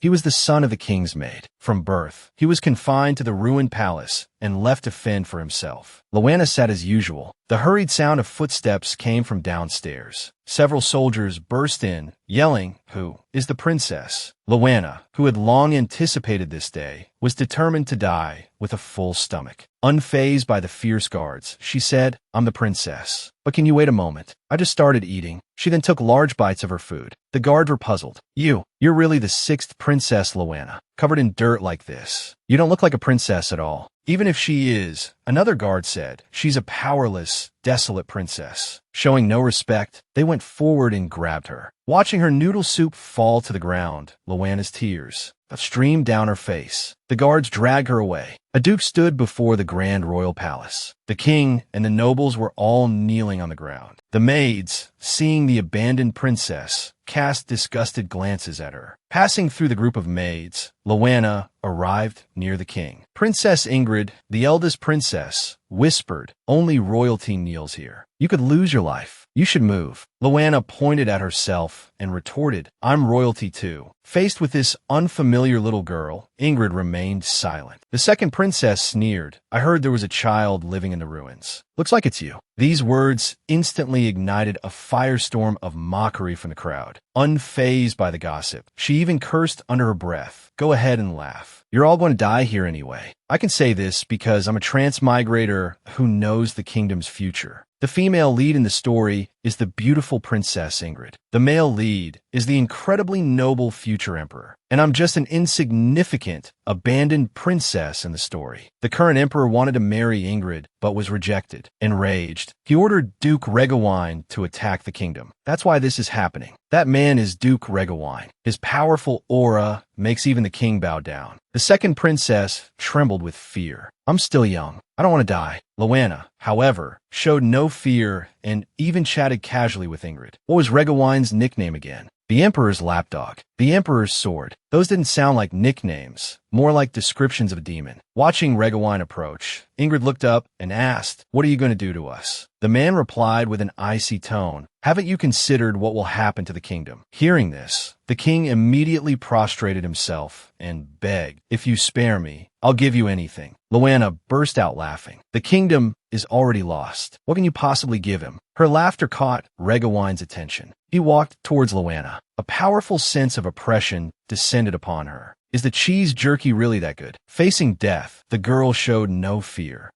He was the son of the king's maid. From birth, he was confined to the ruined palace and left to fend for himself. Luana sat as usual. The hurried sound of footsteps came from downstairs. Several soldiers burst in, yelling, "Who is the princess?" Luana, who had long anticipated this day, was determined to die with a full stomach. Unfazed by the fierce guards, she said, "I'm the princess. But can you wait a moment? I just started eating." She then took large bites of her food. The guards were puzzled. You're really the sixth princess, Luana, covered in dirt like this. You don't look like a princess at all. Even if she is, another guard said, she's a powerless, desolate princess. Showing no respect, they went forward and grabbed her. Watching her noodle soup fall to the ground, Luana's tears streamed down her face. The guards dragged her away. A duke stood before the grand royal palace. The king and the nobles were all kneeling on the ground. The maids, seeing the abandoned princess, cast disgusted glances at her. Passing through the group of maids, Luana arrived near the king. Princess Ingrid, the eldest princess, whispered, "Only royalty kneels here. You could lose your life. You should move." Luana pointed at herself and retorted, "I'm royalty too." Faced with this unfamiliar little girl, Ingrid remained silent. The second princess sneered, "I heard there was a child living in the ruins. Looks like it's you." These words instantly ignited a firestorm of mockery from the crowd. Unfazed by the gossip, she even cursed under her breath, "Go ahead and laugh. You're all going to die here anyway. I can say this because I'm a transmigrator who knows the kingdom's future." The female lead in the story is the beautiful Princess Ingrid. The male lead is the incredibly noble future emperor. And I'm just an insignificant, abandoned princess in the story. The current emperor wanted to marry Ingrid, but was rejected. Enraged, he ordered Duke Regawine to attack the kingdom. That's why this is happening. That man is Duke Regawine. His powerful aura makes even the king bow down. The second princess trembled with fear. "I'm still young. I don't want to die." Luana, however, showed no fear and even chatted casually with Ingrid. What was Regawine's nickname again? The Emperor's lapdog. The Emperor's sword. Those didn't sound like nicknames, more like descriptions of a demon. Watching Regawine approach, Ingrid looked up and asked, "What are you going to do to us?" The man replied with an icy tone, "Haven't you considered what will happen to the kingdom?" Hearing this, the king immediately prostrated himself and begged, "If you spare me, I'll give you anything." Luana burst out laughing. "The kingdom is already lost. What can you possibly give him?" Her laughter caught Regawine's attention. He walked towards Luana. A powerful sense of oppression descended upon her. Is the cheese jerky really that good? Facing death, the girl showed no fear.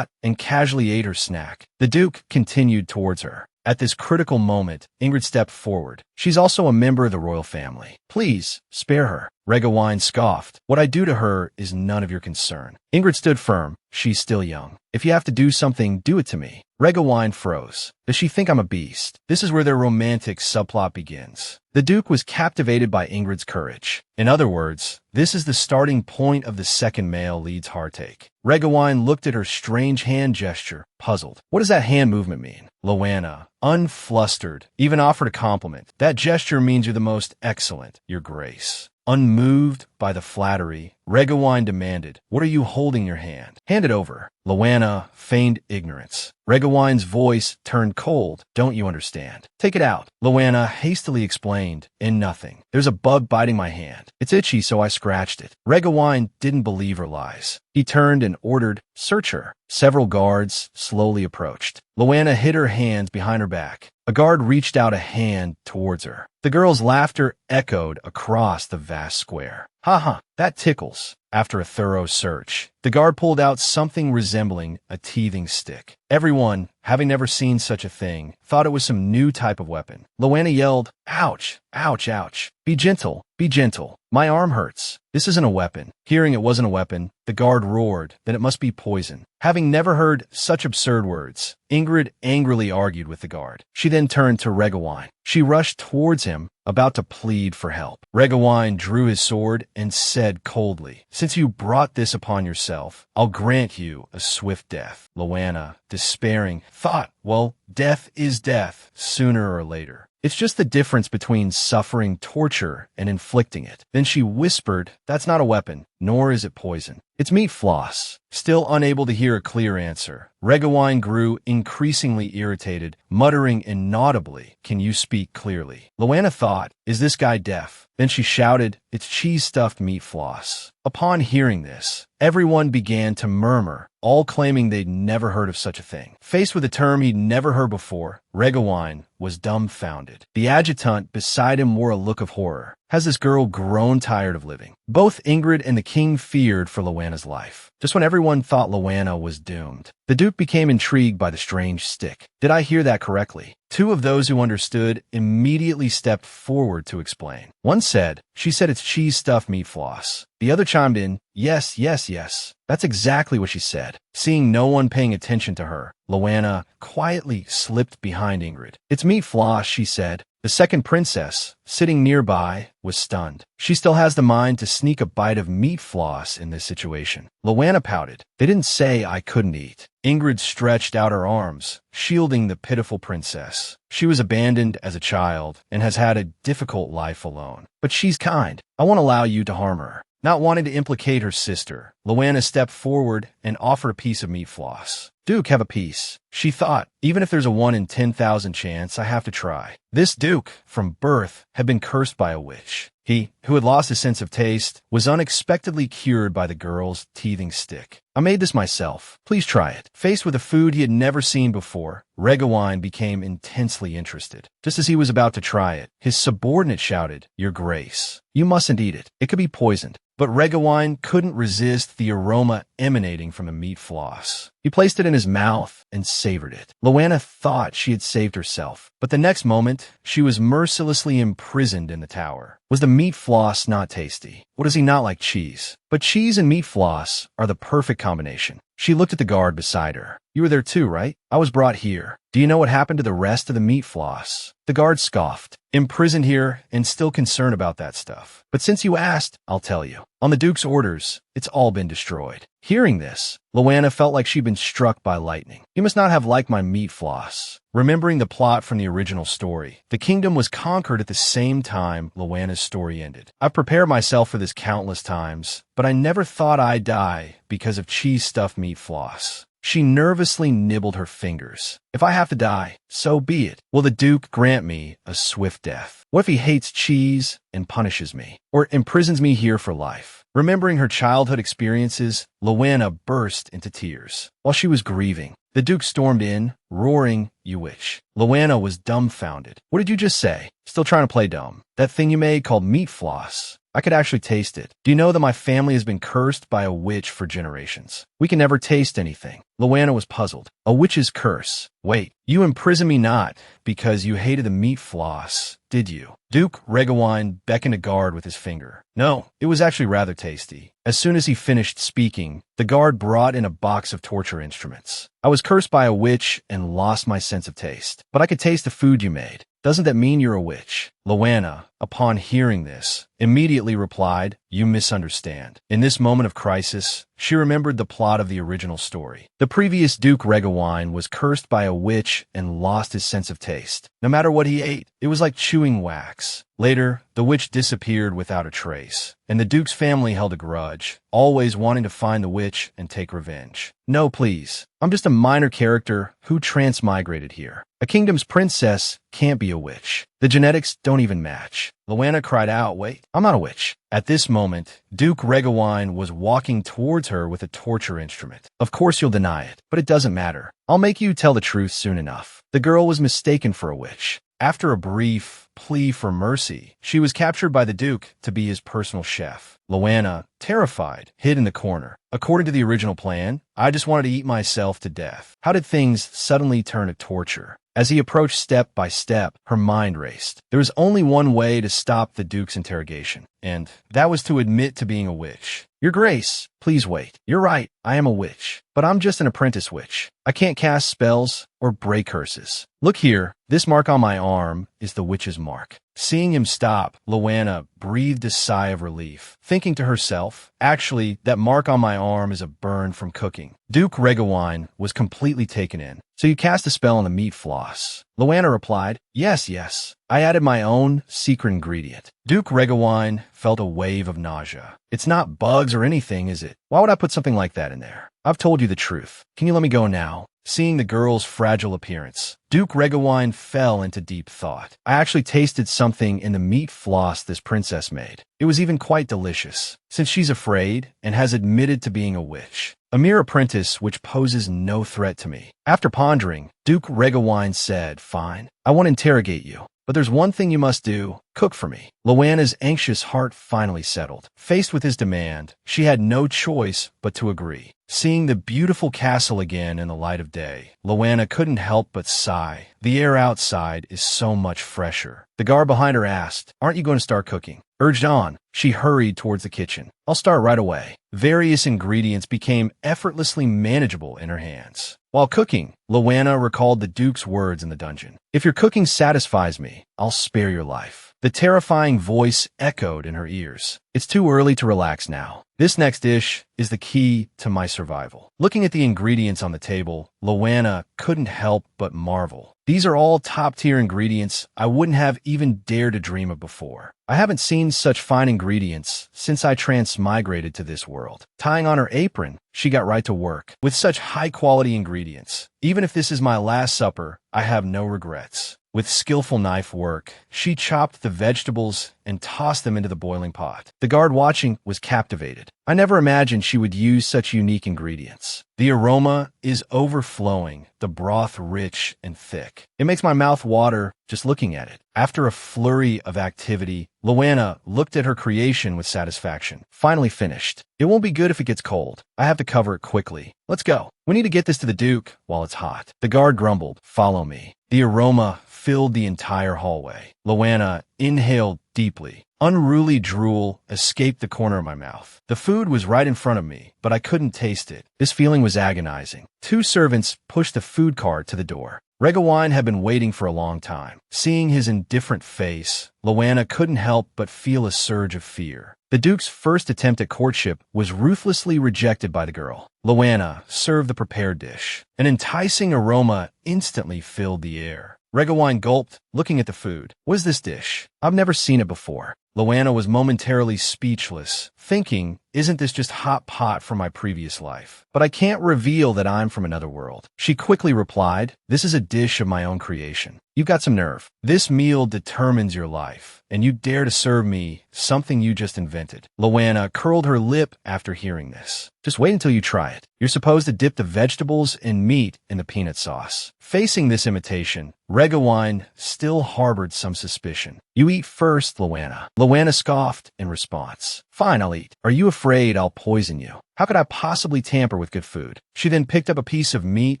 And casually ate her snack. The Duke continued towards her. At this critical moment, Ingrid stepped forward. "She's also a member of the royal family. Please, spare her." Regawine scoffed. "What I do to her is none of your concern." Ingrid stood firm. "She's still young. If you have to do something, do it to me." Regawine froze. Does she think I'm a beast? This is where their romantic subplot begins. The Duke was captivated by Ingrid's courage. In other words, this is the starting point of the second male lead's heartache. Regawine looked at her strange hand gesture, puzzled. What does that hand movement mean? Luana, unflustered, even offered a compliment. "That gesture means you're the most excellent, Your Grace." Unmoved by the flattery, Regawine demanded, "What are you holding in your hand? Hand it over." Luana feigned ignorance. Regawine's voice turned cold. "Don't you understand? Take it out." Luana hastily explained, "In nothing. There's a bug biting my hand. It's itchy, so I scratched it." Regawine didn't believe her lies. He turned and ordered, "Search her." Several guards slowly approached. Luana hid her hands behind her back. A guard reached out a hand towards her. The girl's laughter echoed across the vast square. "Ha ha, that tickles." After a thorough search, the guard pulled out something resembling a teething stick. Everyone, having never seen such a thing, thought it was some new type of weapon. Luana yelled, "Ouch, ouch, ouch. Be gentle, be gentle. My arm hurts. This isn't a weapon." Hearing it wasn't a weapon, the guard roared, "Then it must be poison." Having never heard such absurd words, Ingrid angrily argued with the guard. She then turned to Regawine. She rushed towards him, about to plead for help. Regawine drew his sword and said coldly, "Since you brought this upon yourself, I'll grant you a swift death." Luana, despairing, thought, well, death is death, sooner or later. It's just the difference between suffering torture and inflicting it. Then she whispered, "That's not a weapon. nor is it poison. It's meat floss. Still unable to hear a clear answer, Regawine grew increasingly irritated, muttering inaudibly, "Can you speak clearly?" Loanna thought, "Is this guy deaf?" Then she shouted, "It's cheese-stuffed meat floss." Upon hearing this, everyone began to murmur, all claiming they'd never heard of such a thing. Faced with a term he'd never heard before, Regawine was dumbfounded. The adjutant beside him wore a look of horror. Has this girl grown tired of living? Both Ingrid and the king feared for Loanna's life. Just when everyone thought Loanna was doomed, the Duke became intrigued by the strange stick. "Did I hear that correctly?" Two of those who understood immediately stepped forward to explain. One said, "She said it's cheese-stuffed meat floss." The other chimed in, "Yes, yes, yes. That's exactly what she said." Seeing no one paying attention to her, Loanna quietly slipped behind Ingrid. "It's meat floss," she said. The second princess, sitting nearby, was stunned. She still has the mind to sneak a bite of meat floss in this situation. Loanna pouted. "They didn't say I couldn't eat." Ingrid stretched out her arms, shielding the pitiful princess. She was abandoned as a child and has had a difficult life alone. "But she's kind. I won't allow you to harm her." Not wanting to implicate her sister, Loanna stepped forward and offered a piece of meat floss. "Duke, have a piece." She thought, "Even if there's a 1 in 10,000 chance, I have to try." This Duke, from birth, had been cursed by a witch. He, who had lost his sense of taste, was unexpectedly cured by the girl's teething stick. "I made this myself. Please try it." Faced with a food he had never seen before, Regawine became intensely interested. Just as he was about to try it, his subordinate shouted, "Your Grace, you mustn't eat it. It could be poisoned." But Regawine couldn't resist the aroma emanating from the meat floss. He placed it in his mouth and savored it. Loanna thought she had saved herself, but the next moment, she was mercilessly imprisoned in the tower. Was the meat floss not tasty? What does he not like cheese? But cheese and meat floss are the perfect combination. She looked at the guard beside her. "You were there too, right?" "I was brought here. Do you know what happened to the rest of the meat floss?" The guard scoffed. "Imprisoned here and still concerned about that stuff. But since you asked, I'll tell you. On the Duke's orders, it's all been destroyed." Hearing this, Loanna felt like she'd been struck by lightning. "You must not have liked my meat floss." Remembering the plot from the original story, the kingdom was conquered at the same time Loanna's story ended. "I've prepared myself for this countless times, but I never thought I'd die because of cheese-stuffed meat floss." She nervously nibbled her fingers. "If I have to die, so be it. Will the Duke grant me a swift death? What if he hates cheese and punishes me, or imprisons me here for life?" Remembering her childhood experiences, Loanna burst into tears. While she was grieving, the Duke stormed in, roaring, "You witch." Loanna was dumbfounded. "What did you just say?" "Still trying to play dumb. That thing you made called meat floss. I could actually taste it. Do you know that my family has been cursed by a witch for generations? We can never taste anything." Loanna was puzzled. "A witch's curse. Wait, you imprisoned me not because you hated the meat floss, did you?" Duke Regawine beckoned a guard with his finger. "No, it was actually rather tasty." As soon as he finished speaking, the guard brought in a box of torture instruments. "I was cursed by a witch and lost my sense of taste. But I could taste the food you made. Doesn't that mean you're a witch?" Loanna, upon hearing this, immediately replied, "You misunderstand." In this moment of crisis, she remembered the plot of the original story. The previous Duke Regawine was cursed by a witch and lost his sense of taste. No matter what he ate, it was like chewing wax. Later, the witch disappeared without a trace, and the Duke's family held a grudge, always wanting to find the witch and take revenge. "No, please. I'm just a minor character who transmigrated here. A kingdom's princess can't be a witch. The genetics don't even match." Loanna cried out, "Wait, I'm not a witch." At this moment, Duke Regawine was walking towards her with a torture instrument. "Of course you'll deny it, but it doesn't matter. I'll make you tell the truth soon enough." The girl was mistaken for a witch. After a brief plea for mercy, she was captured by the Duke to be his personal chef. Loanna, terrified, hid in the corner. According to the original plan, I just wanted to eat myself to death. How did things suddenly turn to torture? As he approached step by step, her mind raced. There was only one way to stop the Duke's interrogation, and that was to admit to being a witch. "Your Grace, please wait. You're right, I am a witch, but I'm just an apprentice witch. I can't cast spells or break curses. Look here, this mark on my arm is the witch's mark. Seeing him stop, Luana breathed a sigh of relief, thinking to herself, actually, that mark on my arm is a burn from cooking. Duke Regawine was completely taken in. So you cast a spell on the meat floss? Luana replied, yes. I added my own secret ingredient. Duke Regawine felt a wave of nausea. It's not bugs or anything, is it? Why would I put something like that in there? I've told you the truth. Can you let me go now? Seeing the girl's fragile appearance, Duke Regawine fell into deep thought. I actually tasted something in the meat floss this princess made. It was even quite delicious, since she's afraid and has admitted to being a witch. A mere apprentice which poses no threat to me. After pondering, Duke Regawine said, fine, I won't interrogate you. But there's one thing you must do, cook for me. Luana's anxious heart finally settled. Faced with his demand, she had no choice but to agree. Seeing the beautiful castle again in the light of day, Luana couldn't help but sigh. The air outside is so much fresher. The guard behind her asked, aren't you going to start cooking? Urged on, she hurried towards the kitchen. I'll start right away. Various ingredients became effortlessly manageable in her hands. While cooking, Luana recalled the Duke's words in the dungeon. If your cooking satisfies me, I'll spare your life. The terrifying voice echoed in her ears. It's too early to relax now. This next dish is the key to my survival. Looking at the ingredients on the table, Luana couldn't help but marvel. These are all top-tier ingredients I wouldn't have even dared to dream of before. I haven't seen such fine ingredients since I transmigrated to this world. Tying on her apron, she got right to work. With such high-quality ingredients, even if this is my last supper, I have no regrets. With skillful knife work, she chopped the vegetables and tossed them into the boiling pot. The guard watching was captivated. I never imagined she would use such unique ingredients. The aroma is overflowing, the broth rich and thick. It makes my mouth water just looking at it. After a flurry of activity, Luana looked at her creation with satisfaction. Finally finished. It won't be good if it gets cold. I have to cover it quickly. Let's go. We need to get this to the Duke while it's hot. The guard grumbled, follow me. The aroma filled the entire hallway. Luana inhaled deeply. Unruly drool escaped the corner of my mouth. The food was right in front of me, but I couldn't taste it. This feeling was agonizing. Two servants pushed the food cart to the door. Regawine had been waiting for a long time. Seeing his indifferent face, Luana couldn't help but feel a surge of fear. The Duke's first attempt at courtship was ruthlessly rejected by the girl. Luana served the prepared dish. An enticing aroma instantly filled the air. Regawine gulped, looking at the food. What is this dish? I've never seen it before. Luana was momentarily speechless, thinking, isn't this just hot pot from my previous life? But I can't reveal that I'm from another world. She quickly replied, this is a dish of my own creation. You've got some nerve. This meal determines your life, and you dare to serve me something you just invented. Luana curled her lip after hearing this. Just wait until you try it. You're supposed to dip the vegetables and meat in the peanut sauce. Facing this imitation, Regawine still harbored some suspicion. You eat first, Luana. Luana scoffed in response. Fine, I'll eat. Are you afraid I'll poison you? How could I possibly tamper with good food? She then picked up a piece of meat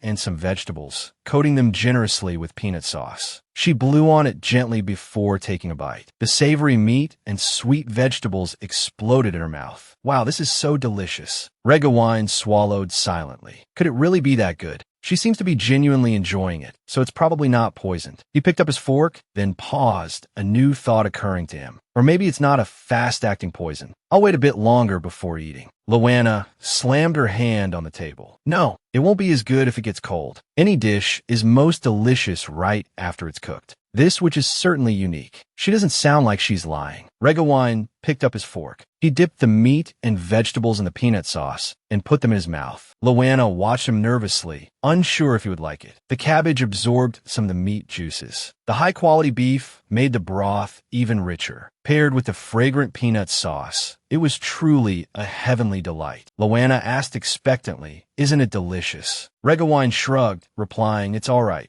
and some vegetables, coating them generously with peanut sauce. She blew on it gently before taking a bite. The savory meat and sweet vegetables exploded in her mouth. Wow, this is so delicious. Regawine swallowed silently. Could it really be that good? She seems to be genuinely enjoying it, so it's probably not poisoned. He picked up his fork, then paused, a new thought occurring to him. Or maybe it's not a fast-acting poison. I'll wait a bit longer before eating. Luana slammed her hand on the table. No, it won't be as good if it gets cold. Any dish is most delicious right after it's cooked. This which is certainly unique. She doesn't sound like she's lying. Regawine picked up his fork. He dipped the meat and vegetables in the peanut sauce and put them in his mouth. Luana watched him nervously, unsure if he would like it. The cabbage absorbed some of the meat juices. The high-quality beef made the broth even richer. Paired with the fragrant peanut sauce, it was truly a heavenly delight. Luana asked expectantly, isn't it delicious? Regawine shrugged, replying, it's all right.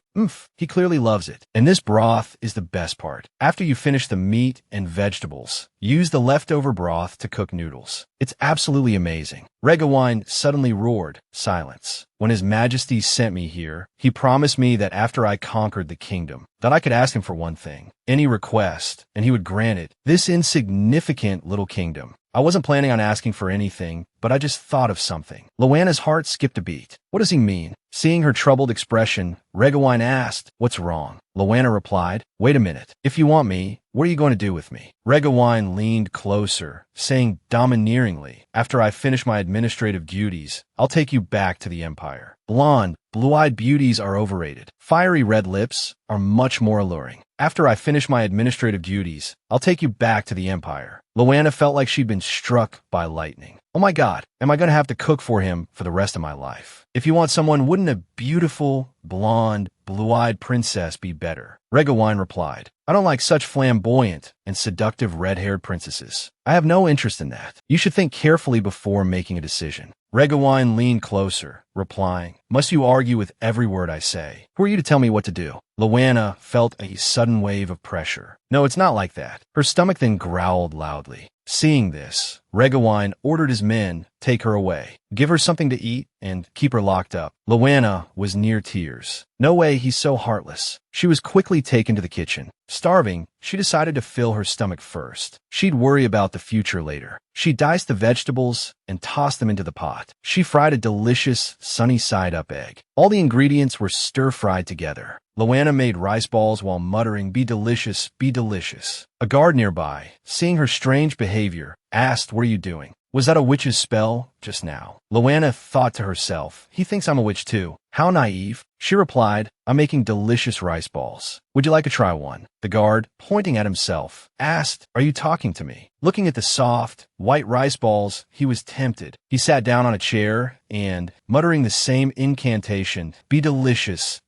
He clearly loves it. And this broth is the best part. After you finish the meat and vegetables, use the leftover broth to cook noodles. It's absolutely amazing. Regawine suddenly roared, silence. When His Majesty sent me here, he promised me that after I conquered the kingdom, that I could ask him for one thing, any request, and he would grant it. This insignificant little kingdom, I wasn't planning on asking for anything, but I just thought of something. Luana's heart skipped a beat. What does he mean? Seeing her troubled expression, Regawine asked, "What's wrong?" Luana replied, "Wait a minute. If you want me, what are you going to do with me?" Regawine leaned closer, saying domineeringly, "After I finish my administrative duties, I'll take you back to the Empire." Blonde, blue-eyed beauties are overrated. Fiery red lips are much more alluring. "After I finish my administrative duties, I'll take you back to the Empire." Luana felt like she'd been struck by lightning. Oh my God, am I going to have to cook for him for the rest of my life? If you want someone, wouldn't a beautiful, blonde, blue-eyed princess be better? Regawine replied, "I don't like such flamboyant and seductive red-haired princesses. I have no interest in that. You should think carefully before making a decision." Regawine leaned closer, replying, "Must you argue with every word I say? Who are you to tell me what to do?" Luana felt a sudden wave of pressure. "No, it's not like that." Her stomach then growled loudly. Seeing this, Regawine ordered his men, "Take her away. Give her something to eat and keep her locked up." Luana was near tears. No way, he's so heartless. She was quickly taken to the kitchen. Starving, she decided to fill her stomach first. She'd worry about the future later. She diced the vegetables and tossed them into the pot. She fried a delicious, sunny-side-up egg. All the ingredients were stir-fried together. Luana made rice balls while muttering, "Be delicious, be delicious." A guard nearby, seeing her strange behavior, asked, "What are you doing? Was that a witch's spell just now?" Luana thought to herself, "He thinks I'm a witch too. How naive." She replied, "I'm making delicious rice balls. Would you like to try one?" The guard, pointing at himself, asked, "Are you talking to me?" Looking at the soft, white rice balls, he was tempted. He sat down on a chair and, muttering the same incantation, be delicious,"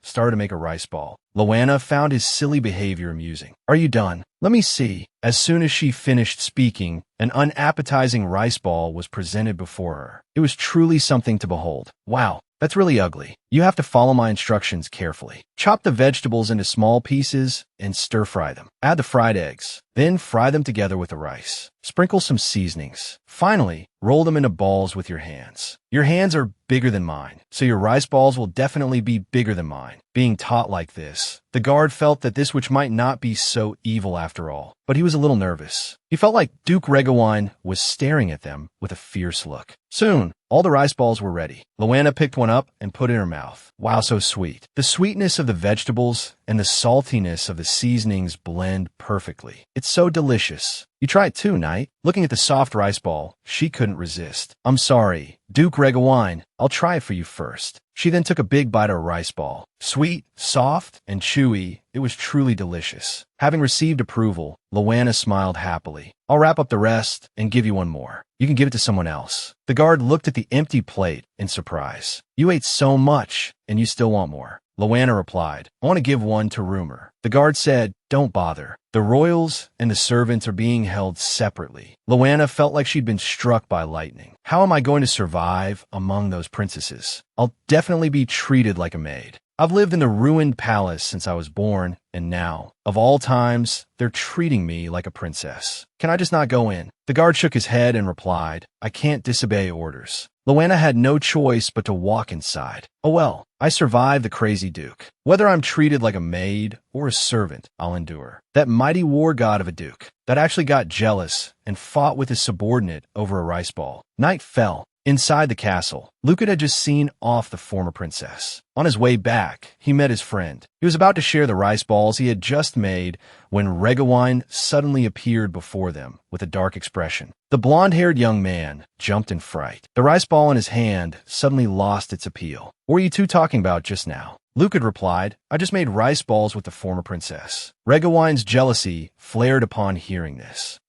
started to make a rice ball. Luana found his silly behavior amusing. "Are you done? Let me see." As soon as she finished speaking, an unappetizing rice ball was presented before her. It was truly something to behold. "Wow, that's really ugly. You have to follow my instructions carefully. Chop the vegetables into small pieces and stir-fry them. Add the fried eggs. Then fry them together with the rice. Sprinkle some seasonings. Finally, roll them into balls with your hands. Your hands are bigger than mine, so your rice balls will definitely be bigger than mine." Being taught like this, the guard felt that this witch might not be so evil after all, but he was a little nervous. He felt like Duke Regawine was staring at them with a fierce look. Soon, all the rice balls were ready. Luana picked one up and put it in her mouth. Wow, so sweet. The sweetness of the vegetables and the saltiness of the seasonings blend perfectly. It's so delicious. You try it too, Knight. Looking at the soft rice ball, she couldn't resist. "I'm sorry, Duke Regawine. I'll try it for you first." She then took a big bite of a rice ball. Sweet, soft, and chewy, it was truly delicious. Having received approval, Luana smiled happily. "I'll wrap up the rest and give you one more. You can give it to someone else." The guard looked at the empty plate in surprise. "You ate so much, and you still want more." Luana replied, "I want to give one to Rumor." The guard said, "Don't bother. The royals and the servants are being held separately." Luana felt like she'd been struck by lightning. How am I going to survive among those princesses? I'll definitely be treated like a maid. I've lived in the ruined palace since I was born, and now, of all times, they're treating me like a princess. Can I just not go in? The guard shook his head and replied, "I can't disobey orders." Luana had no choice but to walk inside. "Oh well, I survived the crazy duke. Whether I'm treated like a maid or a servant, I'll endure." That mighty war god of a duke that actually got jealous and fought with his subordinate over a rice ball. Night fell. Inside the castle, Lucas had just seen off the former princess. On his way back, he met his friend. He was about to share the rice balls he had just made when Regawine suddenly appeared before them with a dark expression. The blonde-haired young man jumped in fright. The rice ball in his hand suddenly lost its appeal. "What were you two talking about just now?" Lucas replied, "I just made rice balls with the former princess." Regawine's jealousy flared upon hearing this.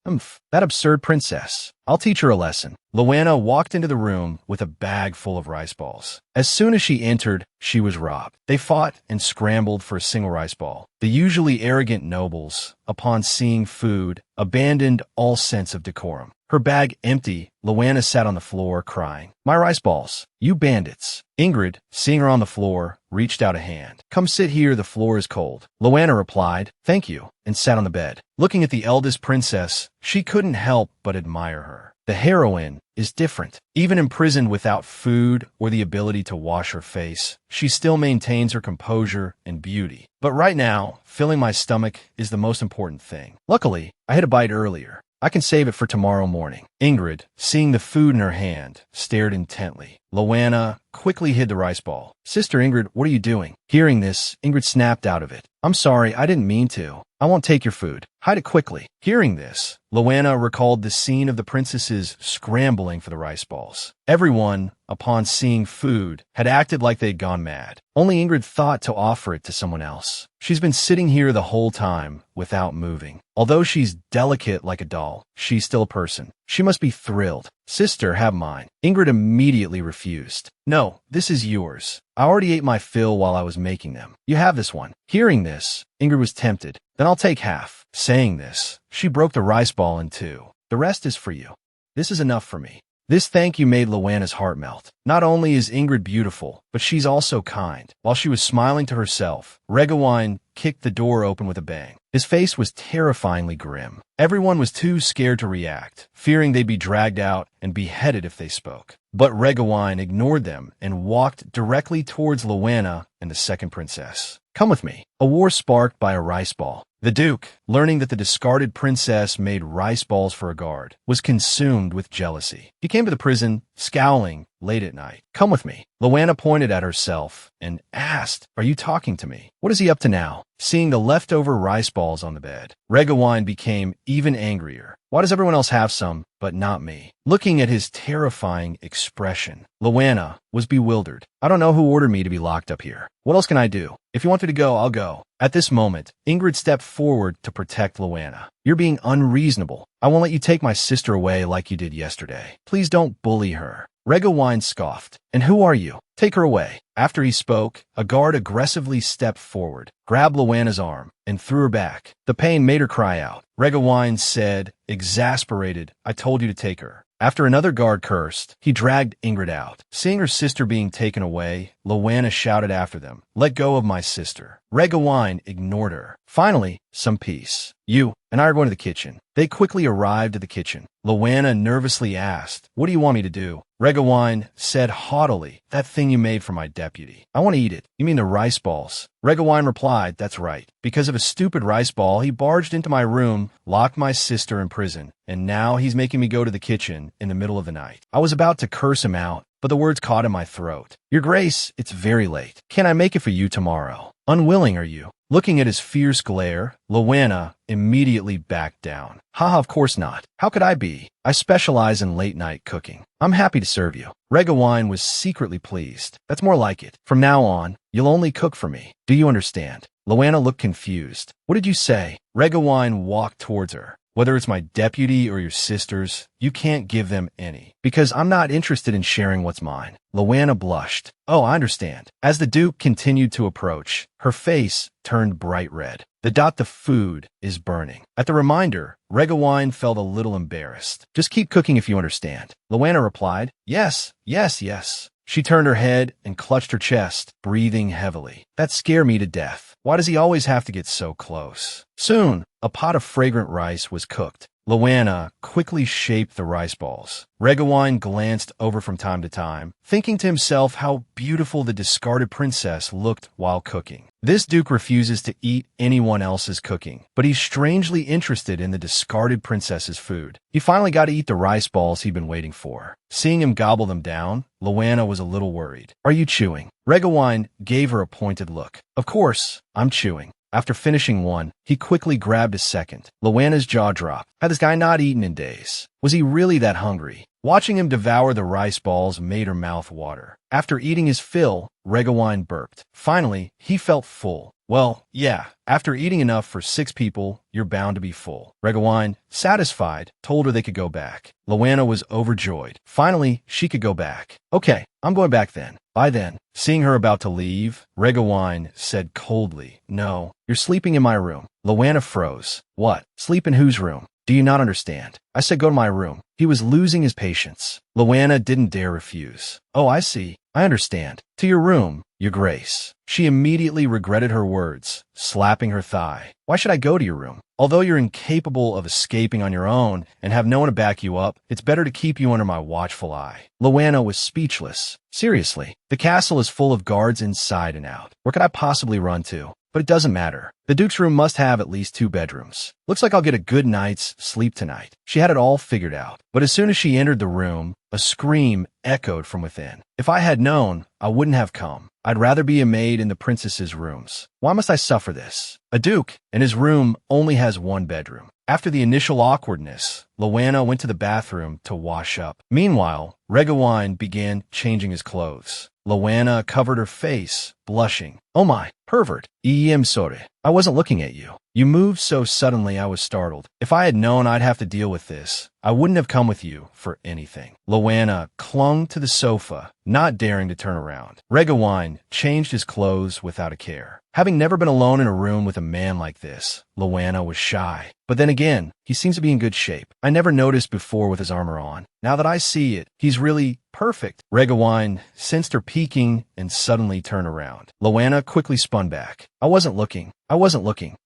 That absurd princess. I'll teach her a lesson." Luana walked into the room with a bag full of rice balls. As soon as she entered, she was robbed. They fought and scrambled for a single rice ball. The usually arrogant nobles, upon seeing food, abandoned all sense of decorum. Her bag empty, Luana sat on the floor, crying, "My rice balls, you bandits." Ingrid, seeing her on the floor, reached out a hand. "Come sit here, the floor is cold." Luana replied, "Thank you," and sat on the bed. Looking at the eldest princess, she couldn't help but admire her. The heroine is different. Even imprisoned without food or the ability to wash her face, she still maintains her composure and beauty. But right now, filling my stomach is the most important thing. Luckily, I had a bite earlier. I can save it for tomorrow morning. Ingrid, seeing the food in her hand, stared intently. Loanna quickly hid the rice ball. Sister Ingrid, what are you doing? Hearing this, Ingrid snapped out of it. I'm sorry, I didn't mean to. I won't take your food. Hide it quickly. Hearing this, Loanna recalled the scene of the princesses scrambling for the rice balls. Everyone, upon seeing food, had acted like they'd gone mad. Only Ingrid thought to offer it to someone else. She's been sitting here the whole time, without moving. Although she's delicate like a doll, she's still a person. She must be thrilled. Sister, have mine. Ingrid immediately refused. No, this is yours. I already ate my fill while I was making them. You have this one. Hearing this, Ingrid was tempted. Then I'll take half. Saying this, she broke the rice ball in two. The rest is for you. This is enough for me. This thank you made Loanna's heart melt. Not only is Ingrid beautiful, but she's also kind. While she was smiling to herself, Regawine kicked the door open with a bang. His face was terrifyingly grim. Everyone was too scared to react, fearing they'd be dragged out and beheaded if they spoke. But Regawine ignored them and walked directly towards Loanna and the second princess. Come with me. A war sparked by a rice ball. The Duke, learning that the discarded princess made rice balls for a guard, was consumed with jealousy. He came to the prison, scowling, late at night. Come with me. Loanna pointed at herself and asked, Are you talking to me? What is he up to now? Seeing the leftover rice balls on the bed, Regawine became even angrier. Why does everyone else have some, but not me? Looking at his terrifying expression, Loanna was bewildered. I don't know who ordered me to be locked up here. What else can I do? If you want me to go, I'll go. At this moment, Ingrid stepped forward to protect Loanna. You're being unreasonable. I won't let you take my sister away like you did yesterday. Please don't bully her. Regawine scoffed. And who are you? Take her away. After he spoke, a guard aggressively stepped forward, grabbed Loanna's arm, and threw her back. The pain made her cry out. Regawine said, exasperated, I told you to take her. After another guard cursed, he dragged Ingrid out. Seeing her sister being taken away, Loanna shouted after them, Let go of my sister. Regawine ignored her. Finally, some peace. You and I are going to the kitchen. They quickly arrived at the kitchen. Loanna nervously asked, What do you want me to do? Regawine said haughtily, That thing you made for my deputy. I want to eat it. You mean the rice balls? Regawine replied, That's right. Because of a stupid rice ball, he barged into my room, locked my sister in prison, and now he's making me go to the kitchen in the middle of the night. I was about to curse him out, but the words caught in my throat. Your Grace, it's very late. Can I make it for you tomorrow? Unwilling, are you? Looking at his fierce glare, Loanna immediately backed down. Haha, of course not. How could I be? I specialize in late-night cooking. I'm happy to serve you. Regawine was secretly pleased. That's more like it. From now on, you'll only cook for me. Do you understand? Loanna looked confused. What did you say? Regawine walked towards her. Whether it's my deputy or your sisters, you can't give them any, because I'm not interested in sharing what's mine. Loanna blushed. Oh, I understand. As the Duke continued to approach, her face turned bright red. The food is burning. At the reminder, Regawine felt a little embarrassed. Just keep cooking if you understand. Loanna replied, Yes, yes, yes. She turned her head and clutched her chest, breathing heavily. That scared me to death. Why does he always have to get so close? Soon, a pot of fragrant rice was cooked. Loanna quickly shaped the rice balls. Regawine glanced over from time to time, thinking to himself how beautiful the discarded princess looked while cooking. This Duke refuses to eat anyone else's cooking, but he's strangely interested in the discarded princess's food. He finally got to eat the rice balls he'd been waiting for. Seeing him gobble them down, Loanna was a little worried. Are you chewing? Regawine gave her a pointed look. Of course, I'm chewing. After finishing one, he quickly grabbed a second. Loanna's jaw dropped. Had this guy not eaten in days? Was he really that hungry? Watching him devour the rice balls made her mouth water. After eating his fill, Regawine burped. Finally, he felt full. Well, yeah, after eating enough for 6 people, you're bound to be full. Regawine, satisfied, told her they could go back. Loanna was overjoyed. Finally, she could go back. Okay, I'm going back then. By then, seeing her about to leave, Regawine said coldly, No, you're sleeping in my room. Loanna froze. What? Sleep in whose room? Do you not understand? I said go to my room. He was losing his patience. Loanna didn't dare refuse. Oh, I see. I understand. To your room, Your Grace. She immediately regretted her words, slapping her thigh. Why should I go to your room? Although you're incapable of escaping on your own and have no one to back you up, it's better to keep you under my watchful eye. Loanna was speechless. Seriously, the castle is full of guards inside and out. Where could I possibly run to? but it doesn't matter. The Duke's room must have at least 2 bedrooms. Looks like I'll get a good night's sleep tonight. She had it all figured out. But as soon as she entered the room, a scream echoed from within. If I had known, I wouldn't have come. I'd rather be a maid in the princess's rooms. Why must I suffer this? A duke, and his room only has 1 bedroom. After the initial awkwardness, Loanna went to the bathroom to wash up. Meanwhile, Regawine began changing his clothes. Loanna covered her face, blushing. Oh my, pervert. I'm sorry. I wasn't looking at you. You moved so suddenly I was startled. If I had known I'd have to deal with this, I wouldn't have come with you for anything. Loanna clung to the sofa, not daring to turn around. Regawine changed his clothes without a care. Having never been alone in a room with a man like this, Loanna was shy. But then again, he seems to be in good shape. I never noticed before with his armor on. Now that I see it, he's really perfect. Regawine sensed her peeking and suddenly turned around. Loanna quickly spun back. I wasn't looking,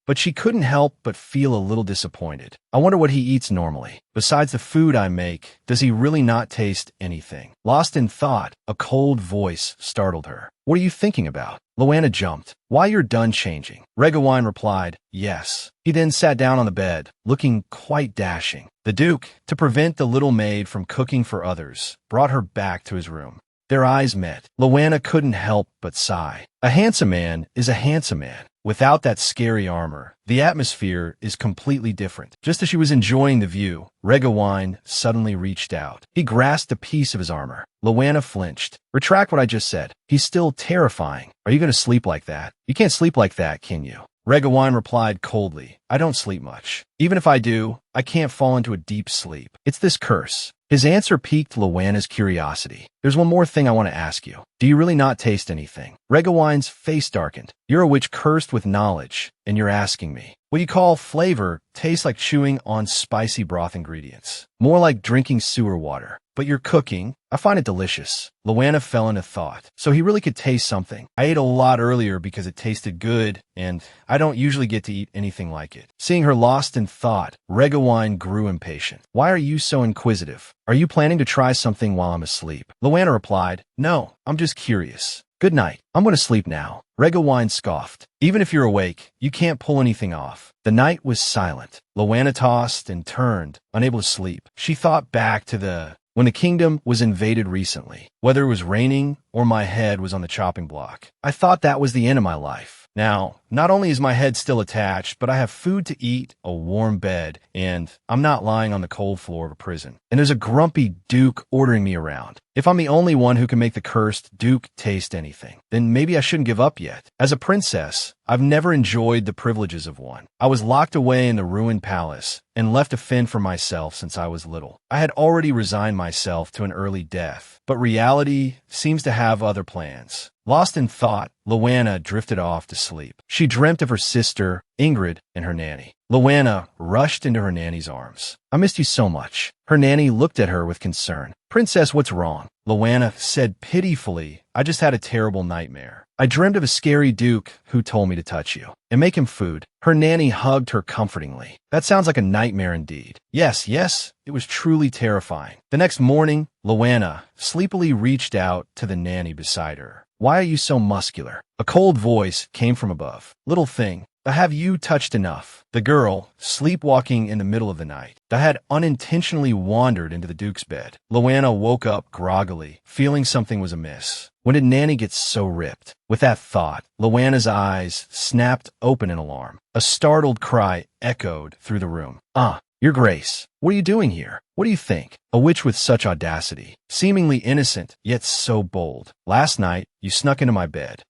but she couldn't help but feel a little disappointed. I wonder what he eats normally. Besides the food I make, does he really not taste anything? Lost in thought, a cold voice startled her. What are you thinking about? Loanna jumped. Why, you're done changing. Regawine replied, yes. He then sat down on the bed, looking quite dashing. The Duke, to prevent the little maid from cooking for others, brought her back to his room. Their eyes met. Loanna couldn't help but sigh. A handsome man is a handsome man. Without that scary armor, the atmosphere is completely different. Just as she was enjoying the view, Regawine suddenly reached out. He grasped a piece of his armor. Loanna flinched. Retract what I just said. He's still terrifying. Are you going to sleep like that? You can't sleep like that, can you? Regawine replied coldly. I don't sleep much. Even if I do, I can't fall into a deep sleep. It's this curse. His answer piqued Loanna's curiosity. There's one more thing I want to ask you. Do you really not taste anything? Regawine's face darkened. You're a witch cursed with knowledge, and you're asking me. What you call flavor tastes like chewing on spicy broth ingredients. More like drinking sewer water. But you're cooking. I find it delicious. Loanna fell into thought. So he really could taste something. I ate a lot earlier because it tasted good, and I don't usually get to eat anything like it. Seeing her lost in thought, Regawine grew impatient. Why are you so inquisitive? Are you planning to try something while I'm asleep? Loanna replied, no, I'm just curious. Good night. I'm going to sleep now. Regawine scoffed. Even if you're awake, you can't pull anything off. The night was silent. Loanna tossed and turned, unable to sleep. She thought back to when the kingdom was invaded recently. Whether it was raining or my head was on the chopping block. I thought that was the end of my life. Now, not only is my head still attached, but I have food to eat, a warm bed, and I'm not lying on the cold floor of a prison. And there's a grumpy Duke ordering me around. If I'm the only one who can make the cursed Duke taste anything, then maybe I shouldn't give up yet. As a princess, I've never enjoyed the privileges of one. I was locked away in the ruined palace and left to fend for myself since I was little. I had already resigned myself to an early death, but reality seems to have other plans. Lost in thought, Loanna drifted off to sleep. She dreamt of her sister, Ingrid, and her nanny. Loanna rushed into her nanny's arms. I missed you so much. Her nanny looked at her with concern. Princess, what's wrong? Loanna said pitifully, I just had a terrible nightmare. I dreamed of a scary Duke who told me to touch you and make him food. Her nanny hugged her comfortingly. That sounds like a nightmare indeed. Yes, it was truly terrifying. The next morning, Loanna sleepily reached out to the nanny beside her. Why are you so muscular? A cold voice came from above. Little thing, have you touched enough? The girl, sleepwalking in the middle of the night, had unintentionally wandered into the Duke's bed. Loanna woke up groggily, feeling something was amiss. When did Nanny get so ripped? With that thought, Loanna's eyes snapped open in alarm. A startled cry echoed through the room. Your Grace, what are you doing here? What do you think? A witch with such audacity, seemingly innocent, yet so bold. Last night, you snuck into my bed,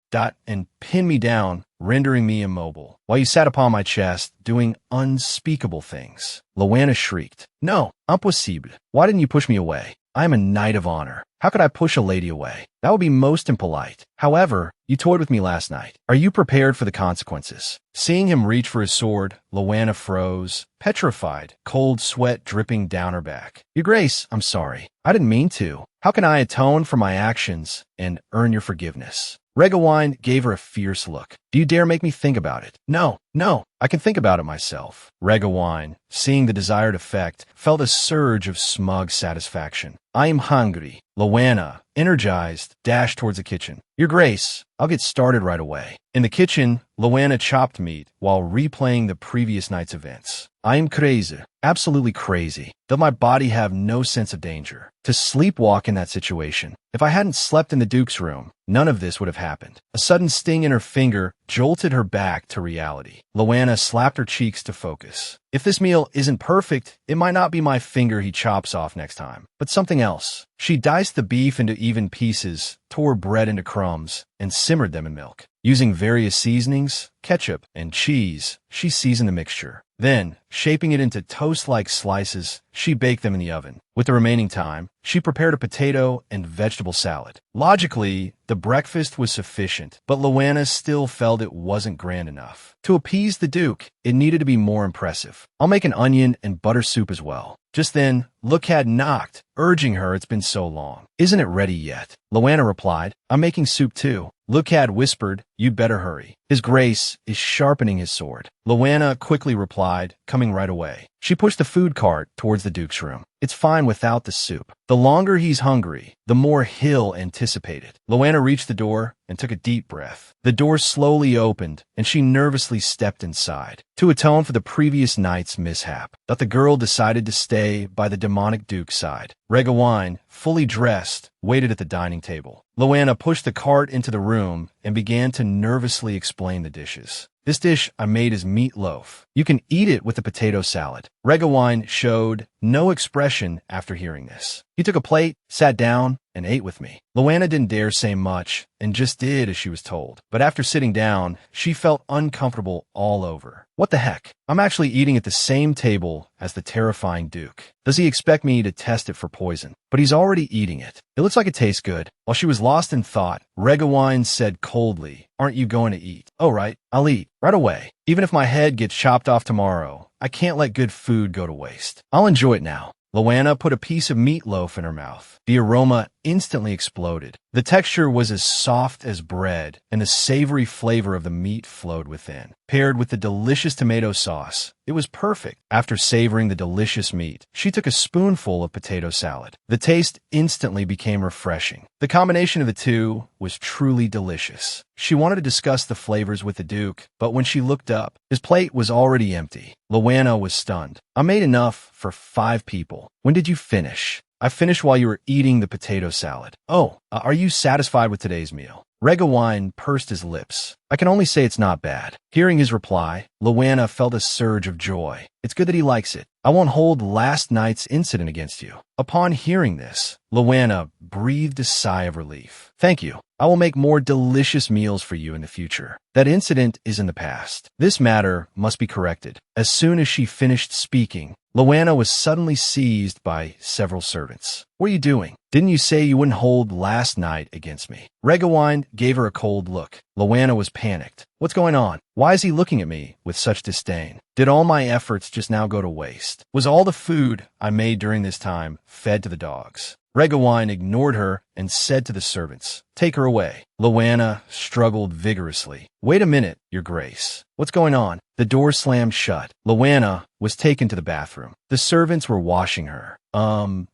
and pinned me down, rendering me immobile, while you sat upon my chest, doing unspeakable things. Loanna shrieked. No, impossible. Why didn't you push me away? I am a knight of honor. How could I push a lady away? That would be most impolite. However, you toyed with me last night. Are you prepared for the consequences? Seeing him reach for his sword, Loanna froze, petrified, cold sweat dripping down her back. Your Grace, I'm sorry. I didn't mean to. How can I atone for my actions and earn your forgiveness? Regawine gave her a fierce look. Do you dare make me think about it? No, no, I can think about it myself. Regawine, seeing the desired effect, felt a surge of smug satisfaction. I am hungry. Loanna, energized, dashed towards the kitchen. Your Grace, I'll get started right away. In the kitchen, Loanna chopped meat while replaying the previous night's events. I am crazy, absolutely crazy. Does my body have no sense of danger? To sleepwalk in that situation. If I hadn't slept in the Duke's room, none of this would have happened. A sudden sting in her finger jolted her back to reality. Loanna slapped her cheeks to focus. If this meal isn't perfect, it might not be my finger he chops off next time, but something else. She diced the beef into even pieces, tore bread into crumbs, and simmered them in milk. Using various seasonings, ketchup, and cheese, she seasoned the mixture. Then, shaping it into toast-like slices, she baked them in the oven. With the remaining time, she prepared a potato and vegetable salad. Logically, the breakfast was sufficient, but Loanna still felt it wasn't grand enough. To appease the Duke, it needed to be more impressive. I'll make an onion and butter soup as well. Just then, Look knocked, urging her it's been so long. Isn't it ready yet? Loanna replied, I'm making soup too. Look whispered, you'd better hurry. His Grace is sharpening his sword. Loanna quickly replied, coming right away. She pushed the food cart towards the Duke's room. It's fine without the soup. The longer he's hungry, the more he'll anticipate it. Loanna reached the door and took a deep breath. The door slowly opened, and she nervously stepped inside. To atone for the previous night's mishap, that the girl decided to stay by the demonic Duke's side. Regawine, fully dressed, waited at the dining table. Loanna pushed the cart into the room and began to nervously explain the dishes. This dish I made is meatloaf. You can eat it with a potato salad. Regawine showed no expression after hearing this. He took a plate, sat down, and ate with me. Loanna didn't dare say much and just did as she was told. But after sitting down, she felt uncomfortable all over. What the heck? I'm actually eating at the same table as the terrifying Duke. Does he expect me to test it for poison? But he's already eating it. It looks like it tastes good. While she was lost in thought, Regawine said coldly, Aren't you going to eat? Oh, right. I'll eat. Right away. Even if my head gets chopped off tomorrow, I can't let good food go to waste. I'll enjoy it now. Loanna put a piece of meatloaf in her mouth. The aroma instantly exploded. The texture was as soft as bread, and the savory flavor of the meat flowed within. Paired with the delicious tomato sauce, it was perfect. After savoring the delicious meat, she took a spoonful of potato salad. The taste instantly became refreshing. The combination of the two was truly delicious. She wanted to discuss the flavors with the Duke, but when she looked up, his plate was already empty. Loanna was stunned. I made enough for 5 people. When did you finish? I finished while you were eating the potato salad. Oh, are you satisfied with today's meal? Regawine pursed his lips. I can only say it's not bad. Hearing his reply, Loanna felt a surge of joy. It's good that he likes it. I won't hold last night's incident against you. Upon hearing this, Loanna breathed a sigh of relief. Thank you. I will make more delicious meals for you in the future. That incident is in the past. This matter must be corrected. As soon as she finished speaking, Loanna was suddenly seized by several servants. What are you doing? Didn't you say you wouldn't hold last night against me? Regawine gave her a cold look. Loanna was panicked. What's going on? Why is he looking at me with such disdain? Did all my efforts just now go to waste? Was all the food I made during this time fed to the dogs? Regawine ignored her and said to the servants, Take her away. Loanna struggled vigorously. Wait a minute, Your Grace. What's going on? The door slammed shut. Loanna was taken to the bathroom. The servants were washing her.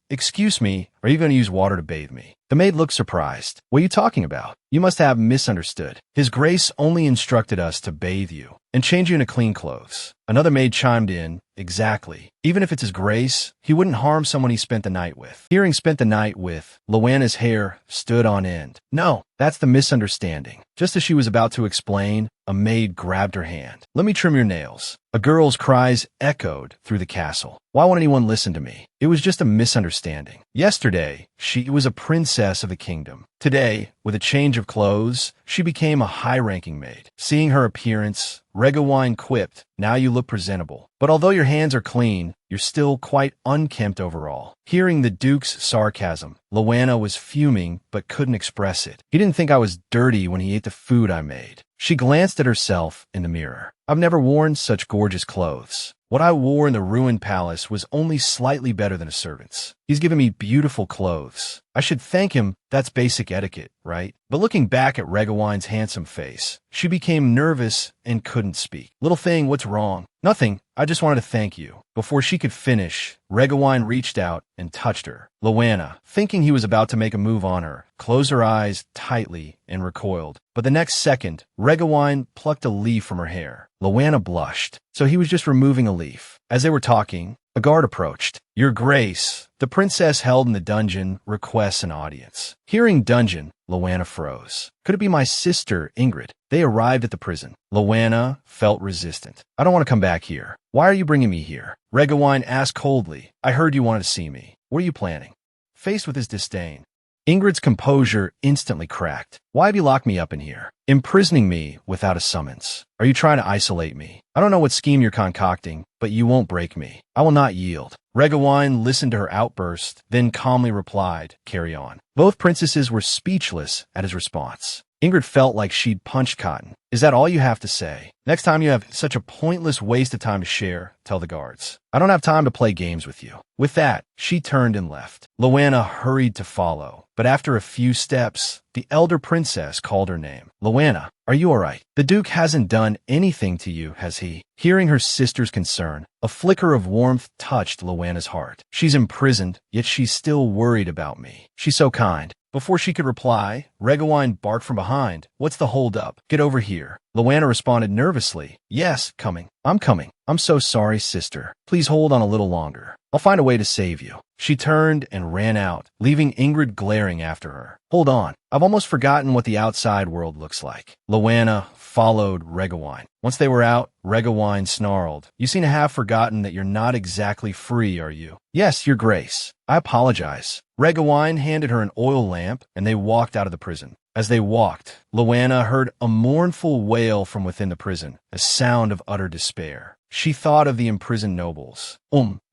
Excuse me, are you going to use water to bathe me? The maid looked surprised. What are you talking about? You must have misunderstood. His Grace only instructed us to bathe you and change you into clean clothes. Another maid chimed in, Exactly. Even if it's His Grace, he wouldn't harm someone he spent the night with. Hearing spent the night with, Loanna's hair stood on end. No, that's the misunderstanding. Just as she was about to explain, a maid grabbed her hand. Let me trim your nails. A girl's cries echoed through the castle. Why won't anyone listen to me? It was just a misunderstanding. Yesterday, she was a princess of the kingdom. Today, with a change of clothes, she became a high-ranking maid. Seeing her appearance, Regawine quipped, Now you look presentable. But although your hands are clean, you're still quite unkempt overall. Hearing the Duke's sarcasm, Loanna was fuming but couldn't express it. He didn't think I was dirty when he ate the food I made. She glanced at herself in the mirror. I've never worn such gorgeous clothes. What I wore in the ruined palace was only slightly better than a servant's. He's given me beautiful clothes. I should thank him. That's basic etiquette, right? But looking back at Regawine's handsome face, she became nervous and couldn't speak. Little thing, what's wrong? Nothing. I just wanted to thank you. Before she could finish, Regawine reached out and touched her. Luana, thinking he was about to make a move on her, closed her eyes tightly and recoiled. But the next second, Regawine plucked a leaf from her hair. Luana blushed, so he was just removing a leaf. As they were talking, a guard approached. Your Grace, the princess held in the dungeon requests an audience. Hearing dungeon, Luana froze. Could it be my sister, Ingrid? They arrived at the prison. Luana felt resistant. I don't want to come back here. Why are you bringing me here? Regawine asked coldly. I heard you wanted to see me. What are you planning? Faced with his disdain, Ingrid's composure instantly cracked. Why have you locked me up in here, imprisoning me without a summons? Are you trying to isolate me? I don't know what scheme you're concocting, but you won't break me. I will not yield. Regawine listened to her outburst, then calmly replied, carry on. Both princesses were speechless at his response. Ingrid felt like she'd punched cotton. Is that all you have to say? Next time you have such a pointless waste of time to share, tell the guards. I don't have time to play games with you. With that, she turned and left. Luana hurried to follow, but after a few steps, the elder princess called her name. Luana, are you all right? The Duke hasn't done anything to you, has he? Hearing her sister's concern, a flicker of warmth touched Luana's heart. She's imprisoned, yet she's still worried about me. She's so kind. Before she could reply, Regawine barked from behind. What's the holdup? Get over here. Luana responded nervously. Yes, coming. I'm coming. I'm so sorry, sister. Please hold on a little longer. I'll find a way to save you. She turned and ran out, leaving Ingrid glaring after her. Hold on. I've almost forgotten what the outside world looks like. Luana followed Regawine. Once they were out, Regawine snarled. You seem to have forgotten that you're not exactly free, are you? Yes, Your Grace. I apologize. Regawine handed her an oil lamp, and they walked out of the prison. As they walked, Luana heard a mournful wail from within the prison, a sound of utter despair. She thought of the imprisoned nobles.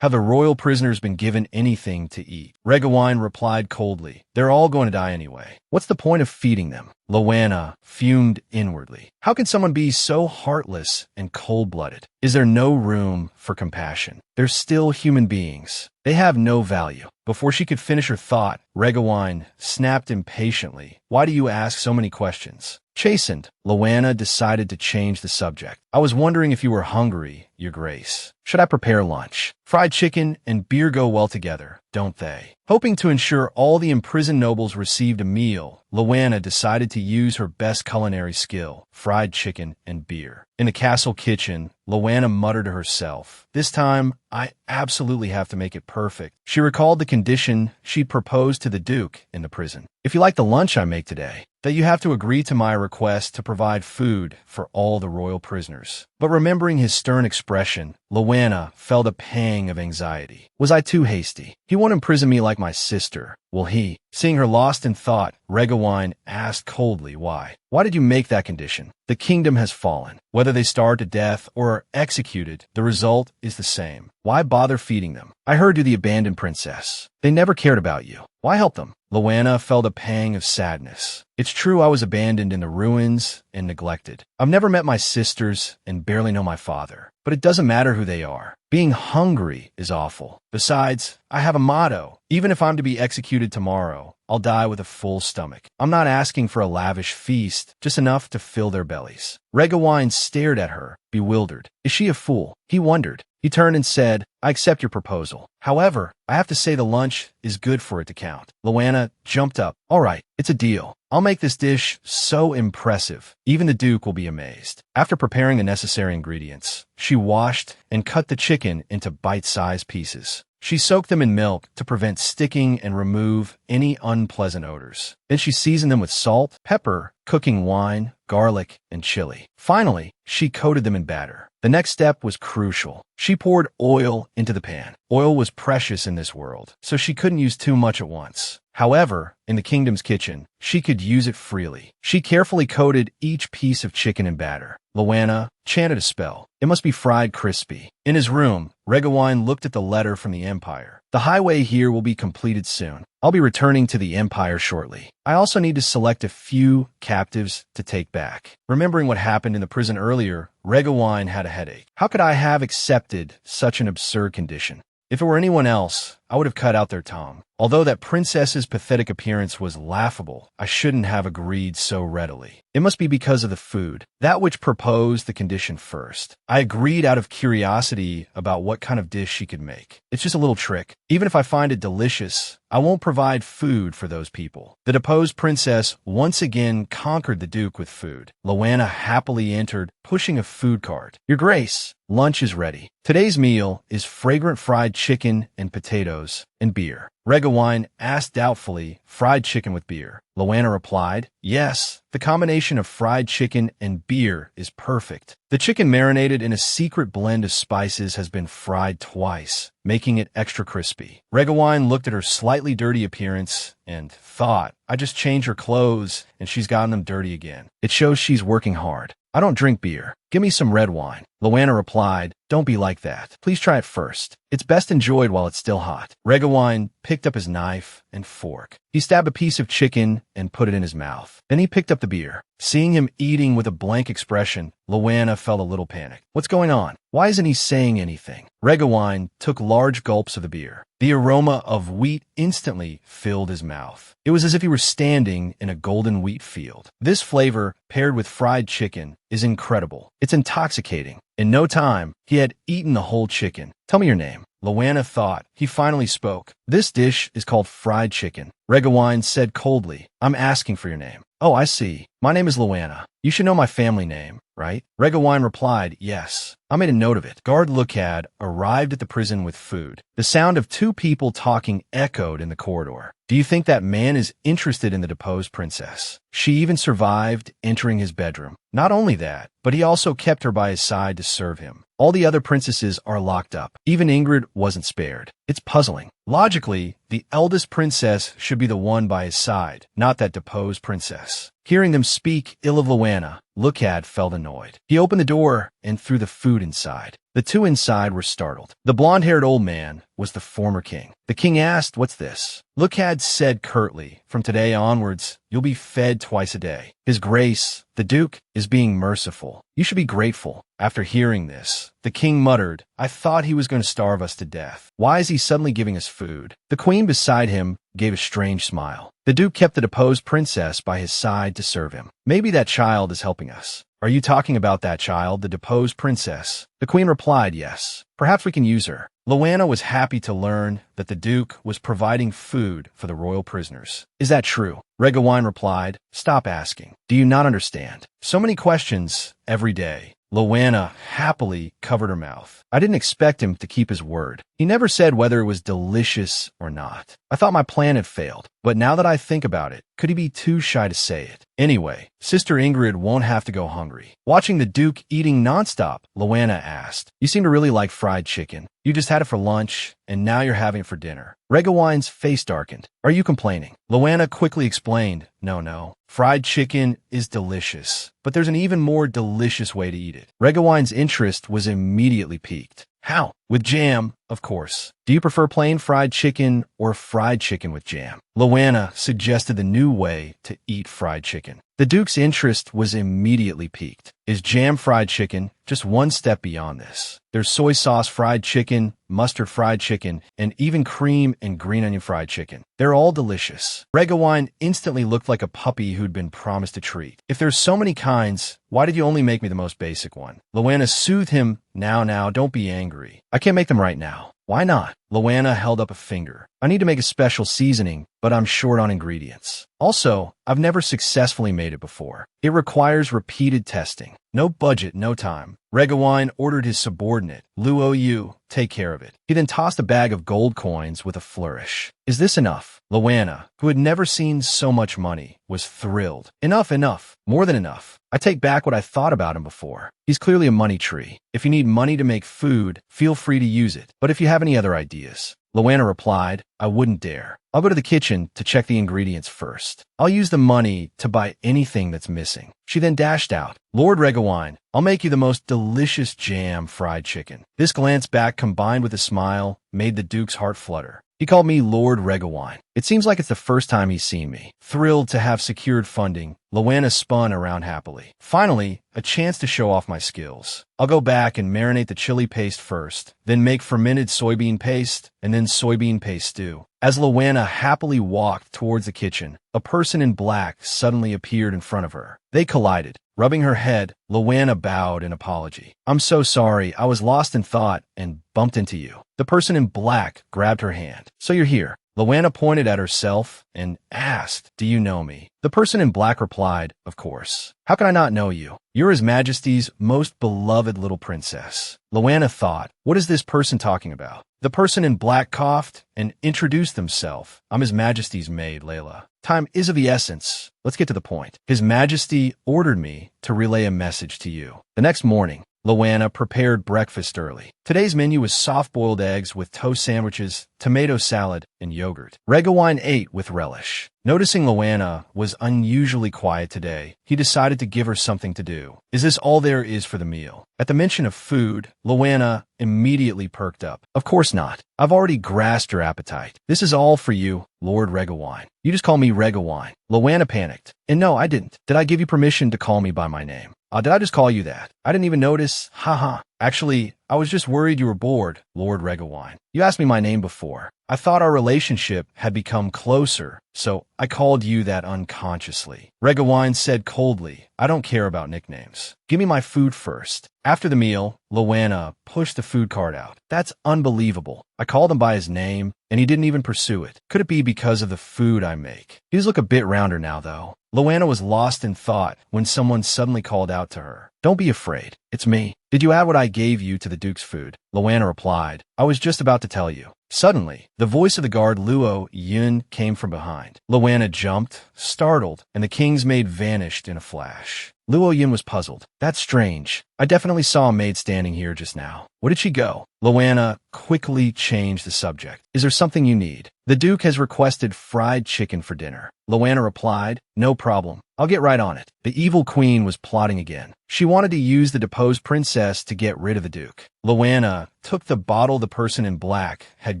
Have the royal prisoners been given anything to eat? Regawine replied coldly. They're all going to die anyway. What's the point of feeding them? Luana fumed inwardly. How can someone be so heartless and cold-blooded? Is there no room for compassion? They're still human beings. They have no value. Before she could finish her thought, Regawine snapped impatiently. Why do you ask so many questions? Chastened, Luana decided to change the subject. I was wondering if you were hungry, Your Grace. Should I prepare lunch? Fried chicken and beer go well together, don't they? Hoping to ensure all the imprisoned nobles received a meal, Luana decided to use her best culinary skill, fried chicken and beer. In the castle kitchen, Luana muttered to herself, this time, I absolutely have to make it perfect. She recalled the condition she'd proposed to the Duke in the prison. If you like the lunch I make today, that you have to agree to my request to provide food for all the royal prisoners. But remembering his stern expression, Luana felt a pang of anxiety. Was I too hasty? He won't imprison me like my sister, will he? Seeing her lost in thought, Regawine asked coldly why. Why did you make that condition? The kingdom has fallen. Whether they starve to death or are executed, the result is the same. Why bother feeding them? I heard you're the abandoned princess. They never cared about you. Why help them? Luana felt a pang of sadness. It's true I was abandoned in the ruins and neglected. I've never met my sisters and barely know my father. But it doesn't matter who they are. Being hungry is awful. Besides, I have a motto. Even if I'm to be executed tomorrow, I'll die with a full stomach. I'm not asking for a lavish feast, just enough to fill their bellies. Regawine stared at her, bewildered. Is she a fool? He wondered. He turned and said, I accept your proposal. However, I have to say the lunch is good for it to count. Luana jumped up. All right, it's a deal. I'll make this dish so impressive, even the Duke will be amazed. After preparing the necessary ingredients, she washed and cut the chicken into bite-sized pieces. She soaked them in milk to prevent sticking and remove any unpleasant odors. Then she seasoned them with salt, pepper, cooking wine, garlic, and chili. Finally, she coated them in batter. The next step was crucial. She poured oil into the pan. Oil was precious in this world, so she couldn't use too much at once. However, in the kingdom's kitchen, she could use it freely. She carefully coated each piece of chicken in batter. Luana chanted a spell. It must be fried crispy. In his room, Regawine looked at the letter from the Empire. The highway here will be completed soon. I'll be returning to the Empire shortly. I also need to select a few captives to take back. Remembering what happened in the prison earlier, Regawine had a headache. How could I have accepted such an absurd condition? If it were anyone else, I would have cut out their tongue. Although that princess's pathetic appearance was laughable, I shouldn't have agreed so readily. It must be because of the food, that which proposed the condition first. I agreed out of curiosity about what kind of dish she could make. It's just a little trick. Even if I find it delicious, I won't provide food for those people. The deposed princess once again conquered the duke with food. Loanna happily entered, pushing a food cart. Your Grace, lunch is ready. Today's meal is fragrant fried chicken and potatoes and beer. Regawine asked doubtfully, fried chicken with beer. Loanna replied, yes, the combination of fried chicken and beer is perfect. The chicken marinated in a secret blend of spices has been fried twice, making it extra crispy. Regawine looked at her slightly dirty appearance and thought, I just changed her clothes and she's gotten them dirty again. It shows she's working hard. I don't drink beer. Give me some red wine. Loanna replied, don't be like that. Please try it first. It's best enjoyed while it's still hot. Regawine picked up his knife and fork. He stabbed a piece of chicken and put it in his mouth. Then he picked up the beer. Seeing him eating with a blank expression, Loanna felt a little panicked. What's going on? Why isn't he saying anything? Regawine took large gulps of the beer. The aroma of wheat instantly filled his mouth. It was as if he were standing in a golden wheat field. This flavor, paired with fried chicken, is incredible. It's intoxicating. In no time, he had eaten the whole chicken. Tell me your name. Loanna thought. He finally spoke. This dish is called fried chicken. Regawine said coldly, I'm asking for your name. Oh, I see. My name is Loanna. You should know my family name, right? Regawine replied, yes. I made a note of it. Guard Lookad arrived at the prison with food. The sound of two people talking echoed in the corridor. Do you think that man is interested in the deposed princess? She even survived entering his bedroom. Not only that, but he also kept her by his side to serve him. All the other princesses are locked up. Even Ingrid wasn't spared. It's puzzling. Logically, the eldest princess should be the one by his side, not that deposed princess. Hearing them speak ill of Loanna, Lookad felt annoyed. He opened the door and threw the food inside. The two inside were startled. The blonde-haired old man was the former king. The king asked, what's this? Lookad said curtly, from today onwards, you'll be fed twice a day. His Grace, the Duke, is being merciful. You should be grateful. After hearing this, the king muttered, I thought he was going to starve us to death. Why is he suddenly giving us food? The queen beside him gave a strange smile. The Duke kept the deposed princess by his side to serve him. Maybe that child is helping us. Are you talking about that child, the deposed princess? The queen replied, yes. Perhaps we can use her. Loanna was happy to learn that the Duke was providing food for the royal prisoners. Is that true? Regawine replied, stop asking. Do you not understand? So many questions every day. Loanna happily covered her mouth. I didn't expect him to keep his word. He never said whether it was delicious or not. I thought my plan had failed, but now that I think about it, could he be too shy to say it? Anyway, Sister Ingrid won't have to go hungry. Watching the Duke eating nonstop, Loanna asked, you seem to really like fried chicken. You just had it for lunch, and now you're having it for dinner. Regawine's face darkened. Are you complaining? Loanna quickly explained, no. Fried chicken is delicious, but there's an even more delicious way to eat it. Regawine's interest was immediately piqued. How? With jam, of course. Do you prefer plain fried chicken or fried chicken with jam? Loanna suggested the new way to eat fried chicken. The Duke's interest was immediately piqued. Is jam fried chicken just one step beyond this? There's soy sauce fried chicken, mustard fried chicken, and even cream and green onion fried chicken. They're all delicious. Regawine instantly looked like a puppy who'd been promised a treat. If there's so many kinds, why did you only make me the most basic one? Loanna soothed him. Now, don't be angry. I can't make them right now. Why not? Loanna held up a finger. I need to make a special seasoning, but I'm short on ingredients. Also, I've never successfully made it before. It requires repeated testing. No budget, no time. Regawine ordered his subordinate, Luo Yu, take care of it. He then tossed a bag of gold coins with a flourish. Is this enough? Loanna, who had never seen so much money, was thrilled. Enough. More than enough. I take back what I thought about him before. He's clearly a money tree. If you need money to make food, feel free to use it. But if you have any other ideas, Loanna replied, I wouldn't dare. I'll go to the kitchen to check the ingredients first. I'll use the money to buy anything that's missing. She then dashed out. Lord Regawine, I'll make you the most delicious jam fried chicken. This glance back combined with a smile made the Duke's heart flutter. He He called me Lord Regawine. It seems like it's the first time he's seen me. Thrilled to have secured funding, Luana spun around happily. Finally, a chance to show off my skills. I'll go back and marinate the chili paste first, then make fermented soybean paste, and then soybean paste stew. As Luana happily walked towards the kitchen, a person in black suddenly appeared in front of her. They collided. Rubbing her head, Luana bowed in apology. "I'm so sorry, I was lost in thought and bumped into you." The person in black grabbed her hand. "So you're here." Luana pointed at herself and asked, "Do you know me?" The person in black replied, "Of course. How can I not know you? You're His Majesty's most beloved little princess." Luana thought, what is this person talking about? The person in black coughed and introduced themselves. "I'm His Majesty's maid, Layla. Time is of the essence. Let's get to the point. His Majesty ordered me to relay a message to you." The next morning, Luana prepared breakfast early. Today's menu was soft-boiled eggs with toast sandwiches, tomato salad, and yogurt. Regawine ate with relish. Noticing Luana was unusually quiet today, he decided to give her something to do. "Is this all there is for the meal?" At the mention of food, Luana immediately perked up. "Of course not. I've already grasped your appetite. This is all for you, Lord Regawine." "You just call me Regawine." Luana panicked. "And no, I didn't. Did I give you permission to call me by my name?" Did I just call you that? I didn't even notice. Haha. Actually, I was just worried you were bored, Lord Regawine. You asked me my name before. I thought our relationship had become closer, so I called you that unconsciously. Regawine said coldly, "I don't care about nicknames. Give me my food first." After the meal, Luana pushed the food cart out. "That's unbelievable. I called him by his name, and he didn't even pursue it. Could it be because of the food I make?" He does look a bit rounder now, though. Luana was lost in thought when someone suddenly called out to her. "Don't be afraid. It's me. Did you add what I gave you to the Duke's food?" Luana replied, "I was just about to tell you." Suddenly, the voice of the guard Luo Yun came from behind. Luana jumped, startled, and the king's maid vanished in a flash. Luo Yun was puzzled. "That's strange. I definitely saw a maid standing here just now. Where did she go?" Luana quickly changed the subject. "Is there something you need? The Duke has requested fried chicken for dinner." Luana replied, "No problem. I'll get right on it." The evil queen was plotting again. She wanted to use the deposed princess to get rid of the Duke. Luana took the bottle the person in black had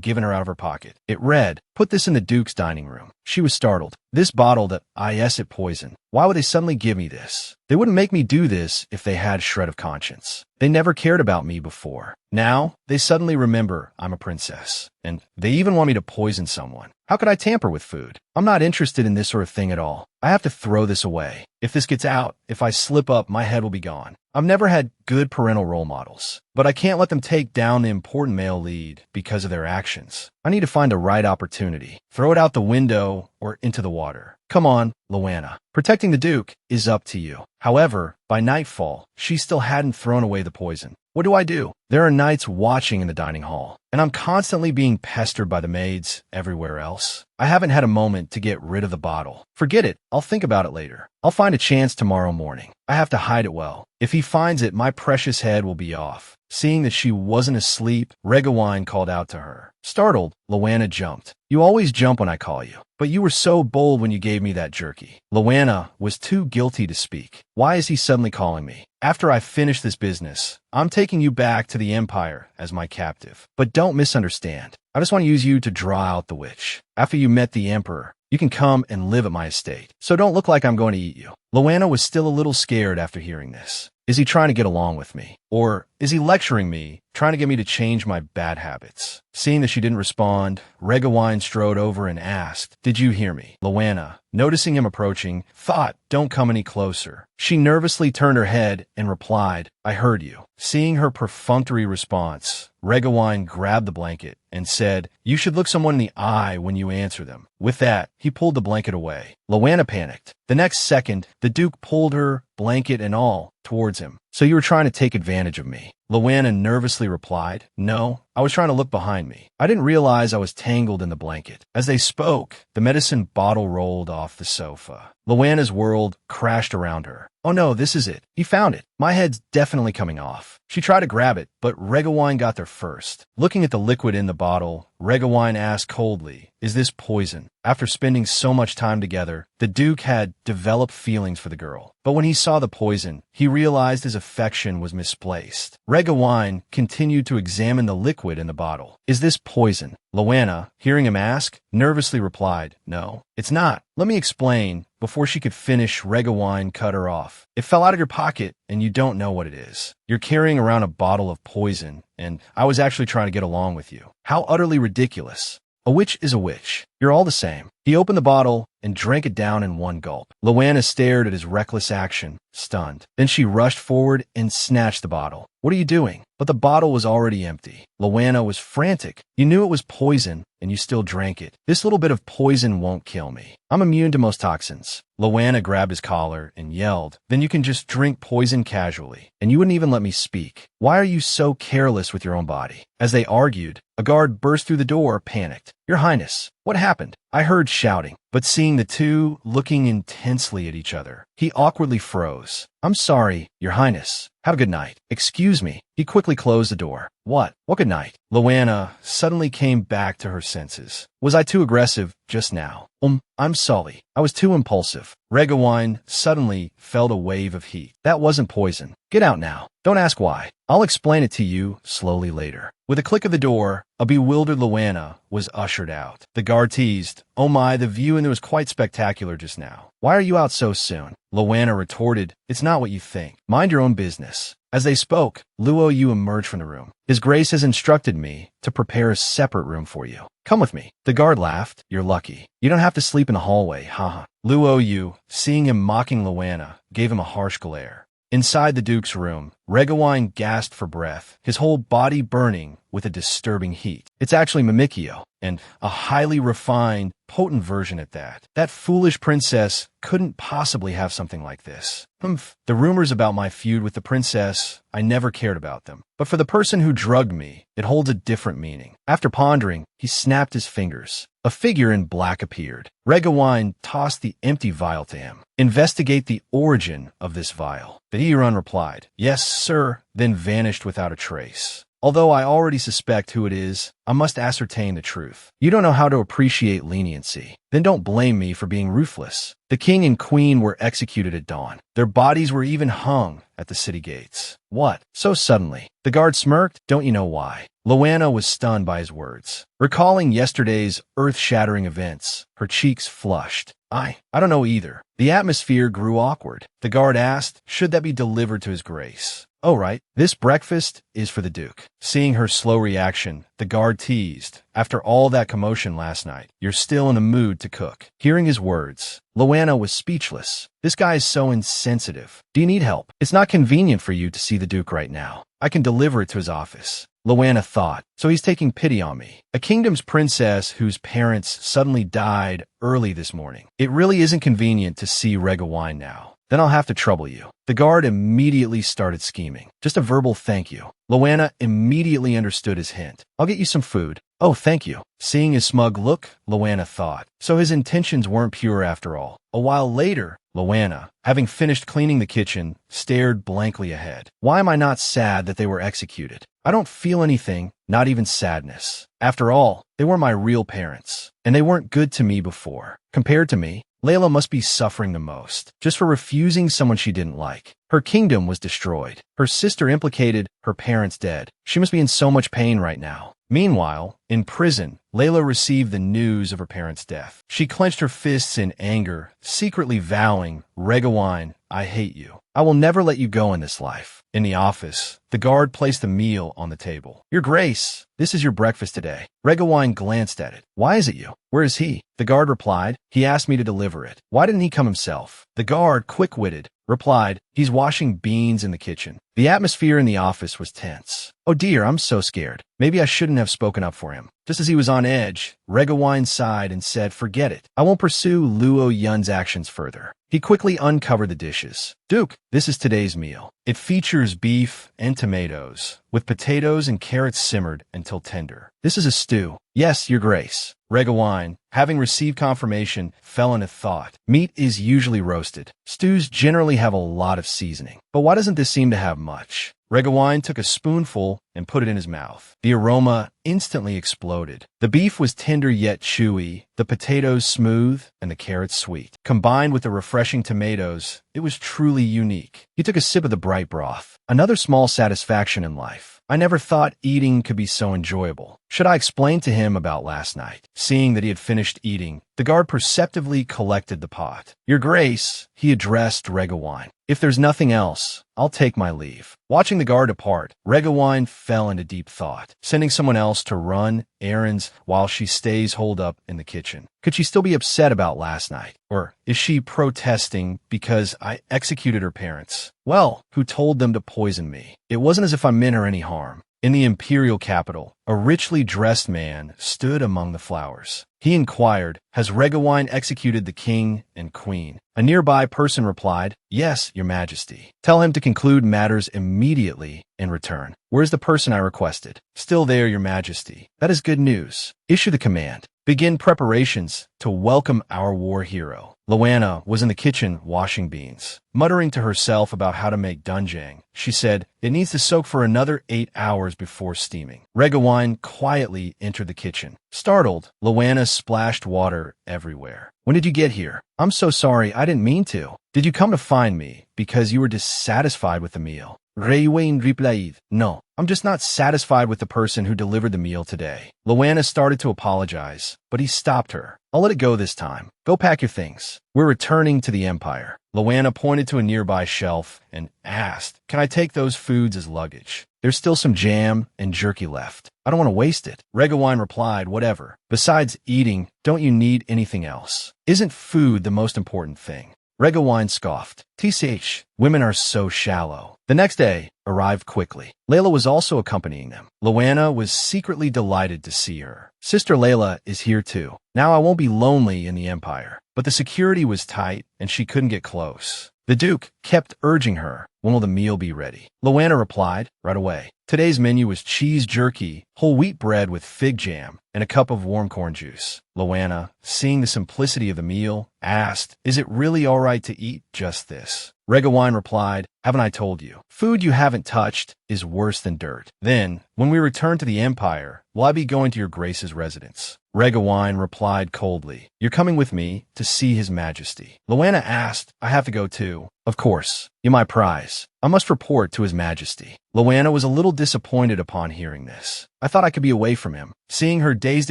given her out of her pocket. It read, "Put this in the Duke's dining room." She was startled. "This bottle that I guess it poison. Why would they suddenly give me this? They wouldn't make me do this if they had a shred of conscience. They never cared about me before. Now, they suddenly remember I'm a princess. And they even want me to poison someone. How could I tamper with food? I'm not interested in this sort of thing at all. I have to throw this away. If this gets out, if I slip up, my head will be gone. I've never had good parental role models, but I can't let them take down the important male lead because of their actions. I need to find a right opportunity. Throw it out the window or into the water. Come on, Luana. Protecting the Duke is up to you." However, by nightfall, she still hadn't thrown away the poison. What do? There are knights watching in the dining hall, and I'm constantly being pestered by the maids everywhere else. I haven't had a moment to get rid of the bottle. Forget it. I'll think about it later. I'll find a chance tomorrow morning. I have to hide it well. If he finds it, my precious head will be off. Seeing that she wasn't asleep, Regawine called out to her. Startled, Luana jumped. "You always jump when I call you. But you were so bold when you gave me that jerky." Luana was too guilty to speak. "Why is he suddenly calling me? After I finish this business, I'm taking you back to the Empire as my captive. But don't misunderstand. I just want to use you to draw out the witch. After you met the Emperor, you can come and live at my estate. So don't look like I'm going to eat you." Luana was still a little scared after hearing this. Is he trying to get along with me? Or is he lecturing me, trying to get me to change my bad habits? Seeing that she didn't respond, Regawine strode over and asked, "Did you hear me?" Luana, noticing him approaching, thought, "Don't come any closer." She nervously turned her head and replied, "I heard you." Seeing her perfunctory response, Regawine grabbed the blanket and said, "You should look someone in the eye when you answer them." With that, he pulled the blanket away. Luana panicked. The next second, the Duke pulled her, blanket and all, towards him. "So you were trying to take advantage of me?" Luana nervously replied, "No, I was trying to look behind me. I didn't realize I was tangled in the blanket." As they spoke, the medicine bottle rolled off the sofa. Luana's world crashed around her. "Oh no, this is it. He found it. My head's definitely coming off." She tried to grab it, but Regawine got there first. Looking at the liquid in the bottle, Regawine asked coldly, "Is this poison?" After spending so much time together, the Duke had developed feelings for the girl. But when he saw the poison, he realized his affection was misplaced. Wine continued to examine the liquid in the bottle. Is this poison? Loanna, hearing him ask, nervously replied, No, it's not. Let me explain. Before she could finish, Wine cut her off. It fell out of your pocket, and you don't know what it is. You're carrying around a bottle of poison, and I was actually trying to get along with you. How utterly ridiculous. A witch is a witch. You're all the same. He opened the bottle and drank it down in one gulp. Loanna stared at his reckless action, stunned. Then she rushed forward and snatched the bottle. What are you doing? But the bottle was already empty. Loanna was frantic. You knew it was poison, and you still drank it. This little bit of poison won't kill me. I'm immune to most toxins. Loanna grabbed his collar and yelled, Then you can just drink poison casually, and you wouldn't even let me speak. Why are you so careless with your own body? As they argued, a guard burst through the door, panicked. Your Highness, what happened? I heard shouting, but seeing the two looking intensely at each other, he awkwardly froze. I'm sorry, Your Highness. Have a good night. Excuse me. He quickly closed the door. What? What good night? Loanna suddenly came back to her senses. Was I too aggressive just now? I'm sorry. I was too impulsive. Wine suddenly felt a wave of heat. That wasn't poison. Get out now. Don't ask why. I'll explain it to you slowly later. With a click of the door, a bewildered Loanna was ushered out. The guard teased, Oh my, the view in there was quite spectacular just now. Why are you out so soon? Loanna retorted, It's not what you think. Mind your own business. As they spoke, Luo Yu emerged from the room. His Grace has instructed me to prepare a separate room for you. Come with me. The guard laughed. You're lucky. You don't have to sleep in the hallway, haha. Luo Yu, seeing him mocking Loanna, gave him a harsh glare. Inside the Duke's room, Wine gasped for breath, his whole body burning with a disturbing heat. It's actually Mimikyo, and a highly refined, potent version at that. That foolish princess couldn't possibly have something like this. The rumors about my feud with the princess, I never cared about them. But for the person who drugged me, it holds a different meaning. After pondering, he snapped his fingers. A figure in black appeared. Wine tossed the empty vial to him. Investigate the origin of this vial. The Hirun replied, Yes, sir, then vanished without a trace. Although I already suspect who it is, I must ascertain the truth. You don't know how to appreciate leniency. Then don't blame me for being ruthless. The king and queen were executed at dawn. Their bodies were even hung at the city gates. What? So suddenly? The guard smirked. Don't you know why? Loanna was stunned by his words. Recalling yesterday's earth-shattering events, her cheeks flushed. I don't know either. The atmosphere grew awkward. The guard asked, Should that be delivered to his grace? Oh, right. This breakfast is for the Duke. Seeing her slow reaction, the guard teased. After all that commotion last night, you're still in the mood to cook. Hearing his words, Loanna was speechless. This guy is so insensitive. Do you need help? It's not convenient for you to see the Duke right now. I can deliver it to his office. Loanna thought, so he's taking pity on me. A kingdom's princess whose parents suddenly died early this morning. It really isn't convenient to see Wine now. Then I'll have to trouble you. The guard immediately started scheming. Just a verbal thank you. Loanna immediately understood his hint. I'll get you some food. Oh, thank you. Seeing his smug look, Loanna thought. So his intentions weren't pure after all. A while later, Loanna, having finished cleaning the kitchen, stared blankly ahead. Why am I not sad that they were executed? I don't feel anything, not even sadness. After all, they were my real parents, and they weren't good to me before. Compared to me, Layla must be suffering the most, just for refusing someone she didn't like. Her kingdom was destroyed. Her sister implicated, her parents dead. She must be in so much pain right now. Meanwhile, in prison, Layla received the news of her parents' death. She clenched her fists in anger, secretly vowing, Wine, I hate you. I will never let you go in this life. In the office, the guard placed a meal on the table. Your Grace, this is your breakfast today. Wine glanced at it. Why is it you? Where is he? The guard replied, He asked me to deliver it. Why didn't he come himself? The guard, quick-witted, replied, He's washing beans in the kitchen. The atmosphere in the office was tense. Oh dear, I'm so scared. Maybe I shouldn't have spoken up for him. Just as he was on edge, Wine sighed and said, Forget it. I won't pursue Luo Yun's actions further. He quickly uncovered the dishes. Duke, this is today's meal. It features beef and tomatoes, with potatoes and carrots simmered until tender. This is a stew. Yes, Your Grace. Wine, having received confirmation, fell into thought. Meat is usually roasted. Stews generally have a lot of seasoning. But why doesn't this seem to have much? Regawine took a spoonful and put it in his mouth. The aroma instantly exploded. The beef was tender yet chewy, the potatoes smooth, and the carrots sweet. Combined with the refreshing tomatoes, it was truly unique. He took a sip of the bright broth. Another small satisfaction in life. I never thought eating could be so enjoyable. Should I explain to him about last night? Seeing that he had finished eating, the guard perceptively collected the pot. Your Grace, he addressed Regawine. If there's nothing else, I'll take my leave. Watching the guard depart, Regawine fell into deep thought, sending someone else to run errands while she stays holed up in the kitchen. Could she still be upset about last night? Or is she protesting because I executed her parents? Well, who told them to poison me? It wasn't as if I meant her any harm. In the imperial capital, a richly dressed man stood among the flowers. He inquired, has Regawine executed the king and queen? A nearby person replied, yes, your majesty. Tell him to conclude matters immediately in return. Where's the person I requested? Still there, your majesty. That is good news. Issue the command. Begin preparations to welcome our war hero. Luana was in the kitchen washing beans. Muttering to herself about how to make doenjang, she said, it needs to soak for another 8 hours before steaming. Regawine quietly entered the kitchen. Startled, Luana splashed water everywhere. When did you get here? I'm so sorry, I didn't mean to. Did you come to find me because you were dissatisfied with the meal? Regawine replied, no, I'm just not satisfied with the person who delivered the meal today. Luana started to apologize, but he stopped her. I'll let it go this time. Go pack your things. We're returning to the Empire. Luana pointed to a nearby shelf and asked, can I take those foods as luggage? There's still some jam and jerky left. I don't want to waste it. Regawine replied, whatever. Besides eating, don't you need anything else? Isn't food the most important thing? Regawine scoffed. TCH, women are so shallow. The next day arrived quickly. Layla was also accompanying them. Luana was secretly delighted to see her. Sister Layla is here too. Now I won't be lonely in the Empire. But the security was tight and she couldn't get close. The Duke kept urging her, when will the meal be ready? Luana replied, right away. Today's menu was cheese jerky, whole wheat bread with fig jam, and a cup of warm corn juice. Luana, seeing the simplicity of the meal, asked, is it really all right to eat just this? Regawine replied, haven't I told you? Food you haven't touched is worse than dirt. Then, when we return to the Empire, will I be going to your Grace's residence? Regawine replied coldly, you're coming with me to see His Majesty. Luana asked, I have to go too. Of course, you're my prize. I must report to His Majesty. Luana was a little disappointed upon hearing this. I thought I could be away from him. Seeing her dazed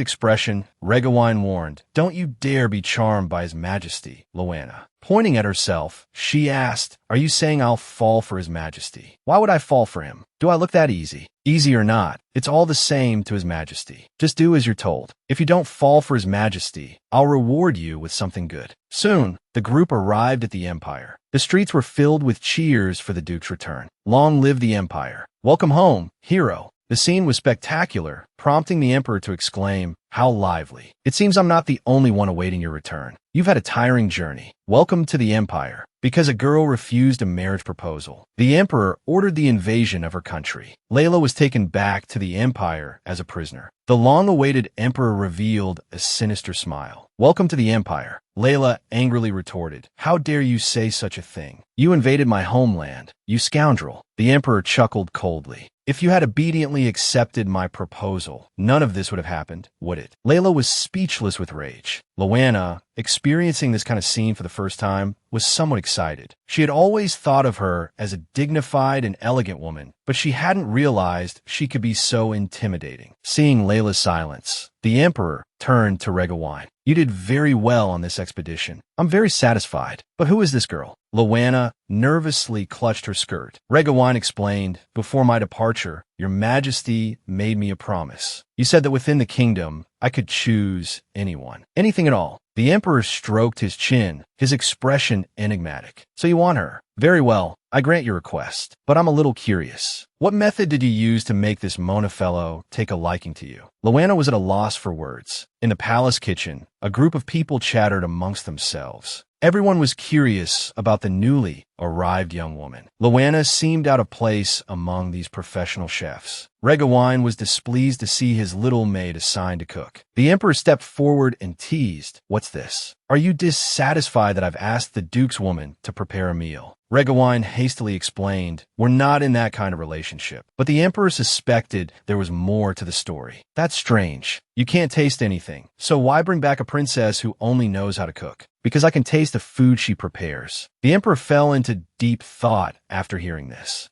expression, Regawine warned, don't you dare be charmed by His Majesty, Luana. Pointing at herself, she asked, are you saying I'll fall for His Majesty? Why would I fall for him? Do I look that easy? Easy or not, it's all the same to His Majesty. Just do as you're told. If you don't fall for His Majesty, I'll reward you with something good. Soon, the group arrived at the Empire. The streets were filled with cheers for the Duke's return. Long live the Empire. Welcome home, hero. The scene was spectacular, prompting the Emperor to exclaim, how lively. It seems I'm not the only one awaiting your return. You've had a tiring journey. Welcome to the Empire. Because a girl refused a marriage proposal, the Emperor ordered the invasion of her country. Layla was taken back to the Empire as a prisoner. The long-awaited Emperor revealed a sinister smile. Welcome to the Empire. Layla angrily retorted, how dare you say such a thing? You invaded my homeland, you scoundrel. The Emperor chuckled coldly. If you had obediently accepted my proposal, none of this would have happened, would it? Layla was speechless with rage. Luana, experiencing this kind of scene for the first time, was somewhat excited. She had always thought of her as a dignified and elegant woman, but she hadn't realized she could be so intimidating. Seeing Layla's silence, the Emperor turned to Regawine. You did very well on this expedition. I'm very satisfied. But who is this girl? Luana nervously clutched her skirt. Regawine explained, before my departure, Your Majesty made me a promise. You said that within the kingdom, I could choose anyone. Anything at all. The Emperor stroked his chin, his expression enigmatic. So you want her? Very well, I grant your request. But I'm a little curious. What method did you use to make this Mona fellow take a liking to you? Luana was at a loss for words. In the palace kitchen, a group of people chattered amongst themselves. Everyone was curious about the newly arrived young woman. Luana seemed out of place among these professional chefs. Regawine was displeased to see his little maid assigned to cook. The emperor stepped forward and teased, "What's this? Are you dissatisfied that I've asked the duke's woman to prepare a meal?" Regawine hastily explained, "We're not in that kind of relationship." But the emperor suspected there was more to the story. "That's strange. You can't taste anything. So why bring back a princess who only knows how to cook?" "Because I can taste the food she prepares." The emperor fell into deep thought after hearing this.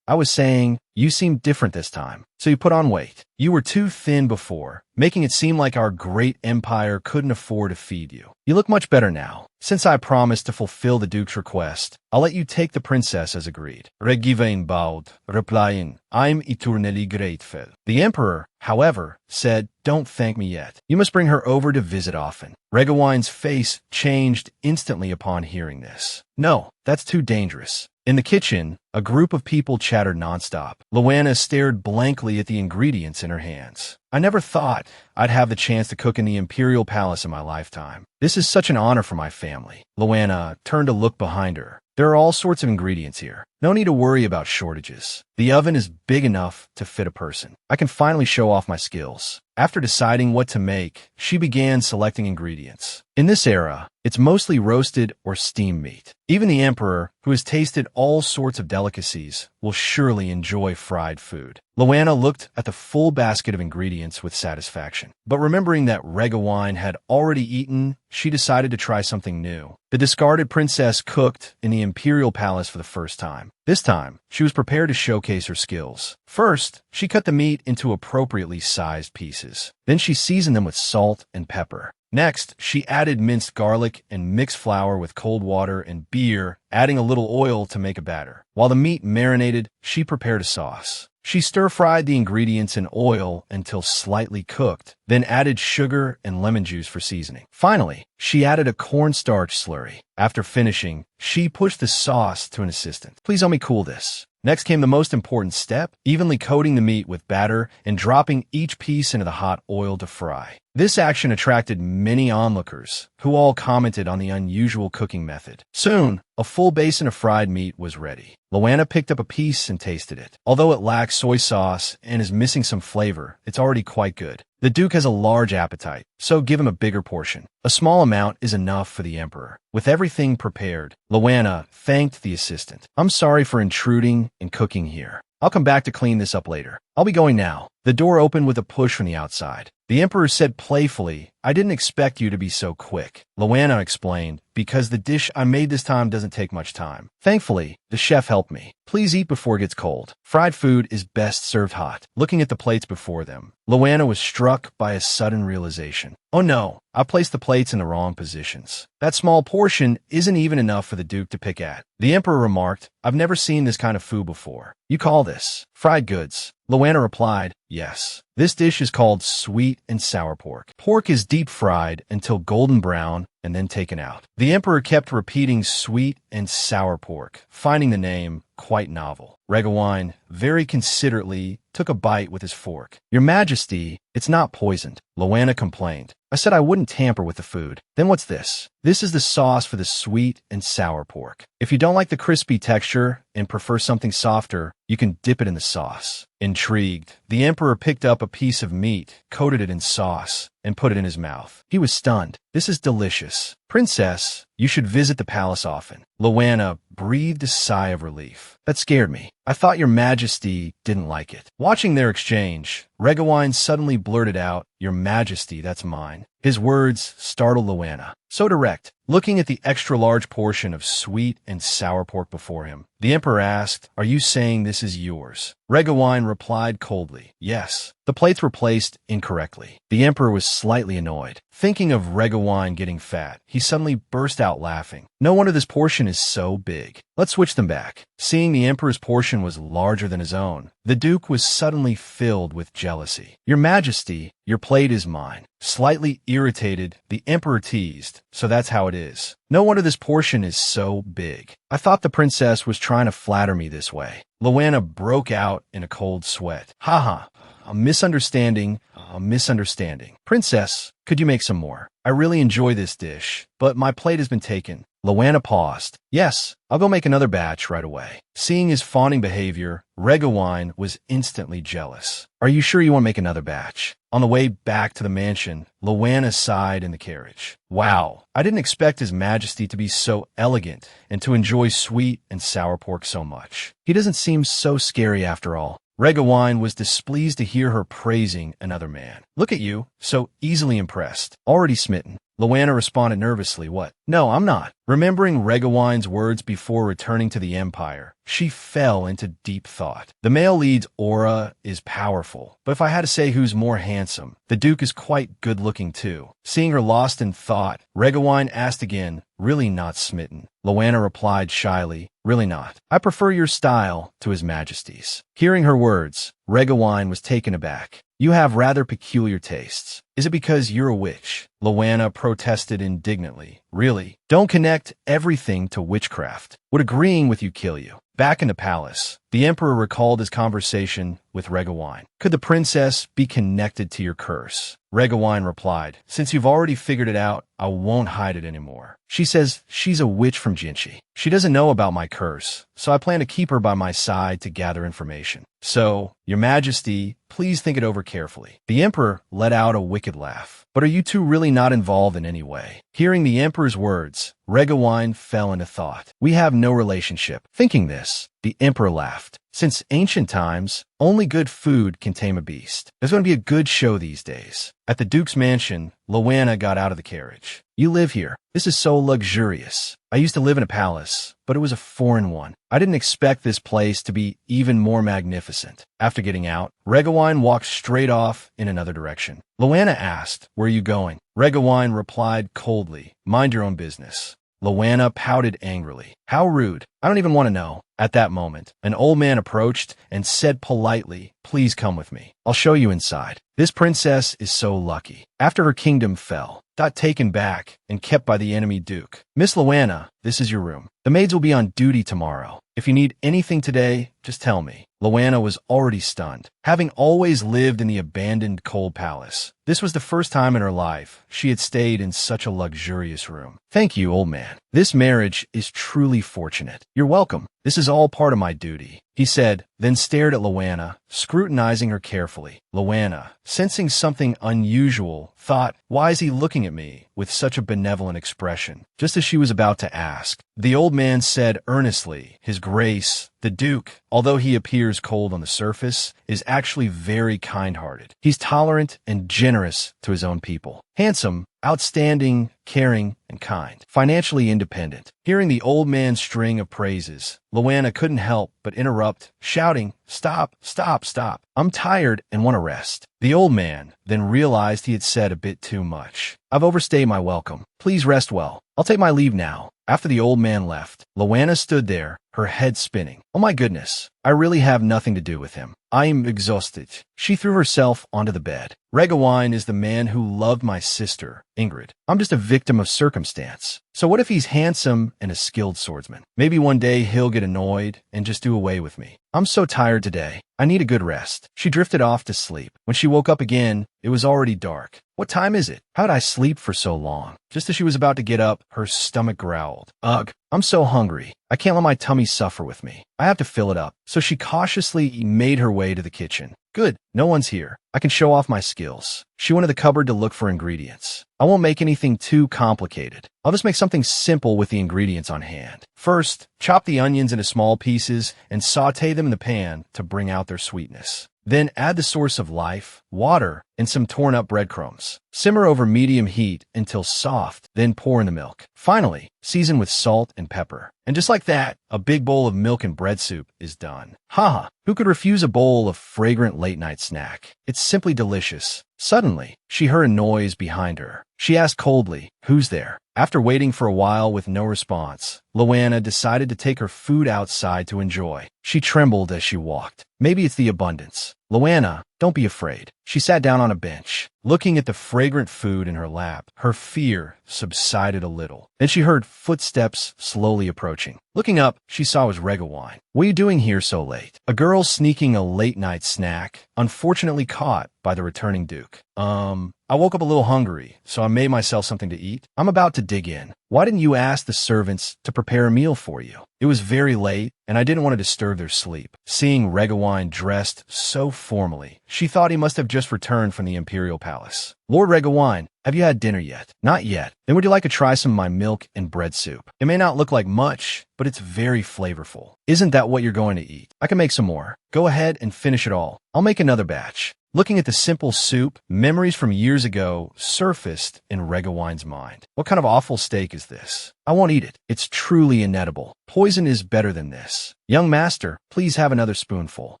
I was saying, you seem different this time. So you put on weight. You were too thin before, making it seem like our great empire couldn't afford to feed you. You look much better now. Since I promised to fulfill the duke's request, I'll let you take the princess as agreed." Regivane bowed, replying, "I'm eternally grateful." The emperor, however, said, "Don't thank me yet. You must bring her over to visit often." Regawine's face changed instantly upon hearing this. "No, that's too dangerous." In the kitchen, a group of people chattered nonstop. Luana stared blankly at the ingredients in her hands. "I never thought I'd have the chance to cook in the imperial palace in my lifetime. This is such an honor for my family." Luana turned to look behind her. "There are all sorts of ingredients here. No need to worry about shortages. The oven is big enough to fit a person. I can finally show off my skills." After deciding what to make, she began selecting ingredients. In this era, it's mostly roasted or steamed meat. Even the emperor, who has tasted all sorts of delicacies, will surely enjoy fried food. Luana looked at the full basket of ingredients with satisfaction. But remembering that Regawine had already eaten, she decided to try something new. The discarded princess cooked in the imperial palace for the first time. This time, she was prepared to showcase her skills. First, she cut the meat into appropriately sized pieces. Then she seasoned them with salt and pepper. Next, she added minced garlic and mixed flour with cold water and beer, adding a little oil to make a batter. While the meat marinated, she prepared a sauce. She stir-fried the ingredients in oil until slightly cooked, then added sugar and lemon juice for seasoning. Finally, she added a cornstarch slurry. After finishing, she pushed the sauce to an assistant. "Please help me cool this." Next came the most important step, evenly coating the meat with batter and dropping each piece into the hot oil to fry. This action attracted many onlookers, who all commented on the unusual cooking method. Soon, a full basin of fried meat was ready. Luana picked up a piece and tasted it. Although it lacks soy sauce and is missing some flavor, it's already quite good. The Duke has a large appetite, so give him a bigger portion. A small amount is enough for the Emperor. With everything prepared, Luana thanked the assistant. "I'm sorry for intruding and cooking here. I'll come back to clean this up later. I'll be going now." The door opened with a push from the outside. The Emperor said playfully, "I didn't expect you to be so quick." Luana explained, "Because the dish I made this time doesn't take much time. Thankfully, the chef helped me. Please eat before it gets cold. Fried food is best served hot." Looking at the plates before them, Luana was struck by a sudden realization. "Oh no, I placed the plates in the wrong positions. That small portion isn't even enough for the Duke to pick at." The Emperor remarked, "I've never seen this kind of food before. You call this fried goods?" Luana replied, "Yes. This dish is called sweet and sour pork. Pork is deep fried until golden brown and then taken out." The Emperor kept repeating sweet and sour pork, finding the name quite novel. Regawine very considerately took a bite with his fork. "Your Majesty, it's not poisoned," Luana complained. "I said I wouldn't tamper with the food. Then what's this?" "This is the sauce for the sweet and sour pork. If you don't like the crispy texture and prefer something softer, you can dip it in the sauce." Intrigued, the Emperor picked up a piece of meat, coated it in sauce, and put it in his mouth. He was stunned. "This is delicious. Princess, you should visit the palace often." Luana breathed a sigh of relief. "That scared me. I thought your Majesty didn't like it." Watching their exchange, Regawine suddenly blurted out, "Your Majesty, that's mine." His words startled Luana. So direct. Looking at the extra-large portion of sweet and sour pork before him, the Emperor asked, "Are you saying this is yours?" Regawine replied coldly, "Yes." The plates were placed incorrectly. The Emperor was slightly annoyed. Thinking of Regawine getting fat, he suddenly burst out laughing. "No wonder this portion is so big. Let's switch them back." Seeing the Emperor's portion was larger than his own, the Duke was suddenly filled with jealousy. "Your Majesty, your plate is mine." Slightly irritated, the Emperor teased, "So that's how it is. No wonder this portion is so big. I thought the princess was trying to flatter me this way." Luana broke out in a cold sweat. "Haha, a misunderstanding, a misunderstanding. Princess, could you make some more?" I really enjoy this dish, but my plate has been taken. Luana paused. Yes, I'll go make another batch right away. Seeing his fawning behavior, Regawine was instantly jealous. Are you sure you want to make another batch? On the way back to the mansion, Luana sighed in the carriage. Wow, I didn't expect His Majesty to be so elegant and to enjoy sweet and sour pork so much. He doesn't seem so scary after all. Regawine was displeased to hear her praising another man. Look at you, so easily impressed, already smitten. Luana responded nervously, what? No, I'm not. Remembering Regawine's words before returning to the Empire, she fell into deep thought. The male lead's aura is powerful, but if I had to say who's more handsome, the Duke is quite good-looking too. Seeing her lost in thought, Regawine asked again, really not smitten. Luana replied shyly, really not. I prefer your style to His Majesty's. Hearing her words, Regawine was taken aback. You have rather peculiar tastes. Is it because you're a witch? Luana protested indignantly. Really? Don't connect everything to witchcraft. Would agreeing with you kill you? Back in the palace, the Emperor recalled his conversation with Regawine. Could the princess be connected to your curse? Regawine replied, since you've already figured it out, I won't hide it anymore. She says she's a witch from Jinchi. She doesn't know about my curse, so I plan to keep her by my side to gather information. So, Your Majesty, please think it over carefully. The Emperor let out a wicked laugh. But are you two really not involved in any way? Hearing the Emperor's words, Regawine fell into thought. We have no relationship. Thinking this, the Emperor laughed. Since ancient times, only good food can tame a beast. There's going to be a good show these days. At the Duke's mansion, Luana got out of the carriage. You live here. This is so luxurious. I used to live in a palace, but it was a foreign one. I didn't expect this place to be even more magnificent. After getting out, Regawine walked straight off in another direction. Luana asked, where are you going? Regawine replied coldly, mind your own business. Luana pouted angrily. How rude. I don't even want to know. At that moment, an old man approached and said politely, please come with me. I'll show you inside. This princess is so lucky. After her kingdom fell, got taken back and kept by the enemy duke. Miss Luana, this is your room. The maids will be on duty tomorrow. If you need anything today, just tell me. Luana was already stunned. Having always lived in the abandoned cold palace, this was the first time in her life she had stayed in such a luxurious room. Thank you, old man. This marriage is truly fortunate. You're welcome. This is all part of my duty, he said, then stared at Luana, scrutinizing her carefully. Luana, sensing something unusual, thought, why is he looking at me with such a benevolent expression? Just as she was about to ask, the old man said earnestly, His Grace, the Duke, although he appears cold on the surface, is actually very kind-hearted. He's tolerant and generous to his own people. Handsome, outstanding, caring, and kind. Financially independent. Hearing the old man's string of praises, Luana couldn't help but interrupt, shouting, Stop, stop, stop. I'm tired and want to rest. The old man then realized he had said a bit too much. I've overstayed my welcome. Please rest well. I'll take my leave now. After the old man left, Luana stood there, her head spinning. Oh my goodness, I really have nothing to do with him. I am exhausted. She threw herself onto the bed. Regawine is the man who loved my sister, Ingrid. I'm just a victim of circumstance. So what if he's handsome and a skilled swordsman? Maybe one day he'll get annoyed and just do away with me. I'm so tired today. I need a good rest. She drifted off to sleep. When she woke up again, it was already dark. What time is it? How'd I sleep for so long? Just as she was about to get up, her stomach growled. Ugh, I'm so hungry. I can't let my tummy suffer with me. I have to fill it up. So she cautiously made her way to the kitchen. Good, no one's here. I can show off my skills. She went to the cupboard to look for ingredients. I won't make anything too complicated. I'll just make something simple with the ingredients on hand. First, chop the onions into small pieces and sauté them in the pan to bring out their sweetness. Then add the source of life, water, and some torn up breadcrumbs. Simmer over medium heat until soft, then pour in the milk. Finally, season with salt and pepper. And just like that, a big bowl of milk and bread soup is done. Haha, who could refuse a bowl of fragrant late-night snack? It's simply delicious. Suddenly, she heard a noise behind her. She asked coldly, who's there? After waiting for a while with no response, Luana decided to take her food outside to enjoy. She trembled as she walked. Maybe it's the abundance. Luana, don't be afraid. She sat down on a bench. Looking at the fragrant food in her lap, her fear subsided a little. Then she heard footsteps slowly approaching. Looking up, she saw it was Regawine. What are you doing here so late? A girl sneaking a late-night snack, unfortunately caught by the returning Duke. I I woke up a little hungry, so I made myself something to eat. I'm about to dig in. Why didn't you ask the servants to prepare a meal for you? It was very late, and I didn't want to disturb their sleep. Seeing Regawine dressed so formally, she thought he must have just returned from the imperial palace. Lord Regawine, have you had dinner yet? Not yet. Then would you like to try some of my milk and bread soup? It may not look like much, but it's very flavorful. Isn't that what you're going to eat? I can make some more. Go ahead and finish it all. I'll make another batch. Looking at the simple soup, memories from years ago surfaced in Regawine's mind. What kind of awful steak is this? I won't eat it. It's truly inedible. Poison is better than this. Young master, please have another spoonful.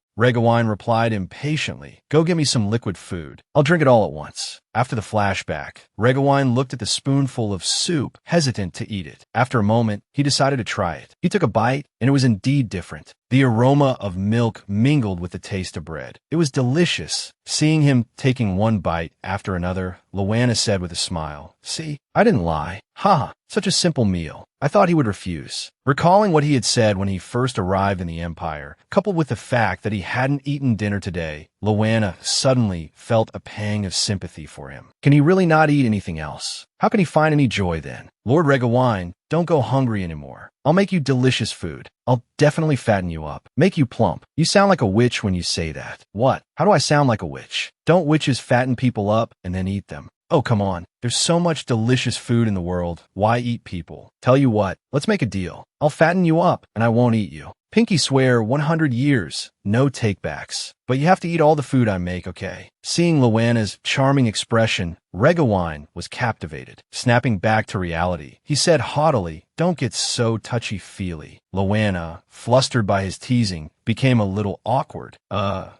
Regawine replied impatiently, go get me some liquid food. I'll drink it all at once. After the flashback, Regawine looked at the spoonful of soup, hesitant to eat it. After a moment, he decided to try it. He took a bite, and it was indeed different. The aroma of milk mingled with the taste of bread. It was delicious. Seeing him taking one bite after another, Luana said with a smile, see, I didn't lie. Ha, such a simple meal. I thought he would refuse. Recalling what he had said when he first arrived in the Empire, coupled with the fact that he hadn't eaten dinner today, Luana suddenly felt a pang of sympathy for him. Can he really not eat anything else? How can he find any joy then? Lord Regawine, don't go hungry anymore. I'll make you delicious food. I'll definitely fatten you up. Make you plump. You sound like a witch when you say that. What? How do I sound like a witch? Don't witches fatten people up and then eat them? Oh, come on. There's so much delicious food in the world. Why eat people? Tell you what, let's make a deal. I'll fatten you up, and I won't eat you. Pinky swear 100 years, no takebacks. But you have to eat all the food I make, okay? Seeing Luana's charming expression, Regawine was captivated. Snapping back to reality, he said haughtily, don't get so touchy-feely. Luana, flustered by his teasing, became a little awkward.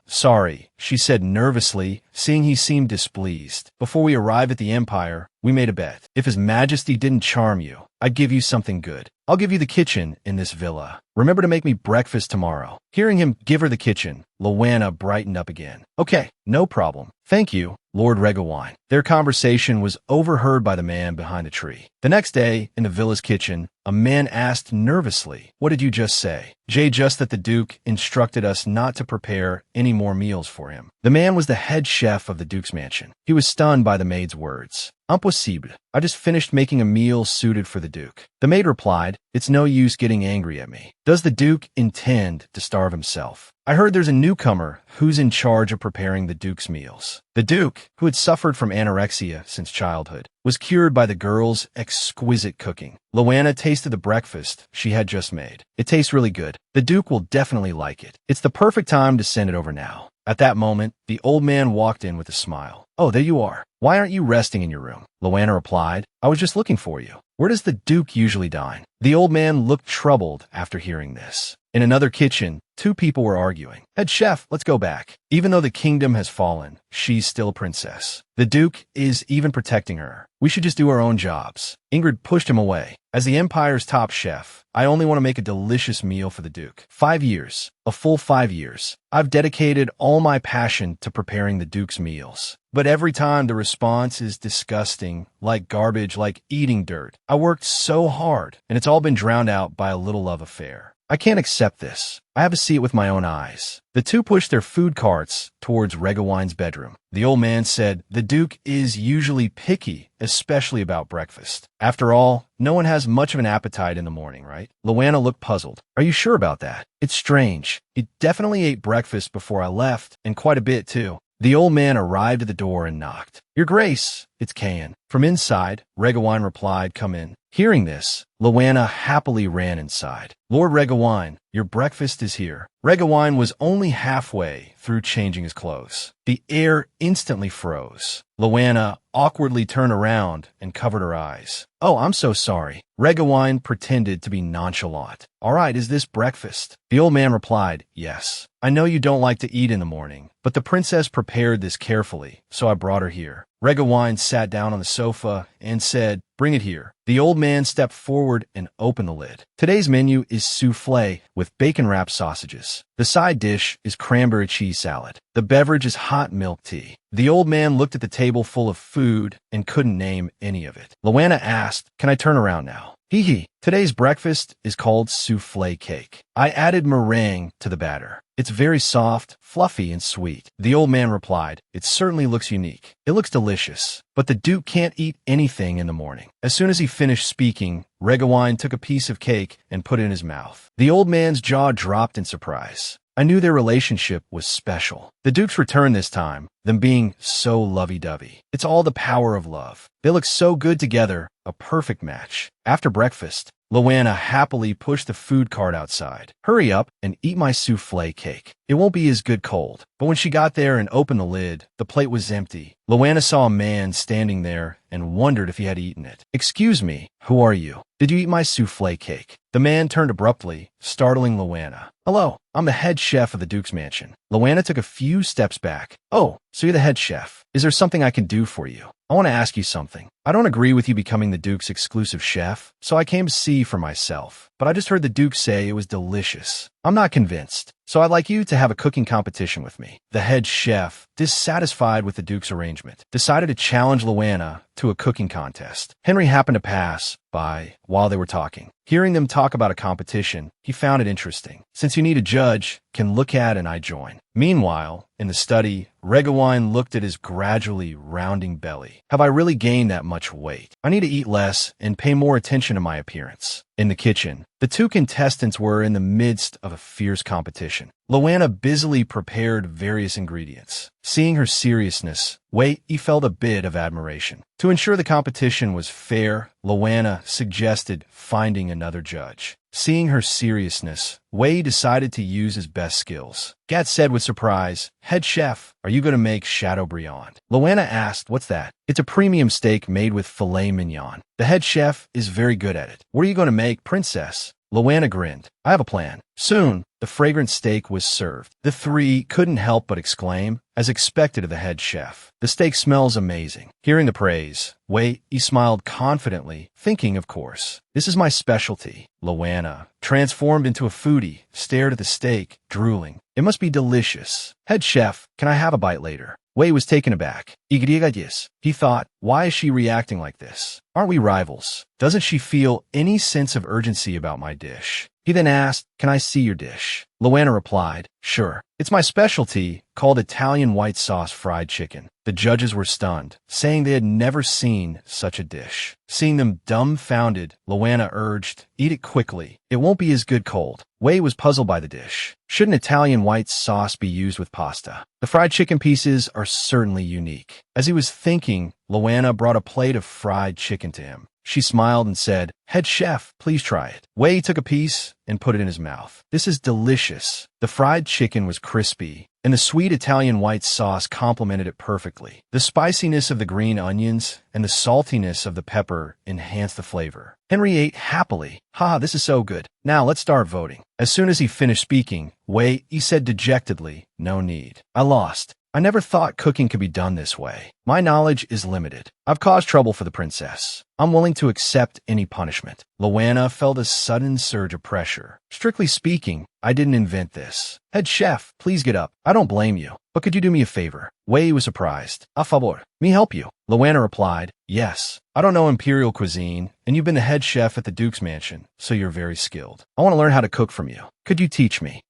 Sorry, she said nervously, seeing he seemed displeased. Before we arrived at the Empire, we made a bet. If His Majesty didn't charm you, I'd give you something good. I'll give you the kitchen in this villa. Remember to make me breakfast tomorrow. Hearing him give her the kitchen, Luana brightened up again. Okay, no problem. Thank you, Lord Regawine. Their conversation was overheard by the man behind the tree. The next day, in the villa's kitchen, a man asked nervously, what did you just say? Jay, just that the Duke instructed us not to prepare any more meals for him. The man was the head chef of the Duke's mansion. He was stunned by the maid's words. Impossible. I just finished making a meal suited for the Duke. The maid replied, it's no use getting angry at me. Does the Duke intend to starve himself? I heard there's a newcomer who's in charge of preparing the Duke's meals. The Duke, who had suffered from anorexia since childhood, was cured by the girl's exquisite cooking. Luana tasted the breakfast she had just made. It tastes really good. The Duke will definitely like it. It's the perfect time to send it over now. At that moment, the old man walked in with a smile. Oh, there you are. Why aren't you resting in your room? Luana replied, I was just looking for you. Where does the Duke usually dine? The old man looked troubled after hearing this. In another kitchen, two people were arguing. Head chef, let's go back. Even though the kingdom has fallen, she's still a princess. The Duke is even protecting her. We should just do our own jobs. Ingrid pushed him away. As the Empire's top chef, I only want to make a delicious meal for the Duke. 5 years. A full 5 years. I've dedicated all my passion to preparing the Duke's meals. But every time the response is disgusting, like garbage, like eating dirt. I worked so hard, and it's all been drowned out by a little love affair. I can't accept this. I have to see it with my own eyes. The two pushed their food carts towards Regawine's bedroom. The old man said, the Duke is usually picky, especially about breakfast. After all, no one has much of an appetite in the morning, right? Luana looked puzzled. Are you sure about that? It's strange. He definitely ate breakfast before I left, and quite a bit too. The old man arrived at the door and knocked. Your Grace, it's Cain. From inside, Regawine replied, come in. Hearing this, Luana happily ran inside. Lord Regawine, your breakfast is here. Regawine was only halfway through changing his clothes. The air instantly froze. Luana awkwardly turned around and covered her eyes. Oh, I'm so sorry. Regawine pretended to be nonchalant. All right, is this breakfast? The old man replied, yes. I know you don't like to eat in the morning, but the princess prepared this carefully, so I brought her here. Regawine sat down on the sofa and said, bring it here. The old man stepped forward and opened the lid. Today's menu is souffle with bacon-wrapped sausages. The side dish is cranberry cheese salad. The beverage is hot milk tea. The old man looked at the table full of food and couldn't name any of it. Luana asked, can I turn around now? Hee hee. Today's breakfast is called souffle cake. I added meringue to the batter. It's very soft, fluffy, and sweet. The old man replied, "It certainly looks unique. It looks delicious. But the Duke can't eat anything in the morning." As soon as he finished speaking, Regawine took a piece of cake and put it in his mouth. The old man's jaw dropped in surprise. I knew their relationship was special. The Duke's return this time, them being so lovey-dovey. It's all the power of love. They look so good together, a perfect match. After breakfast, Luana happily pushed the food cart outside. "Hurry up and eat my souffle cake. It won't be as good cold." But when she got there and opened the lid, the plate was empty. Luana saw a man standing there and wondered if he had eaten it. "Excuse me, who are you? Did you eat my souffle cake?" The man turned abruptly, startling Luana. "Hello, I'm the head chef of the Duke's mansion." Luana took a few steps back. "Oh, so you're the head chef. Is there something I can do for you? I want to ask you something. I don't agree with you becoming the Duke's exclusive chef, so I came to see for myself. But I just heard the Duke say it was delicious. I'm not convinced, so I'd like you to have a cooking competition with me." The head chef, dissatisfied with the Duke's arrangement, decided to challenge Luana to a cooking contest. Henry happened to pass by while they were talking. Hearing them talk about a competition, he found it interesting. "Since you need a judge, can look at and I join." Meanwhile, in the study, Regawine looked at his gradually rounding belly. "Have I really gained that much weight? I need to eat less and pay more attention to my appearance." In the kitchen, the two contestants were in the midst of a fierce competition. Luana busily prepared various ingredients. Seeing her seriousness, Wei felt a bit of admiration. To ensure the competition was fair, Luana suggested finding another judge. Seeing her seriousness, Wei decided to use his best skills. Gat said with surprise, "Head chef, are you going to make Chateaubriand?" Luana asked, "What's that?" "It's a premium steak made with filet mignon. The head chef is very good at it." "What are you going to make, princess?" Luana grinned. "I have a plan." Soon, the fragrant steak was served. The three couldn't help but exclaim, as expected of the head chef, "The steak smells amazing." Hearing the praise, Wei smiled confidently, thinking, of course, "This is my specialty." Luana, transformed into a foodie, stared at the steak, drooling. "It must be delicious. Head chef, can I have a bite later?" Wei was taken aback. He thought, "Why is she reacting like this? Aren't we rivals? Doesn't she feel any sense of urgency about my dish?" He then asked, "Can I see your dish?" Luana replied, "Sure. It's my specialty, called Italian white sauce fried chicken." The judges were stunned, saying they had never seen such a dish. Seeing them dumbfounded, Luana urged, "Eat it quickly. It won't be as good cold." Wei was puzzled by the dish. Shouldn't Italian white sauce be used with pasta? The fried chicken pieces are certainly unique. As he was thinking, Luana brought a plate of fried chicken to him. She smiled and said, "Head chef, please try it." Wei took a piece and put it in his mouth. "This is delicious." The fried chicken was crispy, and the sweet Italian white sauce complemented it perfectly. The spiciness of the green onions and the saltiness of the pepper enhanced the flavor. Henry ate happily. "Ha, this is so good. Now let's start voting." As soon as he finished speaking, Wei said dejectedly, "No need. I lost. I never thought cooking could be done this way. My knowledge is limited. I've caused trouble for the princess. I'm willing to accept any punishment." Luana felt a sudden surge of pressure. "Strictly speaking, I didn't invent this. Head chef, please get up. I don't blame you. But could you do me a favor?" Wei was surprised. "A favor. Me help you?" Luana replied, "Yes. I don't know imperial cuisine, and you've been the head chef at the Duke's mansion, so you're very skilled. I want to learn how to cook from you. Could you teach me?"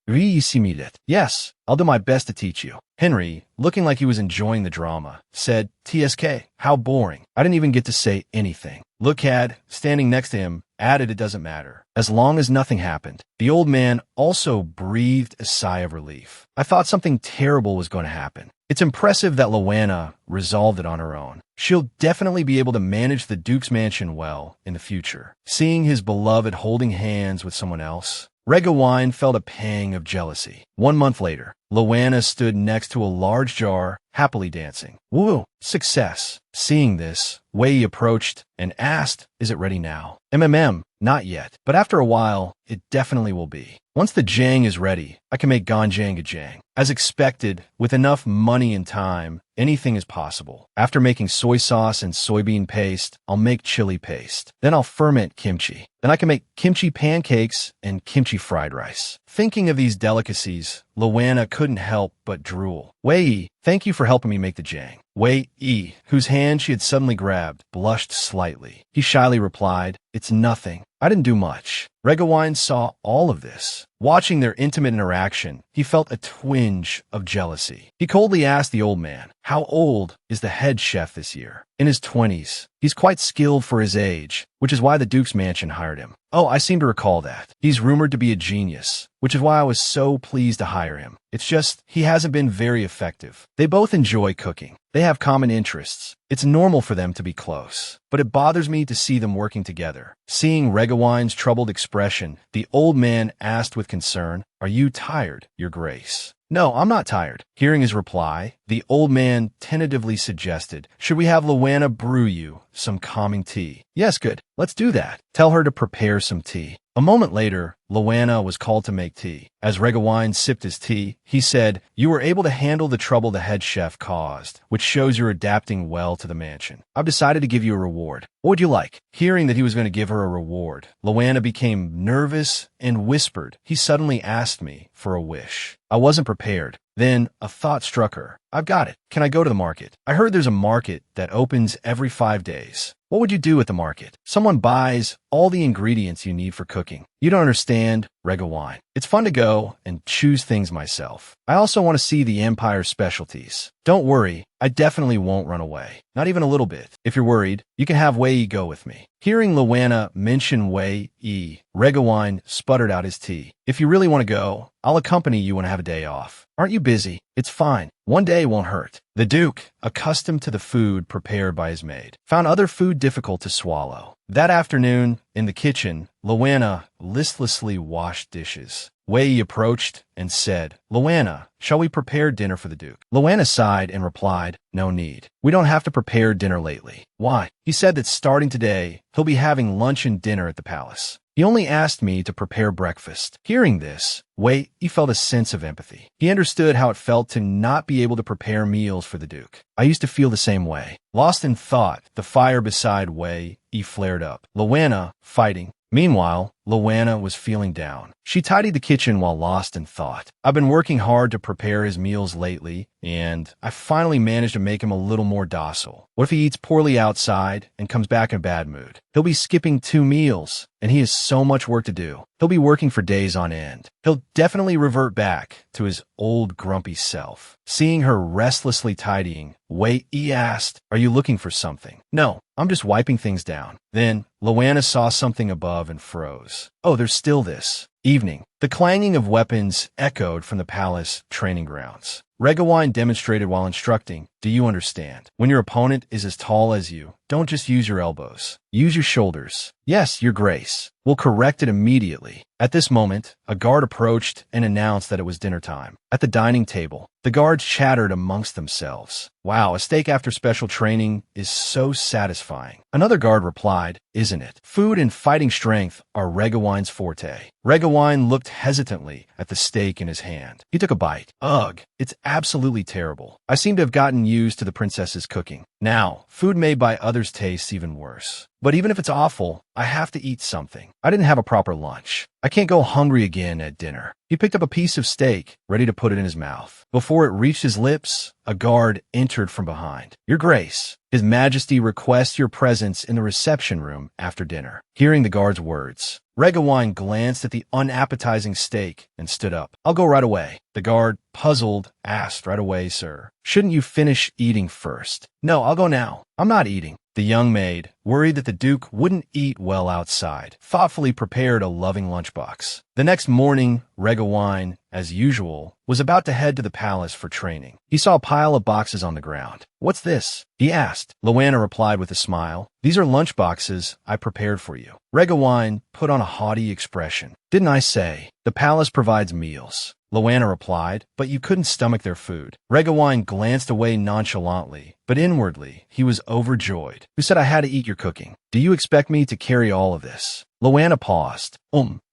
"Yes, I'll do my best to teach you." Henry, looking like he was enjoying the drama, said, "TSK, how boring. I didn't even get to say anything." Lookad, standing next to him, added it doesn't matter, as long as nothing happened. The old man also breathed a sigh of relief. "I thought something terrible was going to happen." It's impressive that Luana resolved it on her own. She'll definitely be able to manage the Duke's mansion well in the future. Seeing his beloved holding hands with someone else, Regawine felt a pang of jealousy. 1 month later, Luana stood next to a large jar, happily dancing. "Woo! Success!" Seeing this, Wei approached and asked, "Is it ready now?" Not yet. But after a while, it definitely will be. Once the jang is ready, I can make ganjang gajang. As expected, with enough money and time, anything is possible. After making soy sauce and soybean paste, I'll make chili paste. Then I'll ferment kimchi. Then I can make kimchi pancakes and kimchi fried rice. Thinking of these delicacies, Luana couldn't help but drool. Wei, thank you for helping me make the jang. Wei, whose hand she had suddenly grabbed, blushed slightly. He shyly replied, "It's nothing. I didn't do much." Regawine saw all of this. Watching their intimate interaction, he felt a twinge of jealousy. He coldly asked the old man, "How old is the head chef this year?" "In his 20s. He's quite skilled for his age, which is why the Duke's mansion hired him." "Oh, I seem to recall that. He's rumored to be a genius, which is why I was so pleased to hire him. It's just, he hasn't been very effective. They both enjoy cooking. They have common interests. It's normal for them to be close. But it bothers me to see them working together." Seeing Regawine's troubled expression, the old man asked with concern, "Are you tired, Your Grace?" "No, I'm not tired." Hearing his reply, the old man tentatively suggested, "Should we have Luana brew you some calming tea?" "Yes, good. Let's do that. Tell her to prepare some tea." A moment later, Luana was called to make tea. As Regawine sipped his tea, he said, "You were able to handle the trouble the head chef caused, which shows you're adapting well to the mansion. I've decided to give you a reward. What would you like?" Hearing that he was going to give her a reward, Luana became nervous and whispered, "He suddenly asked me for a wish." I wasn't prepared. Then a thought struck her. "I've got it. Can I go to the market? I heard there's a market that opens every 5 days. What would you do at the market? Someone buys all the ingredients you need for cooking. You don't understand, Regawine. It's fun to go and choose things myself. I also want to see the Empire's specialties. Don't worry, I definitely won't run away. Not even a little bit. If you're worried, you can have Wei go with me." Hearing Luana mention Wei, Regawine sputtered out his tea. "If you really want to go, I'll accompany you when I have a day off. Aren't you busy? It's fine. One day won't hurt." The Duke, accustomed to the food prepared by his maid, found other food difficult to swallow. That afternoon, in the kitchen, Luana listlessly washed dishes. Wei approached and said, "Luana, shall we prepare dinner for the Duke?" Luana sighed and replied, "No need. We don't have to prepare dinner lately." "Why?" "He said that starting today, he'll be having lunch and dinner at the palace. He only asked me to prepare breakfast." Hearing this, Wei felt a sense of empathy. He understood how it felt to not be able to prepare meals for the Duke. "I used to feel the same way." Lost in thought, the fire beside Wei flared up. Luana, fighting. Meanwhile, Luana was feeling down. She tidied the kitchen while lost in thought. "I've been working hard to prepare his meals lately, and I finally managed to make him a little more docile. What if he eats poorly outside and comes back in a bad mood? He'll be skipping 2 meals, and he has so much work to do. He'll be working for days on end. He'll definitely revert back to his old grumpy self." Seeing her restlessly tidying, Wei asked, "Are you looking for something?" "No, I'm just wiping things down." Then, Luana saw something above and froze. "Oh, there's still this." Evening. The clanging of weapons echoed from the palace training grounds. Regawine demonstrated while instructing, "Do you understand? When your opponent is as tall as you, don't just use your elbows. Use your shoulders." "Yes, Your Grace. We'll correct it immediately." At this moment, a guard approached and announced that it was dinner time. At the dining table, the guards chattered amongst themselves. "Wow, a steak after special training is so satisfying." Another guard replied, "Isn't it? Food and fighting strength are Regawine's forte." Regawine looked hesitantly at the steak in his hand. He took a bite. "Ugh, it's absolutely terrible. I seem to have gotten used to the princess's cooking. Now, food made by others tastes even worse. But even if it's awful, I have to eat something. I didn't have a proper lunch. I can't go hungry again at dinner." He picked up a piece of steak, ready to put it in his mouth. Before it reached his lips, a guard entered from behind. "Your Grace, His Majesty requests your presence in the reception room after dinner." Hearing the guard's words, Regawine glanced at the unappetizing steak and stood up. "I'll go right away." The guard, puzzled, asked, "Right away, sir? Shouldn't you finish eating first?" "No, I'll go now. I'm not eating." The young maid, worried that the Duke wouldn't eat well outside, thoughtfully prepared a loving lunchbox. The next morning, Regawine, as usual, was about to head to the palace for training. He saw a pile of boxes on the ground. "What's this?" he asked. Luana replied with a smile, "These are lunchboxes I prepared for you." Regawine put on a haughty expression. "Didn't I say? The palace provides meals." Luana replied, "But you couldn't stomach their food." Regawine glanced away nonchalantly, but inwardly he was overjoyed. "Who said I had to eat your you're cooking. Do you expect me to carry all of this? Loanna paused.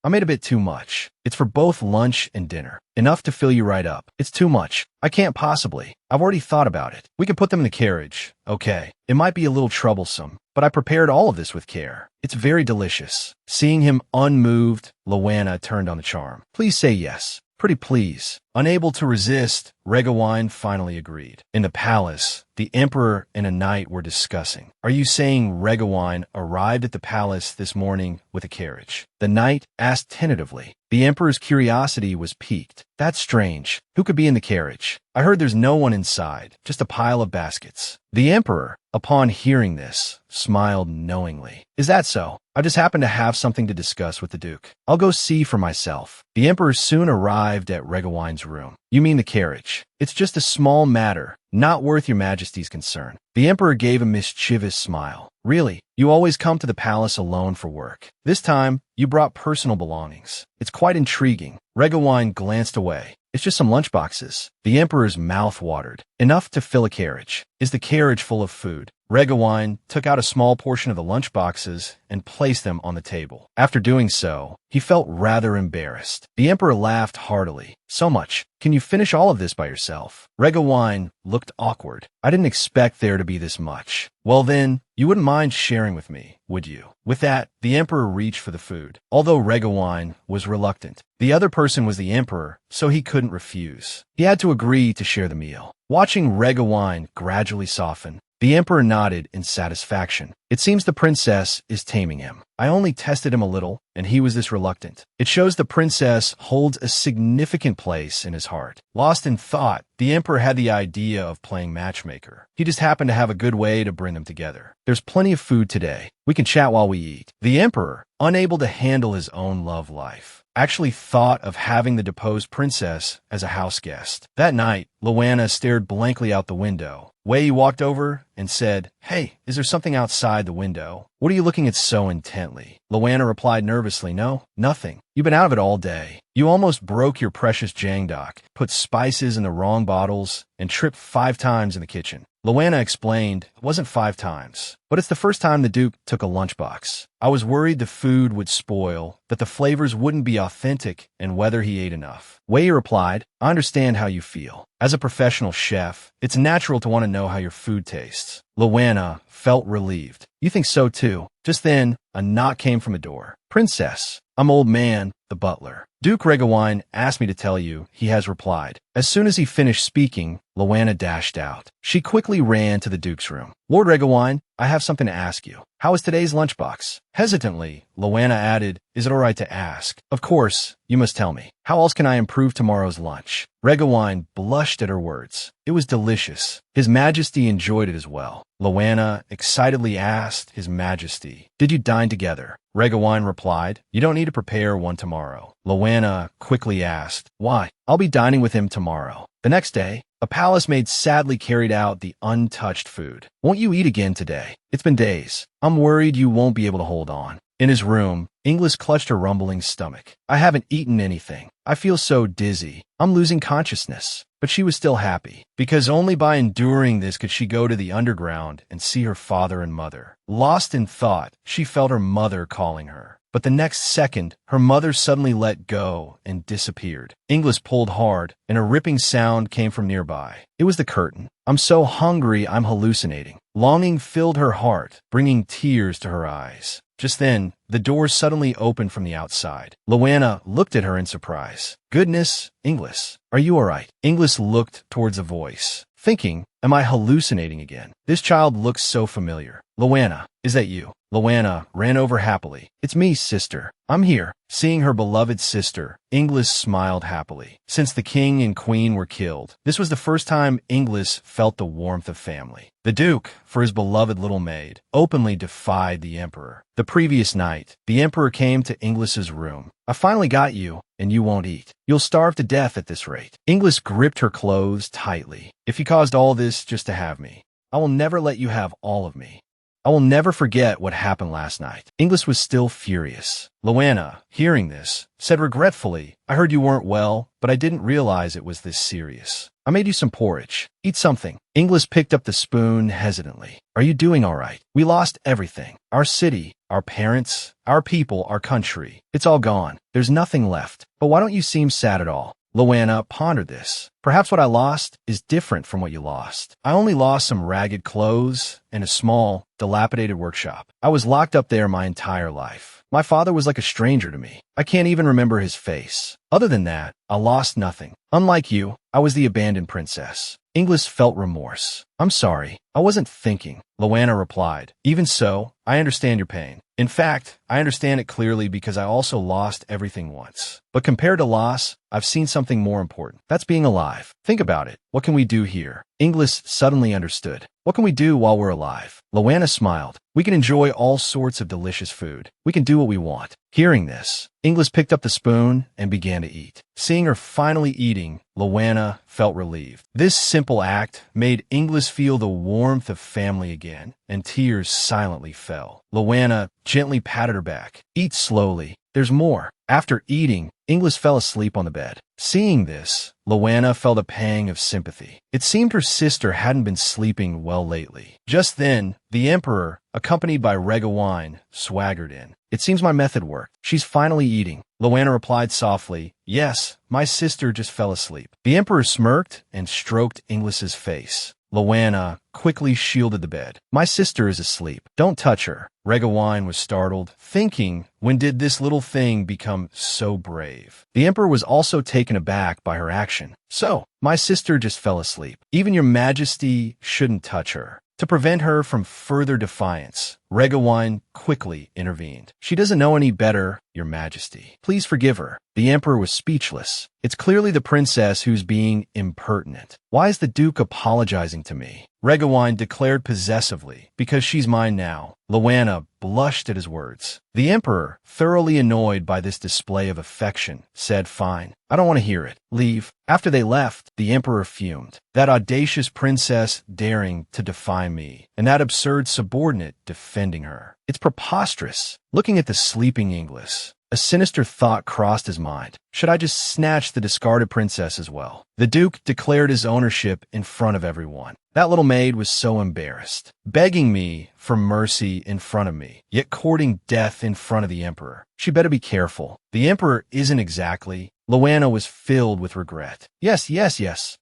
I made a bit too much. It's for both lunch and dinner. Enough to fill you right up. It's too much. I can't possibly. I've already thought about it. We can put them in the carriage. Okay. It might be a little troublesome, but I prepared all of this with care. It's very delicious. Seeing him unmoved, Loanna turned on the charm. Please say yes. Pretty please. Unable to resist, Regawine finally agreed. In the palace, the emperor and a knight were discussing. Are you saying Regawine arrived at the palace this morning with a carriage? The knight asked tentatively. The emperor's curiosity was piqued. That's strange. Who could be in the carriage? I heard there's no one inside, just a pile of baskets. The emperor, upon hearing this, smiled knowingly. Is that so? I just happen to have something to discuss with the duke. I'll go see for myself. The emperor soon arrived at Regawine's room. You mean the carriage? It's just a small matter, not worth your majesty's concern. The emperor gave a mischievous smile. Really? You always come to the palace alone for work. This time, you brought personal belongings. It's quite intriguing. Regawine glanced away. It's just some lunchboxes. The emperor's mouth watered. Enough to fill a carriage. Is the carriage full of food? Regawine took out a small portion of the lunchboxes and placed them on the table. After doing so, he felt rather embarrassed. The emperor laughed heartily. So much. Can you finish all of this by yourself? Regawine looked awkward. I didn't expect there to be this much. Well then, you wouldn't mind sharing with me, would you? With that, the emperor reached for the food. Although Regawine was reluctant, the other person was the emperor, so he couldn't refuse. He had to agree to share the meal. Watching Regawine gradually soften, the emperor nodded in satisfaction. It seems the princess is taming him. I only tested him a little, and he was this reluctant. It shows the princess holds a significant place in his heart. Lost in thought, the emperor had the idea of playing matchmaker. He just happened to have a good way to bring them together. There's plenty of food today. We can chat while we eat. The emperor, unable to handle his own love life, actually thought of having the deposed princess as a house guest. That night, Loanna stared blankly out the window. Wei walked over and said, "Hey, is there something outside the window? What are you looking at so intently?" Loanna replied nervously, "No, nothing. You've been out of it all day. You almost broke your precious jangdok, put spices in the wrong bottles, and tripped 5 times in the kitchen." Loanna explained, "It wasn't 5 times, but it's the first time the Duke took a lunchbox. I was worried the food would spoil, that the flavors wouldn't be authentic, and whether he ate enough." Wei replied, "I understand how you feel. As a professional chef, it's natural to want to know how your food tastes." Loanna felt relieved. "You think so too?" Just then, a knock came from the door. "Princess, I'm Old Man, the butler. Duke Regawine asked me to tell you," he has replied. As soon as he finished speaking, Loanna dashed out. She quickly ran to the Duke's room. "Lord Regawine, I have something to ask you. How is today's lunchbox?" Hesitantly, Loanna added, "Is it all right to ask?" "Of course, you must tell me. How else can I improve tomorrow's lunch?" Regawine blushed at her words. It was delicious. His Majesty enjoyed it as well. Loanna excitedly asked His Majesty, "Did you dine together?" Regawine replied, "You don't need to prepare one tomorrow." Loanna quickly asked, "Why?" "I'll be dining with him tomorrow." The next day, a palace maid sadly carried out the untouched food. "Won't you eat again today? It's been days. I'm worried you won't be able to hold on." In his room, Inglis clutched her rumbling stomach. "I haven't eaten anything. I feel so dizzy. I'm losing consciousness." But she was still happy, because only by enduring this could she go to the underground and see her father and mother. Lost in thought, she felt her mother calling her. But the next second, her mother suddenly let go and disappeared. Inglis pulled hard, and a ripping sound came from nearby. It was the curtain. "I'm so hungry I'm hallucinating." Longing filled her heart, bringing tears to her eyes. Just then, the door suddenly opened from the outside. Loanna looked at her in surprise. "Goodness, Inglis, are you all right?" Inglis looked towards a voice, thinking, "Am I hallucinating again? This child looks so familiar." "Loanna, is that you?" Loanna ran over happily. "It's me, sister. I'm here." Seeing her beloved sister, Inglis smiled happily. Since the king and queen were killed, this was the first time Inglis felt the warmth of family. The Duke, for his beloved little maid, openly defied the emperor. The previous night, the emperor came to Inglis's room. "I finally got you, and you won't eat. You'll starve to death at this rate." Inglis gripped her clothes tightly. "If you caused all this just to have me, I will never let you have all of me. I will never forget what happened last night." Inglis was still furious. Loanna, hearing this, said regretfully, "I heard you weren't well, but I didn't realize it was this serious." I made you some porridge. Eat something. Inglis picked up the spoon hesitantly. Are you doing all right? We lost everything. Our city, our parents, our people, our country. It's all gone. There's nothing left. But why don't you seem sad at all? Luana pondered this. Perhaps what I lost is different from what you lost. I only lost some ragged clothes and a small, dilapidated workshop. I was locked up there my entire life. My father was like a stranger to me. I can't even remember his face. Other than that, I lost nothing. Unlike you, I was the abandoned princess. Inglis felt remorse. I'm sorry. I wasn't thinking, Luana replied. Even so, I understand your pain. In fact, I understand it clearly because I also lost everything once. But compared to loss, I've seen something more important. That's being alive. Think about it. What can we do here? Inglis suddenly understood. What can we do while we're alive? Luana smiled. We can enjoy all sorts of delicious food. We can do what we want. Hearing this, Inglis picked up the spoon and began to eat. Seeing her finally eating, Luana felt relieved. This simple act made Inglis feel the warmth of family again, and tears silently fell. Luana gently patted her back. Eat slowly. There's more. After eating, Inglis fell asleep on the bed. Seeing this, Luana felt a pang of sympathy. It seemed her sister hadn't been sleeping well lately. Just then, the Emperor, accompanied by Regawine, swaggered in. It seems my method worked. She's finally eating. Luana replied softly, Yes, my sister just fell asleep. The Emperor smirked and stroked Inglis's face. Luana quickly shielded the bed. My sister is asleep. Don't touch her. Regawine was startled, thinking, when did this little thing become so brave? The Emperor was also taken aback by her action. So, my sister just fell asleep. Even your majesty shouldn't touch her. To prevent her from further defiance, Regawine quickly intervened. She doesn't know any better, your majesty. Please forgive her. The Emperor was speechless. It's clearly the princess who's being impertinent. Why is the Duke apologizing to me? Regawine declared possessively, because she's mine now. Luana blushed at his words. The Emperor, thoroughly annoyed by this display of affection, said, Fine, I don't want to hear it. Leave. After they left, the Emperor fumed. That audacious princess daring to defy me, and that absurd subordinate defending her. It's preposterous. Looking at the sleeping Inglis, a sinister thought crossed his mind. Should I just snatch the discarded princess as well? The Duke declared his ownership in front of everyone. That little maid was so embarrassed, begging me for mercy in front of me, yet courting death in front of the Emperor. She better be careful. The Emperor isn't exactly. Luana was filled with regret. Yes.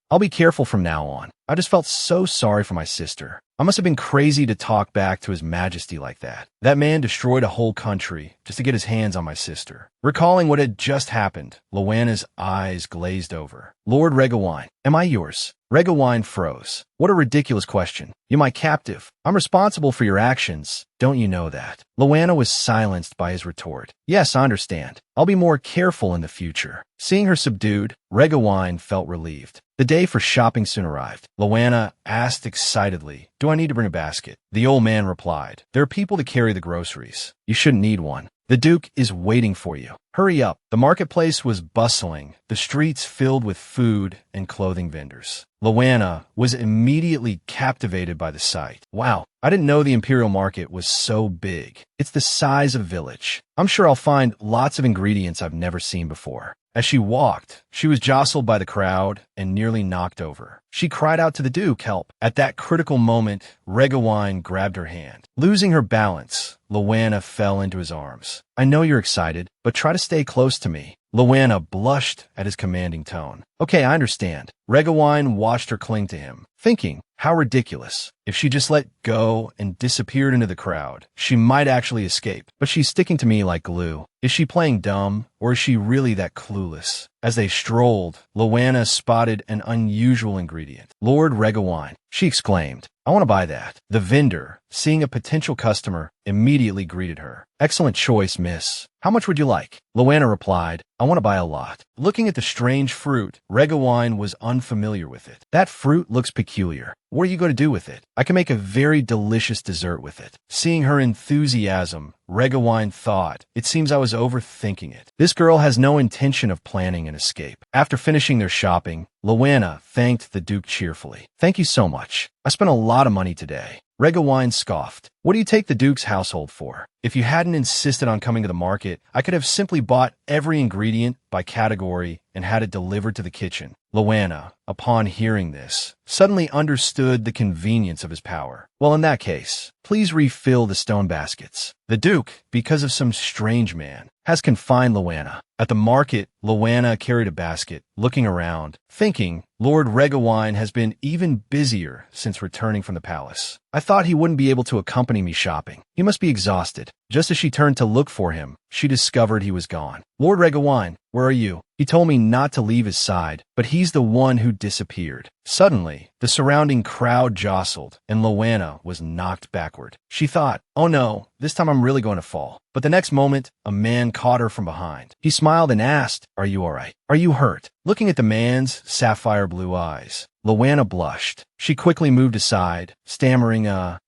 I'll be careful from now on. I just felt so sorry for my sister. I must have been crazy to talk back to His Majesty like that. That man destroyed a whole country just to get his hands on my sister. Recalling what had just happened, Luana's eyes glazed over. Lord Regawine, am I yours? Regawine froze. What a ridiculous question. You're my captive. I'm responsible for your actions. Don't you know that? Luana was silenced by his retort. Yes, I understand. I'll be more careful in the future. Seeing her subdued, Regawine felt relieved. The day for shopping soon arrived. Luana asked excitedly, Do I need to bring a basket? The old man replied, There are people to carry the groceries. You shouldn't need one. The Duke is waiting for you. Hurry up. The marketplace was bustling, the streets filled with food and clothing vendors. Luana was immediately captivated by the sight. Wow, I didn't know the Imperial Market was so big. It's the size of a village. I'm sure I'll find lots of ingredients I've never seen before. As she walked, she was jostled by the crowd and nearly knocked over. She cried out to the Duke, help. At that critical moment, Regawine grabbed her hand. Losing her balance, Luana fell into his arms. I know you're excited, but try to stay close to me. Luana blushed at his commanding tone. Okay, I understand. Regawine watched her cling to him, thinking, how ridiculous. If she just let go and disappeared into the crowd, she might actually escape. But she's sticking to me like glue. Is she playing dumb, or is she really that clueless? As they strolled, Luana spotted an unusual ingredient. Lord Regawine, she exclaimed. I want to buy that. The vendor, seeing a potential customer, immediately greeted her. Excellent choice, miss. How much would you like? Luana replied, I want to buy a lot. Looking at the strange fruit, Regawine was unfamiliar with it. That fruit looks peculiar. What are you going to do with it? I can make a very delicious dessert with it. Seeing her enthusiasm, Regawine thought, it seems I was overthinking it. This girl has no intention of planning an escape. After finishing their shopping, Luana thanked the Duke cheerfully. Thank you so much. I spent a lot of money today. Regawine scoffed. What do you take the Duke's household for? If you hadn't insisted on coming to the market, I could have simply bought every ingredient by category and had it delivered to the kitchen. Loanna, upon hearing this, suddenly understood the convenience of his power. Well, in that case, please refill the stone baskets. The Duke, because of some strange man, has confined Loanna. At the market, Loanna carried a basket, looking around, thinking, Lord Regawine has been even busier since returning from the palace. I thought he wouldn't be able to accompany me shopping. He must be exhausted. Just as she turned to look for him, she discovered he was gone. Lord Regawine, where are you? He told me not to leave his side, but he's the one who disappeared. Suddenly, the surrounding crowd jostled, and Loanna was knocked backward. She thought, oh no, this time I'm really going to fall. But the next moment, a man caught her from behind. He smiled and asked, are you all right? Are you hurt? Looking at the man's sapphire blue eyes, Loanna blushed. She quickly moved aside, stammering,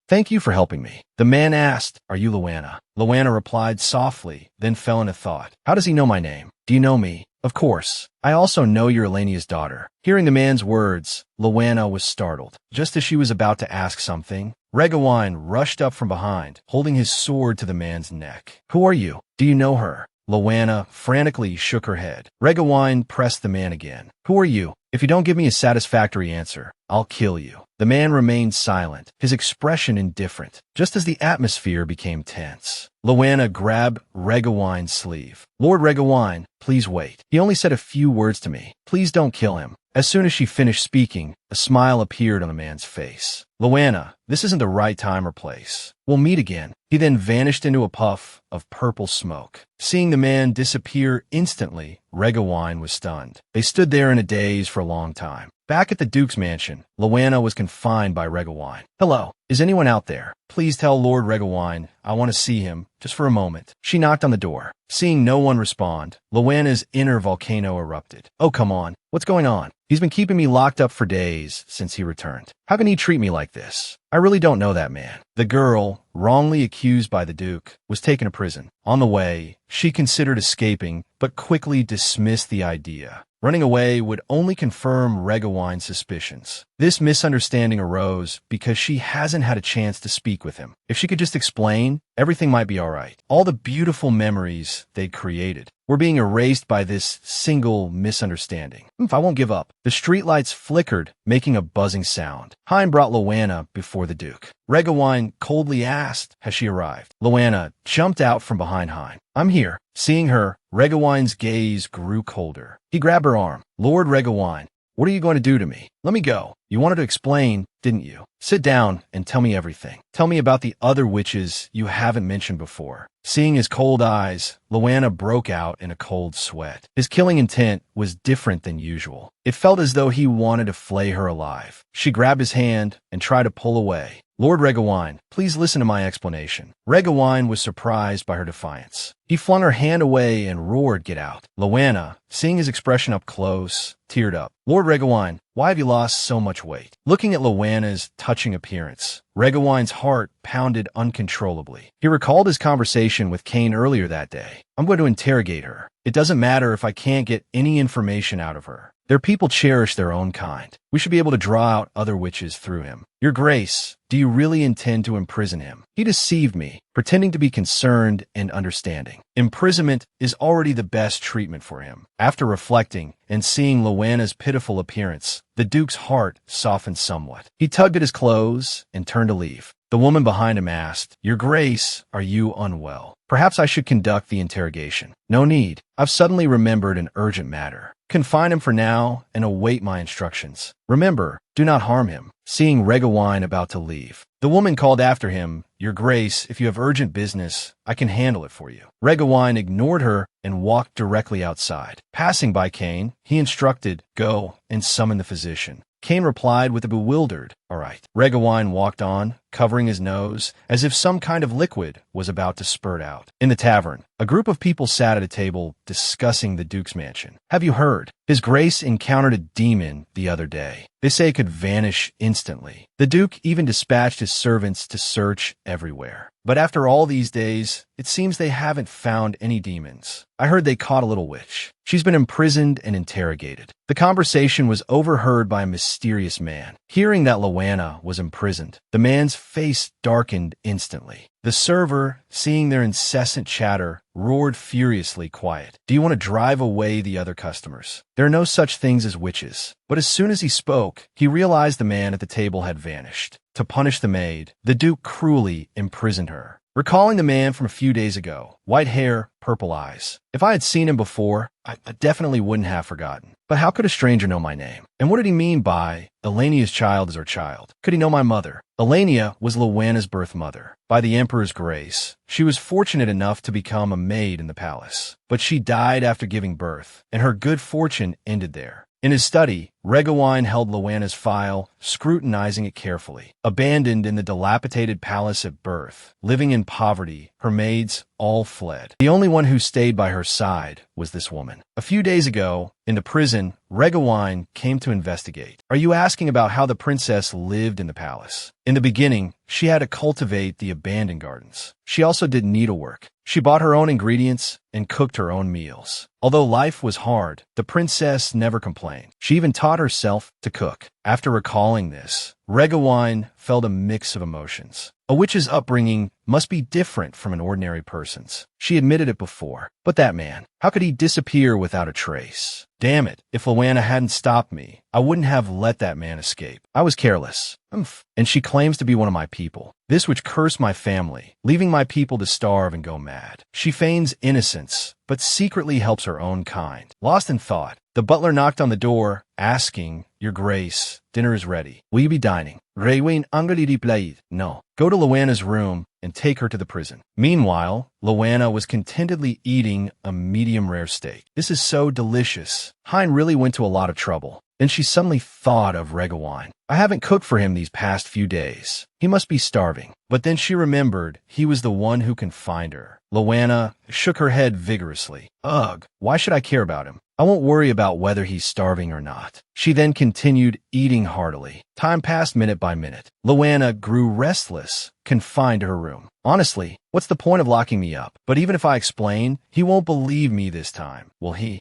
thank you for helping me. The man asked, are you Loanna? Loanna replied softly, then fell into thought. How does he know my name? Do you know me? Of course. I also know you're Elenia's daughter. Hearing the man's words, Loanna was startled. Just as she was about to ask something, Regawine rushed up from behind, holding his sword to the man's neck. Who are you? Do you know her? Loanna frantically shook her head. Regawine pressed the man again. Who are you? If you don't give me a satisfactory answer, I'll kill you. The man remained silent, his expression indifferent, just as the atmosphere became tense. Loanna grabbed Regawine's sleeve. Lord Regawine, please wait. He only said a few words to me. Please don't kill him. As soon as she finished speaking, a smile appeared on the man's face. Loanna, this isn't the right time or place. We'll meet again. He then vanished into a puff of purple smoke. Seeing the man disappear instantly, Regawine was stunned. They stood there in a daze for a long time. Back at the Duke's mansion, Loanna was confined by Regawine. Hello, is anyone out there? Please tell Lord Regawine I want to see him, just for a moment. She knocked on the door. Seeing no one respond, Loanna's inner volcano erupted. Oh, come on. What's going on? He's been keeping me locked up for days since he returned. How can he treat me like this? I really don't know that man. The girl, wrongly accused by the Duke, was taken to prison. On the way, she considered escaping, but quickly dismissed the idea. Running away would only confirm Regawine's suspicions. This misunderstanding arose because she hasn't had a chance to speak with him. If she could just explain, everything might be all right. All the beautiful memories they'd created were being erased by this single misunderstanding. I won't give up. The streetlights flickered, making a buzzing sound. Hein brought Loanna before the Duke. Regawine coldly asked, has she arrived? Loanna jumped out from behind Hein. I'm here. Seeing her, Regawine's gaze grew colder. He grabbed her arm. Lord Regawine, what are you going to do to me? Let me go. You wanted to explain, didn't you? Sit down and tell me everything. Tell me about the other witches you haven't mentioned before. Seeing his cold eyes, Loanna broke out in a cold sweat. His killing intent was different than usual. It felt as though he wanted to flay her alive. She grabbed his hand and tried to pull away. Lord Regawine, please listen to my explanation. Regawine was surprised by her defiance. He flung her hand away and roared, get out. Loanna, seeing his expression up close, teared up. Lord Regawine, why have you lost so much weight? Looking at Loanna's touching appearance, Regawine's heart pounded uncontrollably. He recalled his conversation with Cain earlier that day. I'm going to interrogate her. It doesn't matter if I can't get any information out of her. Their people cherish their own kind. We should be able to draw out other witches through him. Your Grace, do you really intend to imprison him? He deceived me, pretending to be concerned and understanding. Imprisonment is already the best treatment for him. After reflecting and seeing Loanna's pitiful appearance, the Duke's heart softened somewhat. He tugged at his clothes and turned to leave. The woman behind him asked, Your Grace, are you unwell? Perhaps I should conduct the interrogation. No need. I've suddenly remembered an urgent matter. Confine him for now and await my instructions. Remember, do not harm him. Seeing Regawine about to leave, the woman called after him, Your Grace, if you have urgent business, I can handle it for you. Regawine ignored her and walked directly outside. Passing by Cain, he instructed, Go and summon the physician. Cain replied with a bewildered, All right. Regawine walked on, covering his nose, as if some kind of liquid was about to spurt out. In the tavern, a group of people sat at a table discussing the Duke's mansion. Have you heard? His Grace encountered a demon the other day. They say it could vanish instantly. The Duke even dispatched his servants to search everywhere. But after all these days, it seems they haven't found any demons. I heard they caught a little witch. She's been imprisoned and interrogated. The conversation was overheard by a mysterious man. Hearing that Lawana was imprisoned. The man's face darkened instantly. The server, seeing their incessant chatter, roared furiously quiet. Do you want to drive away the other customers? There are no such things as witches. But as soon as he spoke, he realized the man at the table had vanished. To punish the maid, the Duke cruelly imprisoned her. Recalling the man from a few days ago, white hair, purple eyes. If I had seen him before, I definitely wouldn't have forgotten. But how could a stranger know my name? And what did he mean by, Elenia's child is our child? Could he know my mother? Elenia was Lawana's birth mother. By the Emperor's grace, she was fortunate enough to become a maid in the palace. But she died after giving birth, and her good fortune ended there. In his study, Regawine held Lawana's file, scrutinizing it carefully. Abandoned in the dilapidated palace at birth, living in poverty, her maids all fled. The only one who stayed by her side was this woman. A few days ago, in the prison, Regawine came to investigate. Are you asking about how the princess lived in the palace? In the beginning, she had to cultivate the abandoned gardens. She also did needlework. She bought her own ingredients and cooked her own meals. Although life was hard, the princess never complained. She even taught herself to cook. After recalling this, Regawine felt a mix of emotions. A witch's upbringing must be different from an ordinary person's. She admitted it before. But that man, how could he disappear without a trace? Damn it, if Lawana hadn't stopped me, I wouldn't have let that man escape. I was careless. And she claims to be one of my people. This which cursed my family, leaving my people to starve and go mad. She feigns innocence, but secretly helps her own kind. Lost in thought, the butler knocked on the door, asking, Your Grace, dinner is ready. Will you be dining? Raywin Angalidi played. No. Go to Lawana's room and take her to the prison. Meanwhile, Lawana was contentedly eating a medium-rare steak. This is so delicious. Hein really went to a lot of trouble. Then she suddenly thought of Regawine. I haven't cooked for him these past few days. He must be starving. But then she remembered he was the one who can find her. Lawana shook her head vigorously. Ugh, why should I care about him? I won't worry about whether he's starving or not. She then continued eating heartily. Time passed minute by minute. Lawana grew restless, confined to her room. Honestly, what's the point of locking me up? But even if I explain, he won't believe me this time, will he?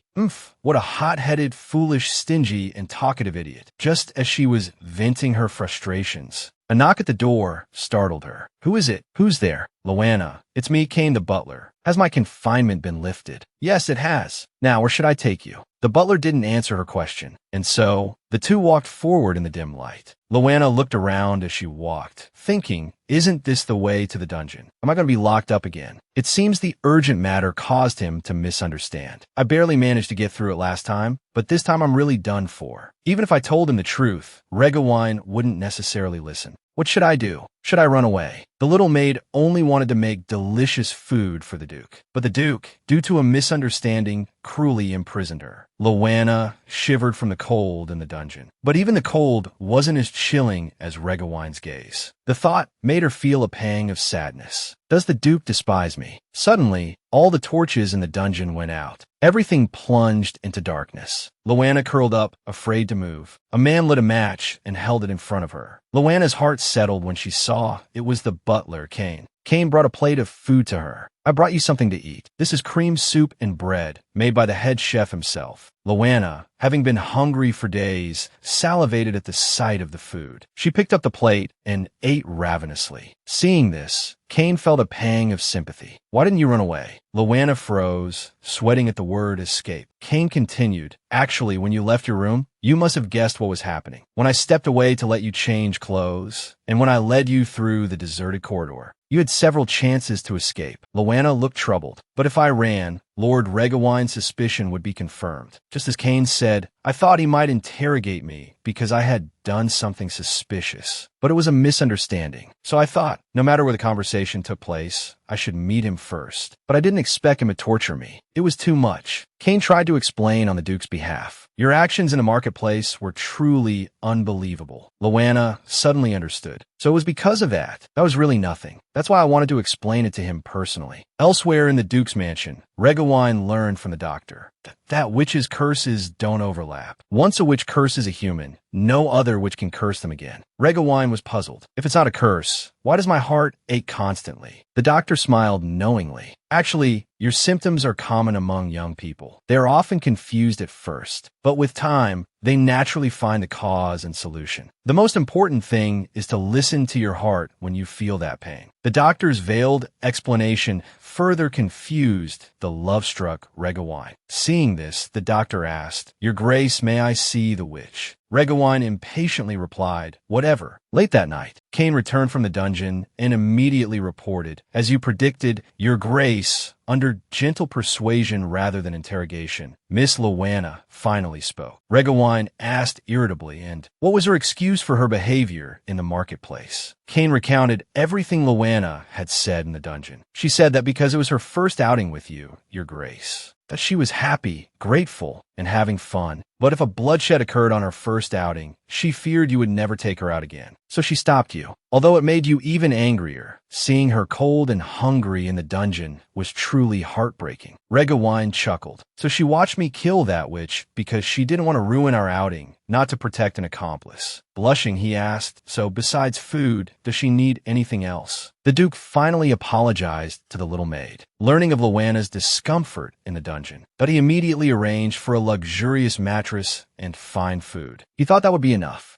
What a hot-headed, foolish, stingy, and talkative idiot. Just as she was venting her frustrations, a knock at the door startled her. Who is it? Who's there? Lawana. It's me, Kane the butler. Has my confinement been lifted? Yes, it has. Now, where should I take you? The butler didn't answer her question, and so the two walked forward in the dim light. Lawana looked around as she walked, thinking, isn't this the way to the dungeon? Am I going to be locked up again? It seems the urgent matter caused him to misunderstand. I barely managed to get through it last time, but this time I'm really done for. Even if I told him the truth, Regawine wouldn't necessarily listen. What should I do? Should I run away? The little maid only wanted to make delicious food for the Duke. But the Duke, due to a misunderstanding, cruelly imprisoned her. Lawana shivered from the cold in the dungeon. But even the cold wasn't as chilling as Regawine's gaze. The thought made her feel a pang of sadness. Does the Duke despise me? Suddenly, all the torches in the dungeon went out. Everything plunged into darkness. Lawana curled up, afraid to move. A man lit a match and held it in front of her. Lawana's heart settled when she saw it was the butler, Kane. Kane brought a plate of food to her. I brought you something to eat. This is cream soup and bread, made by the head chef himself. Lawana, having been hungry for days, salivated at the sight of the food. She picked up the plate and ate ravenously. Seeing this, Kane felt a pang of sympathy. Why didn't you run away? Lawana froze, sweating at the word escape. Kane continued, actually, when you left your room, you must have guessed what was happening. When I stepped away to let you change clothes, and when I led you through the deserted corridor, you had several chances to escape. Lawana looked troubled. But if I ran, Lord Regawine's suspicion would be confirmed. Just as Kane said, I thought he might interrogate me because I had done something suspicious. But it was a misunderstanding. So I thought, no matter where the conversation took place, I should meet him first. But I didn't expect him to torture me. It was too much. Kane tried to explain on the Duke's behalf. Your actions in the marketplace were truly unbelievable. Lawana suddenly understood. So it was because of that. That was really nothing. That's why I wanted to explain it to him personally. Elsewhere in the Duke's mansion, Regawine learned from the doctor that witch's curses don't overlap. Once a witch curses a human, no other witch can curse them again. Regawine was puzzled. If it's not a curse, why does my heart ache constantly? The doctor smiled knowingly. Actually, your symptoms are common among young people. They are often confused at first, but with time, they naturally find the cause and solution. The most important thing is to listen to your heart when you feel that pain. The doctor's veiled explanation further confused the love-struck Regawine. Seeing this, the doctor asked, "Your Grace, may I see the witch?" Regawine impatiently replied, "Whatever." Late that night, Cain returned from the dungeon and immediately reported, "As you predicted, Your Grace," under gentle persuasion rather than interrogation. Miss Lawana finally spoke. Regawine asked irritably, "And what was her excuse for her behavior in the marketplace?" Cain recounted everything Lawana had said in the dungeon. She said that because it was her first outing with you, Your Grace, that she was happy, grateful, and having fun. But if a bloodshed occurred on her first outing, she feared you would never take her out again. So she stopped you. Although it made you even angrier, seeing her cold and hungry in the dungeon was truly heartbreaking. Regawine chuckled. So she watched me kill that witch because she didn't want to ruin our outing, not to protect an accomplice. Blushing, he asked, "So besides food, does she need anything else?" The Duke finally apologized to the little maid, learning of Lawana's discomfort in the dungeon, but he immediately arranged for a luxurious mattress and fine food. He thought that would be enough.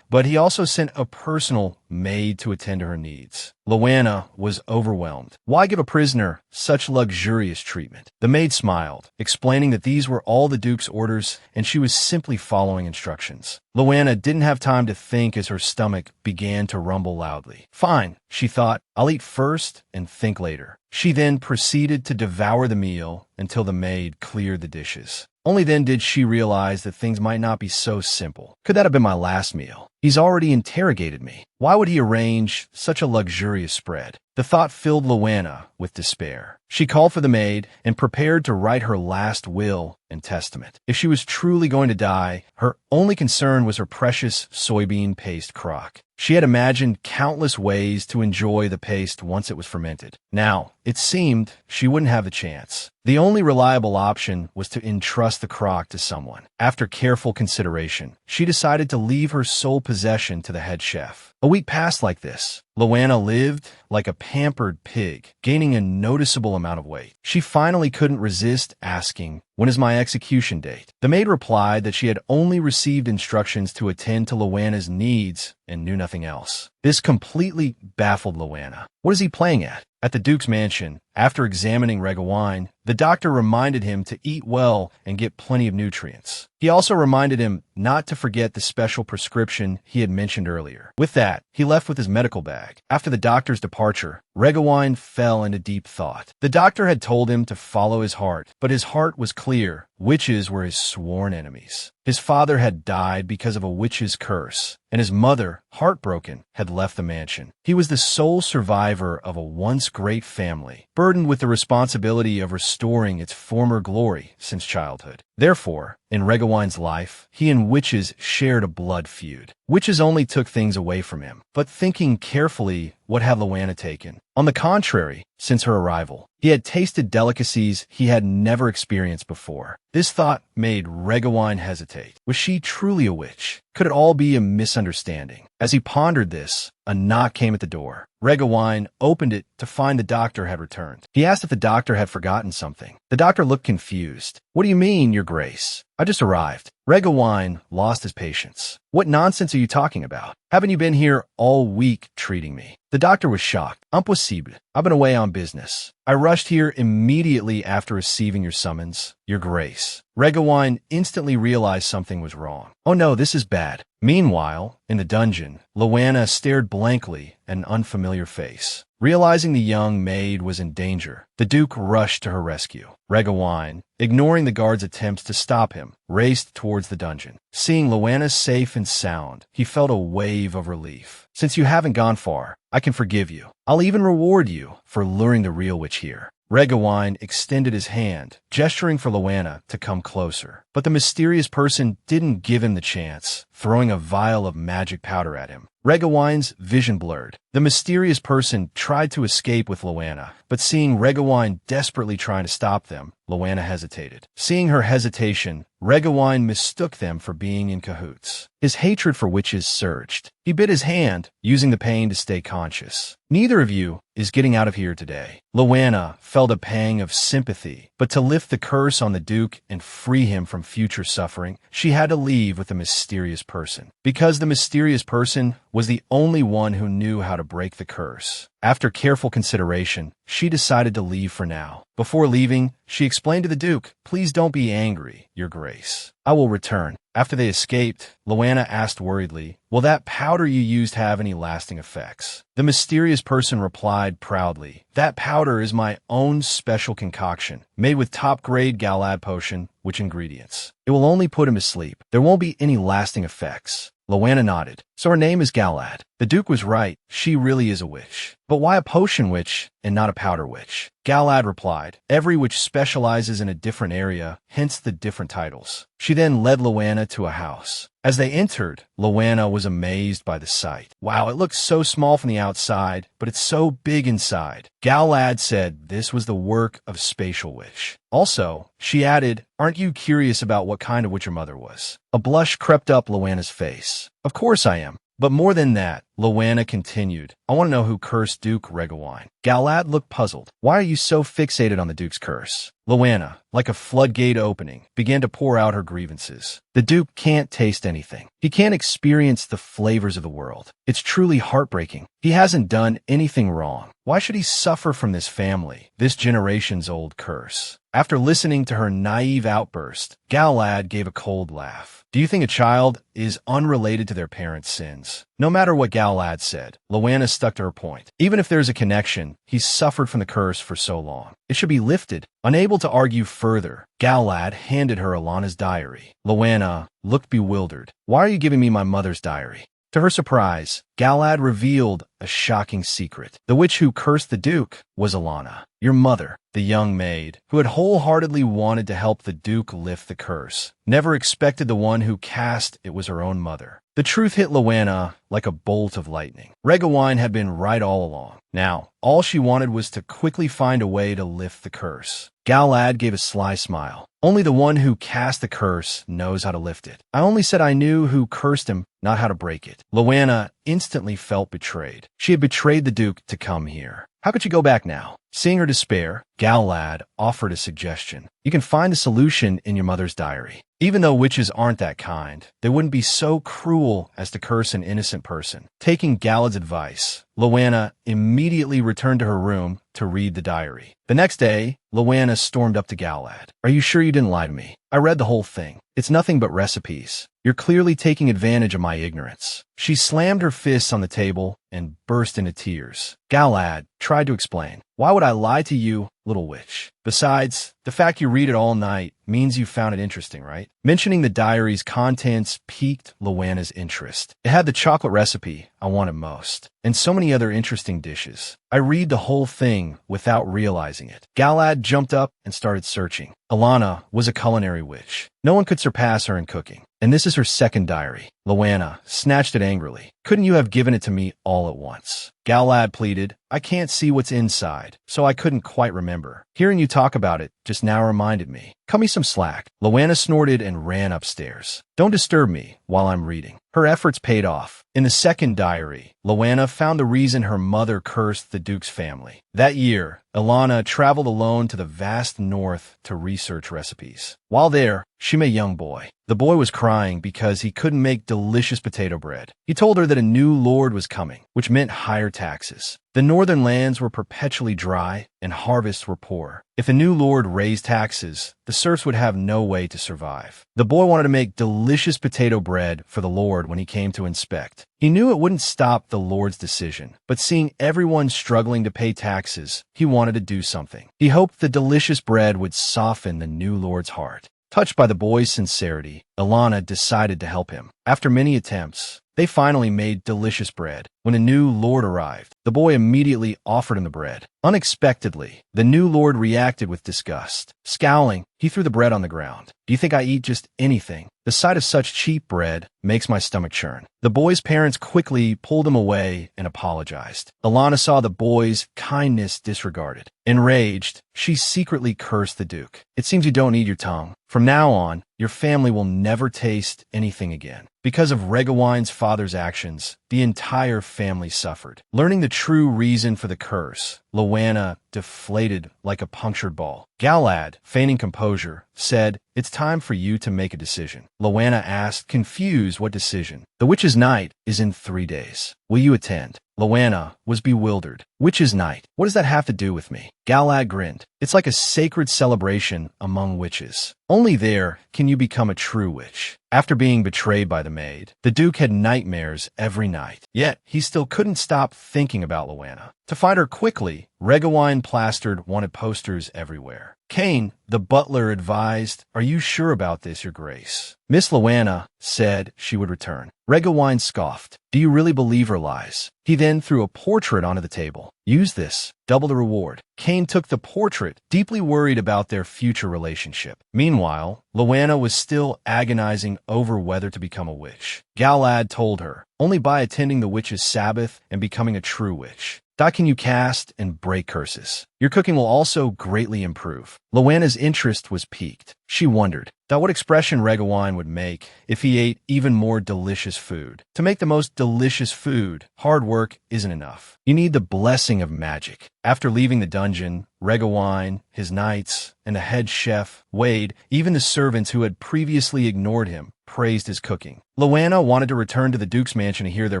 But he also sent a personal maid to attend to her needs. Lawana was overwhelmed. Why give a prisoner such luxurious treatment? The maid smiled, explaining that these were all the Duke's orders and she was simply following instructions. Lawana didn't have time to think as her stomach began to rumble loudly. Fine, she thought, I'll eat first and think later. She then proceeded to devour the meal until the maid cleared the dishes. Only then did she realize that things might not be so simple. Could that have been my last meal? He's already interrogated me. Why would he arrange such a luxurious spread? The thought filled Lawana with despair. She called for the maid and prepared to write her last will and testament. If she was truly going to die, her only concern was her precious soybean paste crock. She had imagined countless ways to enjoy the paste once it was fermented. Now, it seemed she wouldn't have the chance. The only reliable option was to entrust the crock to someone. After careful consideration, she decided to leave her sole possession to the head chef. A week passed like this. Lawana lived like a pampered pig, gaining a noticeable amount of weight. She finally couldn't resist asking, "When is my execution date?" The maid replied that she had only received instructions to attend to Lawana's needs and knew nothing else. This completely baffled Lawana. What is he playing at? At the Duke's mansion, after examining Regawine, the doctor reminded him to eat well and get plenty of nutrients. He also reminded him not to forget the special prescription he had mentioned earlier. With that, he left with his medical bag. After the doctor's departure, Regawine fell into deep thought. The doctor had told him to follow his heart, but his heart was clear. Witches were his sworn enemies. His father had died because of a witch's curse, and his mother, heartbroken, had left the mansion. He was the sole survivor of a once great family, burdened with the responsibility of restoring its former glory since childhood. Therefore, in Regawine's life, he and witches shared a blood feud. Witches only took things away from him, but thinking carefully, what had Lawana taken? On the contrary, since her arrival, he had tasted delicacies he had never experienced before. This thought made Regawine hesitate. Was she truly a witch? Could it all be a misunderstanding? As he pondered this, a knock came at the door. Regawine opened it to find the doctor had returned. He asked if the doctor had forgotten something. The doctor looked confused. "What do you mean, Your Grace? I just arrived." Regawine lost his patience. "What nonsense are you talking about? Haven't you been here all week treating me?" The doctor was shocked. "Impossible. I've been away on business. I rushed here immediately after receiving your summons, Your Grace." Regawine instantly realized something was wrong. "Oh no, this is bad." Meanwhile, in the dungeon, Lawana stared blankly at an unfamiliar face. Realizing the young maid was in danger, the Duke rushed to her rescue. Regawine, ignoring the guard's attempts to stop him, raced towards the dungeon. Seeing Lawana safe and sound, he felt a wave of relief. "Since you haven't gone far, I can forgive you. I'll even reward you for luring the real witch here." Regawine extended his hand, gesturing for Lawana to come closer. But the mysterious person didn't give him the chance, throwing a vial of magic powder at him. Regawine's vision blurred. The mysterious person tried to escape with Lawana, but seeing Regawine desperately trying to stop them, Loanna hesitated. Seeing her hesitation, Regawine mistook them for being in cahoots. His hatred for witches surged. He bit his hand, using the pain to stay conscious. Neither of you is getting out of here today. Loanna felt a pang of sympathy, but to lift the curse on the Duke and free him from future suffering, she had to leave with the mysterious person. Because the mysterious person was the only one who knew how to break the curse. After careful consideration, she decided to leave for now. Before leaving, she explained to the Duke, "Please don't be angry, Your Grace. I will return." After they escaped, Loanna asked worriedly, "Will that powder you used have any lasting effects?" The mysterious person replied proudly, "That powder is my own special concoction, made with top-grade Galad potion, which ingredients. It will only put him to sleep. There won't be any lasting effects." Loanna nodded. "So her name is Galad." The Duke was right. She really is a witch. "But why a potion witch and not a powder witch?" Galad replied, "Every witch specializes in a different area, hence the different titles." She then led Loanna to a house. As they entered, Loanna was amazed by the sight. "Wow, it looks so small from the outside, but it's so big inside." Galad said this was the work of Spatial Witch. Also, she added, "Aren't you curious about what kind of witch your mother was?" A blush crept up Loanna's face. "Of course I am. But more than that," Loanna continued, "I want to know who cursed Duke Regawine." Galad looked puzzled. "Why are you so fixated on the Duke's curse?" Loanna, like a floodgate opening, began to pour out her grievances. "The Duke can't taste anything. He can't experience the flavors of the world. It's truly heartbreaking. He hasn't done anything wrong. Why should he suffer from this family, this generation's old curse?" After listening to her naive outburst, Galad gave a cold laugh. "Do you think a child is unrelated to their parents' sins?" No matter what Galad said, Loanna stuck to her point. Even if there's a connection, he's suffered from the curse for so long. It should be lifted. Unable to argue further, Galad handed her Alana's diary. Loanna looked bewildered. "Why are you giving me my mother's diary?" To her surprise, Galad revealed a shocking secret. The witch who cursed the Duke was Alana, your mother. The young maid, who had wholeheartedly wanted to help the Duke lift the curse, never expected the one who cast it was her own mother. The truth hit Loanna like a bolt of lightning. Regawine had been right all along. Now, all she wanted was to quickly find a way to lift the curse. Galad gave a sly smile. "Only the one who cast the curse knows how to lift it. I only said I knew who cursed him, not how to break it." Loanna instantly felt betrayed. She had betrayed the Duke to come here. How could she go back now? Seeing her despair, Galad offered a suggestion. "You can find a solution in your mother's diary. Even though witches aren't that kind, they wouldn't be so cruel as to curse an innocent person." Taking Galad's advice, Loanna immediately returned to her room to read the diary. The next day, Loanna stormed up to Galad. "Are you sure you didn't lie to me? I read the whole thing. It's nothing but recipes. You're clearly taking advantage of my ignorance." She slammed her fists on the table and burst into tears. Galad tried to explain. "Why would I lie to you, little witch? Besides, the fact you read it all night means you found it interesting, right?" Mentioning the diary's contents piqued Loanna's interest. It had the chocolate recipe I wanted most, and so many other interesting dishes. "I read the whole thing without realizing it." Galad jumped up and started searching. Alana was a culinary witch. No one could surpass her in cooking. And this is her second diary. Loanna snatched it angrily. "Couldn't you have given it to me all at once?" Galad pleaded. "I can't see what's inside, so I couldn't quite remember. Hearing you talk about it just now reminded me. Cut me some slack." Loanna snorted and ran upstairs. "Don't disturb me while I'm reading." Her efforts paid off. In the second diary, Loanna found the reason her mother cursed the Duke's family. That year, Alana traveled alone to the vast north to research recipes. While there, she met a young boy. The boy was crying because he couldn't make delicious potato bread. He told her that a new lord was coming, which meant higher taxes. The northern lands were perpetually dry and harvests were poor. If the new lord raised taxes, the serfs would have no way to survive. The boy wanted to make delicious potato bread for the lord when he came to inspect. He knew it wouldn't stop the lord's decision, but seeing everyone struggling to pay taxes, he wanted to do something. He hoped the delicious bread would soften the new lord's heart. Touched by the boy's sincerity, Alana decided to help him. After many attempts, They finally made delicious bread. When a new lord arrived, the boy immediately offered him the bread. Unexpectedly, the new lord reacted with disgust. Scowling, he threw the bread on the ground. Do you think I eat just anything? The sight of such cheap bread makes my stomach churn. The boy's parents quickly pulled him away and apologized. Alana saw the boy's kindness disregarded. Enraged, she secretly cursed the Duke. It seems you don't need your tongue. From now on, your family will never taste anything again. Because of Regawine's father's actions, the entire family suffered. Learning the true reason for the curse, Loanna deflated like a punctured ball. Galad, feigning composure, said, "It's time for you to make a decision." Loanna asked, confused, what decision? The Witch's Night is in 3 days. Will you attend? Loanna was bewildered. Witch's Night? What does that have to do with me? Galad grinned. It's like a sacred celebration among witches. Only there can you become a true witch. After being betrayed by the maid, the Duke had nightmares every night. Yet, he still couldn't stop thinking about Loanna. To find her quickly, Regawine plastered wanted posters everywhere. Kane, the butler, advised, "Are you sure about this, Your Grace?" Miss Loanna said she would return. Regawine scoffed. Do you really believe her lies? He then threw a portrait onto the table. Use this. Double the reward. Kane took the portrait, deeply worried about their future relationship. Meanwhile, Loanna was still agonizing over whether to become a witch. Galad told her, only by attending the witch's Sabbath and becoming a true witch can you cast and break curses. Your cooking will also greatly improve. Loanna's interest was piqued. She wondered what expression Regawine would make if he ate even more delicious food. To make the most delicious food, hard work isn't enough. You need the blessing of magic. After leaving the dungeon, Regawine, his knights, and the head chef, Wade, even the servants who had previously ignored him, praised his cooking. Loanna wanted to return to the Duke's mansion to hear their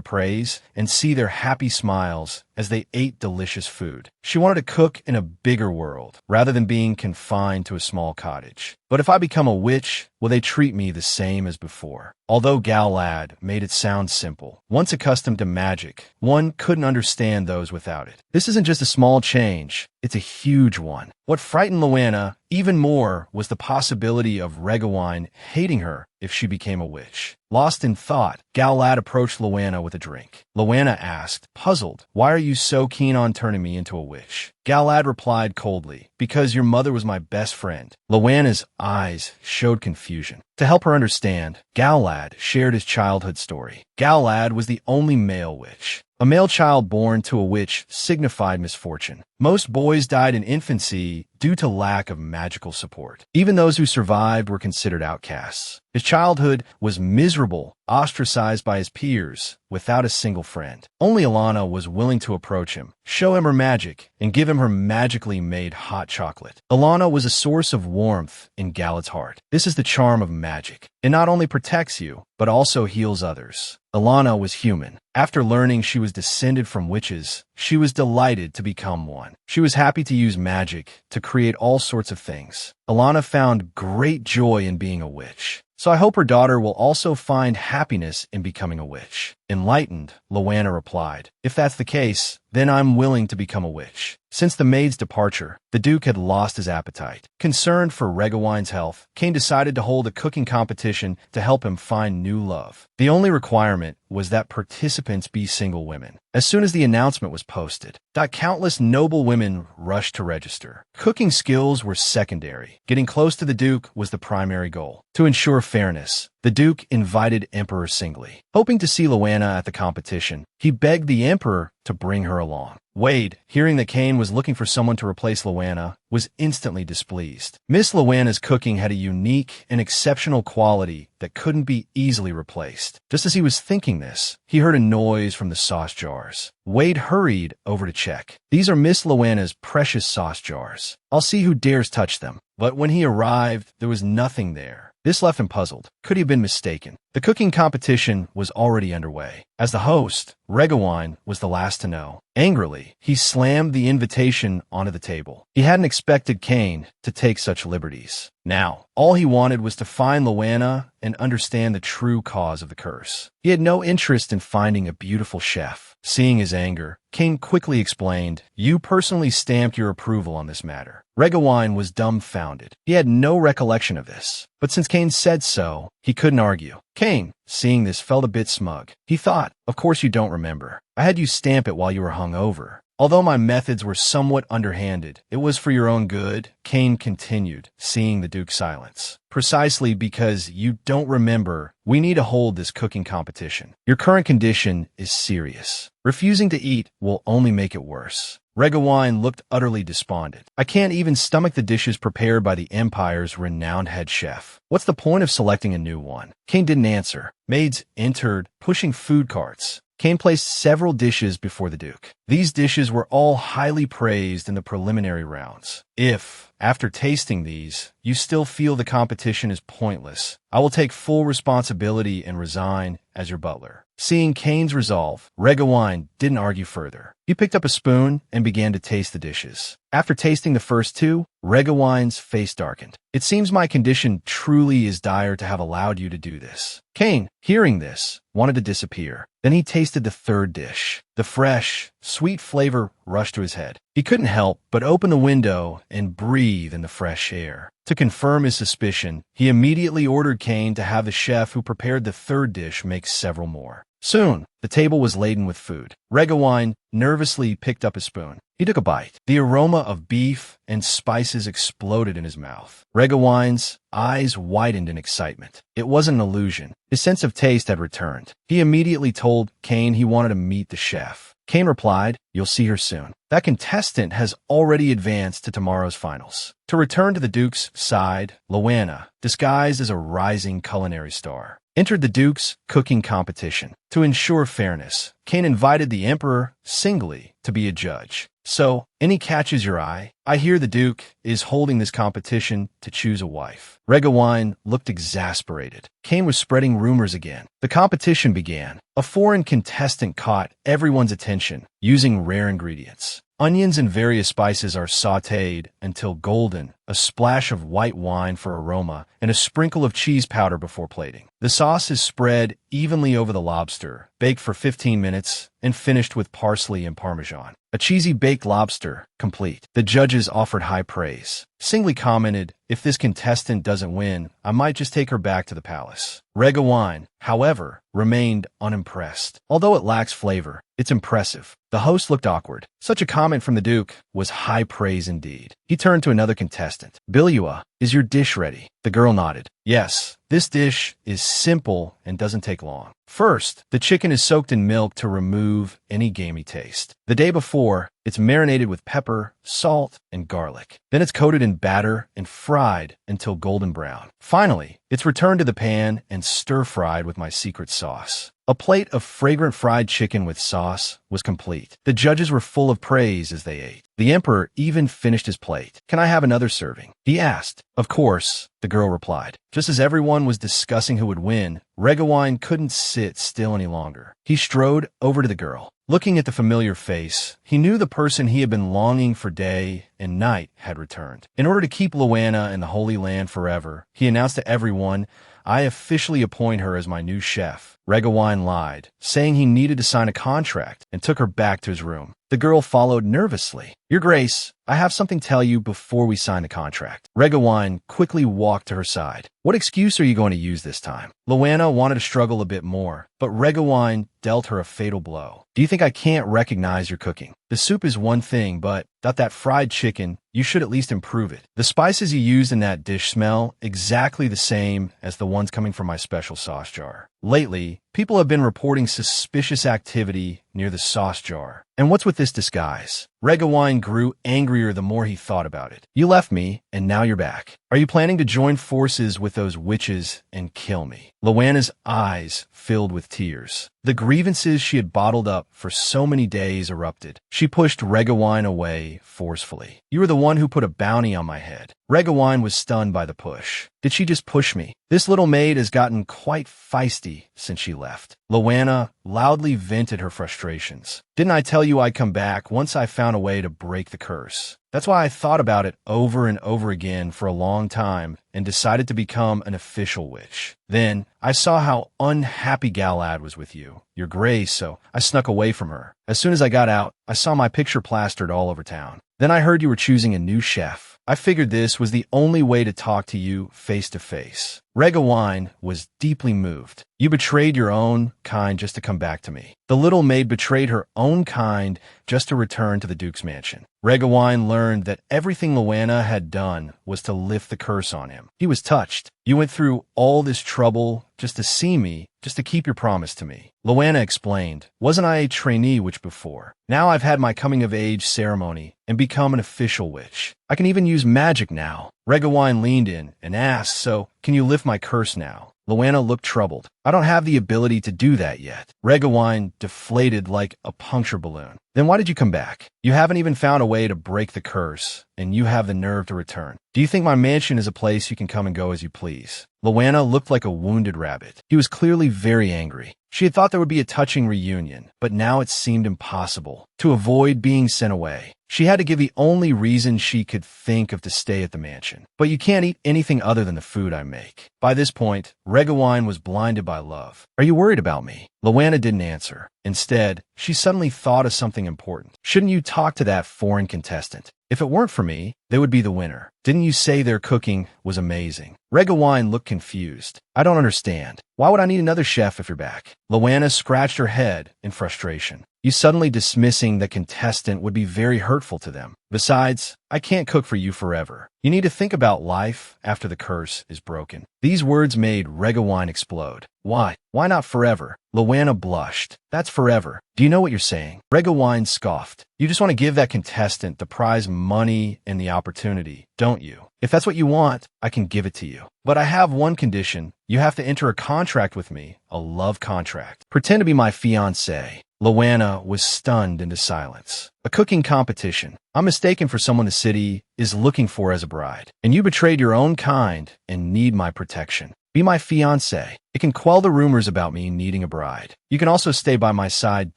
praise and see their happy smiles as they ate delicious food. She wanted to cook in a bigger world, rather than being confined to a small cottage. But if I become a witch, will they treat me the same as before? Although Galad made it sound simple, once accustomed to magic, one couldn't understand those without it. This isn't just a small change, it's a huge one. What frightened Loanna even more was the possibility of Regawine hating her if she became a witch. Lost in thought, Galad approached Loanna with a drink. Loanna asked, puzzled, why are you so keen on turning me into a witch? Galad replied coldly, because your mother was my best friend. Loanna's eyes showed confusion. To help her understand, Galad shared his childhood story. Galad was the only male witch. A male child born to a witch signified misfortune. Most boys died in infancy due to lack of magical support. Even those who survived were considered outcasts. His childhood was miserable, ostracized by his peers, without a single friend. Only Alana was willing to approach him, show him her magic, and give him her magically made hot chocolate. Alana was a source of warmth in Galad's heart. This is the charm of magic. It not only protects you, but also heals others. Alana was human. After learning she was descended from witches, she was delighted to become one. She was happy to use magic to create all sorts of things. Alana found great joy in being a witch. So I hope her daughter will also find happiness in becoming a witch. Enlightened, Loanna replied, if that's the case, then I'm willing to become a witch. Since the maid's departure, the Duke had lost his appetite. Concerned for Regawine's health, Kane decided to hold a cooking competition to help him find new love. The only requirement was that participants be single women. As soon as the announcement was posted, countless noble women rushed to register. Cooking skills were secondary. Getting close to the Duke was the primary goal. To ensure fairness, the Duke invited Emperor Singly. Hoping to see Loanna at the competition, he begged the Emperor to bring her along. Wade, hearing that Kane was looking for someone to replace Loanna, was instantly displeased. Miss Loanna's cooking had a unique and exceptional quality that couldn't be easily replaced. Just as he was thinking this, he heard a noise from the sauce jars. Wade hurried over to check. These are Miss Loanna's precious sauce jars. I'll see who dares touch them. But when he arrived, there was nothing there. This left him puzzled. Could he have been mistaken? The cooking competition was already underway. As the host, Regawine was the last to know. Angrily, he slammed the invitation onto the table. He hadn't expected Kane to take such liberties. Now, all he wanted was to find Loanna and understand the true cause of the curse. He had no interest in finding a beautiful chef. Seeing his anger, Cain quickly explained, "You personally stamped your approval on this matter." Regawine was dumbfounded. He had no recollection of this. But since Cain said so, he couldn't argue. Cain, seeing this, felt a bit smug. He thought, "Of course you don't remember. I had you stamp it while you were hungover. Although my methods were somewhat underhanded, it was for your own good," Cain continued, seeing the Duke's silence. "Precisely because you don't remember, we need to hold this cooking competition. Your current condition is serious. Refusing to eat will only make it worse." Regawine looked utterly despondent. "I can't even stomach the dishes prepared by the Empire's renowned head chef. What's the point of selecting a new one?" Cain didn't answer. Maids entered, pushing food carts. Cain placed several dishes before the Duke. These dishes were all highly praised in the preliminary rounds. "If, after tasting these, you still feel the competition is pointless, I will take full responsibility and resign as your butler." Seeing Cain's resolve, Regawine didn't argue further. He picked up a spoon and began to taste the dishes. After tasting the first two, Regawine's face darkened. "It seems my condition truly is dire to have allowed you to do this." Cain, hearing this, wanted to disappear. Then he tasted the third dish. The fresh, sweet flavor rushed to his head. He couldn't help but open the window and breathe in the fresh air. To confirm his suspicion, he immediately ordered Cain to have the chef who prepared the third dish make several more. Soon, the table was laden with food. Regawine nervously picked up a spoon. He took a bite. The aroma of beef and spices exploded in his mouth. Regawine's eyes widened in excitement. It wasn't an illusion. His sense of taste had returned. He immediately told Cain he wanted to meet the chef. Cain replied, "You'll see her soon. That contestant has already advanced to tomorrow's finals." To return to the Duke's side, Loanna, disguised as a rising culinary star, entered the Duke's cooking competition. To ensure fairness, Cain invited the Emperor singly to be a judge. "So, any catches your eye? I hear the Duke is holding this competition to choose a wife." Regawine looked exasperated. Cain was spreading rumors again. The competition began. A foreign contestant caught everyone's attention, using rare ingredients. Onions and various spices are sautéed until golden, a splash of white wine for aroma, and a sprinkle of cheese powder before plating. The sauce is spread evenly over the lobster, baked for 15 minutes, and finished with parsley and parmesan. A cheesy baked lobster, complete. The judges offered high praise. Singly commented, "If this contestant doesn't win, I might just take her back to the palace." Regawine, however, remained unimpressed. Although it lacks flavor, it's impressive. The host looked awkward. Such a comment from the Duke was high praise indeed. He turned to another contestant. "Bilua, is your dish ready?" The girl nodded. "Yes, this dish is simple and doesn't take long. First, the chicken is soaked in milk to remove any gamey taste. The day before, it's marinated with pepper, salt, and garlic. Then it's coated in batter and fried until golden brown. Finally, it's returned to the pan and stir-fried with my secret sauce." A plate of fragrant fried chicken with sauce was complete. The judges were full of praise as they ate. The Emperor even finished his plate. "Can I have another serving?" he asked. "Of course," the girl replied. Just as everyone was discussing who would win, Regawine couldn't sit still any longer. He strode over to the girl. Looking at the familiar face, he knew the person he had been longing for day and night had returned. In order to keep Loanna in the Holy Land forever, he announced to everyone, "I officially appoint her as my new chef." Regawine lied, saying he needed to sign a contract, and took her back to his room. The girl followed nervously. "Your Grace, I have something to tell you before we sign the contract." Regawine quickly walked to her side. "What excuse are you going to use this time?" Loanna wanted to struggle a bit more, but Regawine dealt her a fatal blow. "Do you think I can't recognize your cooking? The soup is one thing, but that fried chicken, you should at least improve it. The spices you used in that dish smell exactly the same as the ones coming from my special sauce jar. Lately, people have been reporting suspicious activity near the sauce jar. And what's with this disguise?" Regawine grew angrier the more he thought about it. "You left me, and now you're back. Are you planning to join forces with those witches and kill me?" Loanna's eyes filled with tears. The grievances she had bottled up for so many days erupted. She pushed Regawine away forcefully. "You were the one who put a bounty on my head." Regawine was stunned by the push. "Did she just push me? This little maid has gotten quite feisty since she left." Loanna loudly vented her frustrations. "Didn't I tell you I'd come back once I found a way to break the curse?" That's why I thought about it over and over again for a long time and decided to become an official witch. Then, I saw how unhappy Galad was with you, your grace, so I snuck away from her. As soon as I got out, I saw my picture plastered all over town. Then I heard you were choosing a new chef. I figured this was the only way to talk to you face to face. Regawine was deeply moved. You betrayed your own kind just to come back to me. The little maid betrayed her own kind just to return to the Duke's mansion. Regawine learned that everything Luana had done was to lift the curse on him. He was touched. You went through all this trouble just to see me, just to keep your promise to me. Luana explained, wasn't I a trainee witch before? Now I've had my coming-of-age ceremony and become an official witch. I can even use magic now. Regawine leaned in and asked, so, can you lift my curse now? Luana looked troubled. I don't have the ability to do that yet. Regawine deflated like a puncture balloon. Then why did you come back? You haven't even found a way to break the curse, and you have the nerve to return. Do you think my mansion is a place you can come and go as you please? Luana looked like a wounded rabbit. He was clearly very angry. She had thought there would be a touching reunion, but now it seemed impossible. To avoid being sent away, she had to give the only reason she could think of to stay at the mansion. But you can't eat anything other than the food I make. By this point, Regawine was blinded by love. Are you worried about me? Luana didn't answer. Instead, she suddenly thought of something important. Shouldn't you talk to that foreign contestant? If it weren't for me, they would be the winner. Didn't you say their cooking was amazing? Regawine looked confused. I don't understand. Why would I need another chef if you're back? Luana scratched her head in frustration. You suddenly dismissing the contestant would be very hurtful to them. Besides, I can't cook for you forever. You need to think about life after the curse is broken. These words made Regawine explode. Why? Why not forever? Luana blushed. That's forever. Do you know what you're saying? Regawine scoffed. You just want to give that contestant the prize money and the opportunity, don't you? If that's what you want, I can give it to you. But I have one condition. You have to enter a contract with me, a love contract. Pretend to be my fiancé. Luana was stunned into silence. A cooking competition. I'm mistaken for someone the city is looking for as a bride. And you betrayed your own kind and need my protection. Be my fiancé. It can quell the rumors about me needing a bride. You can also stay by my side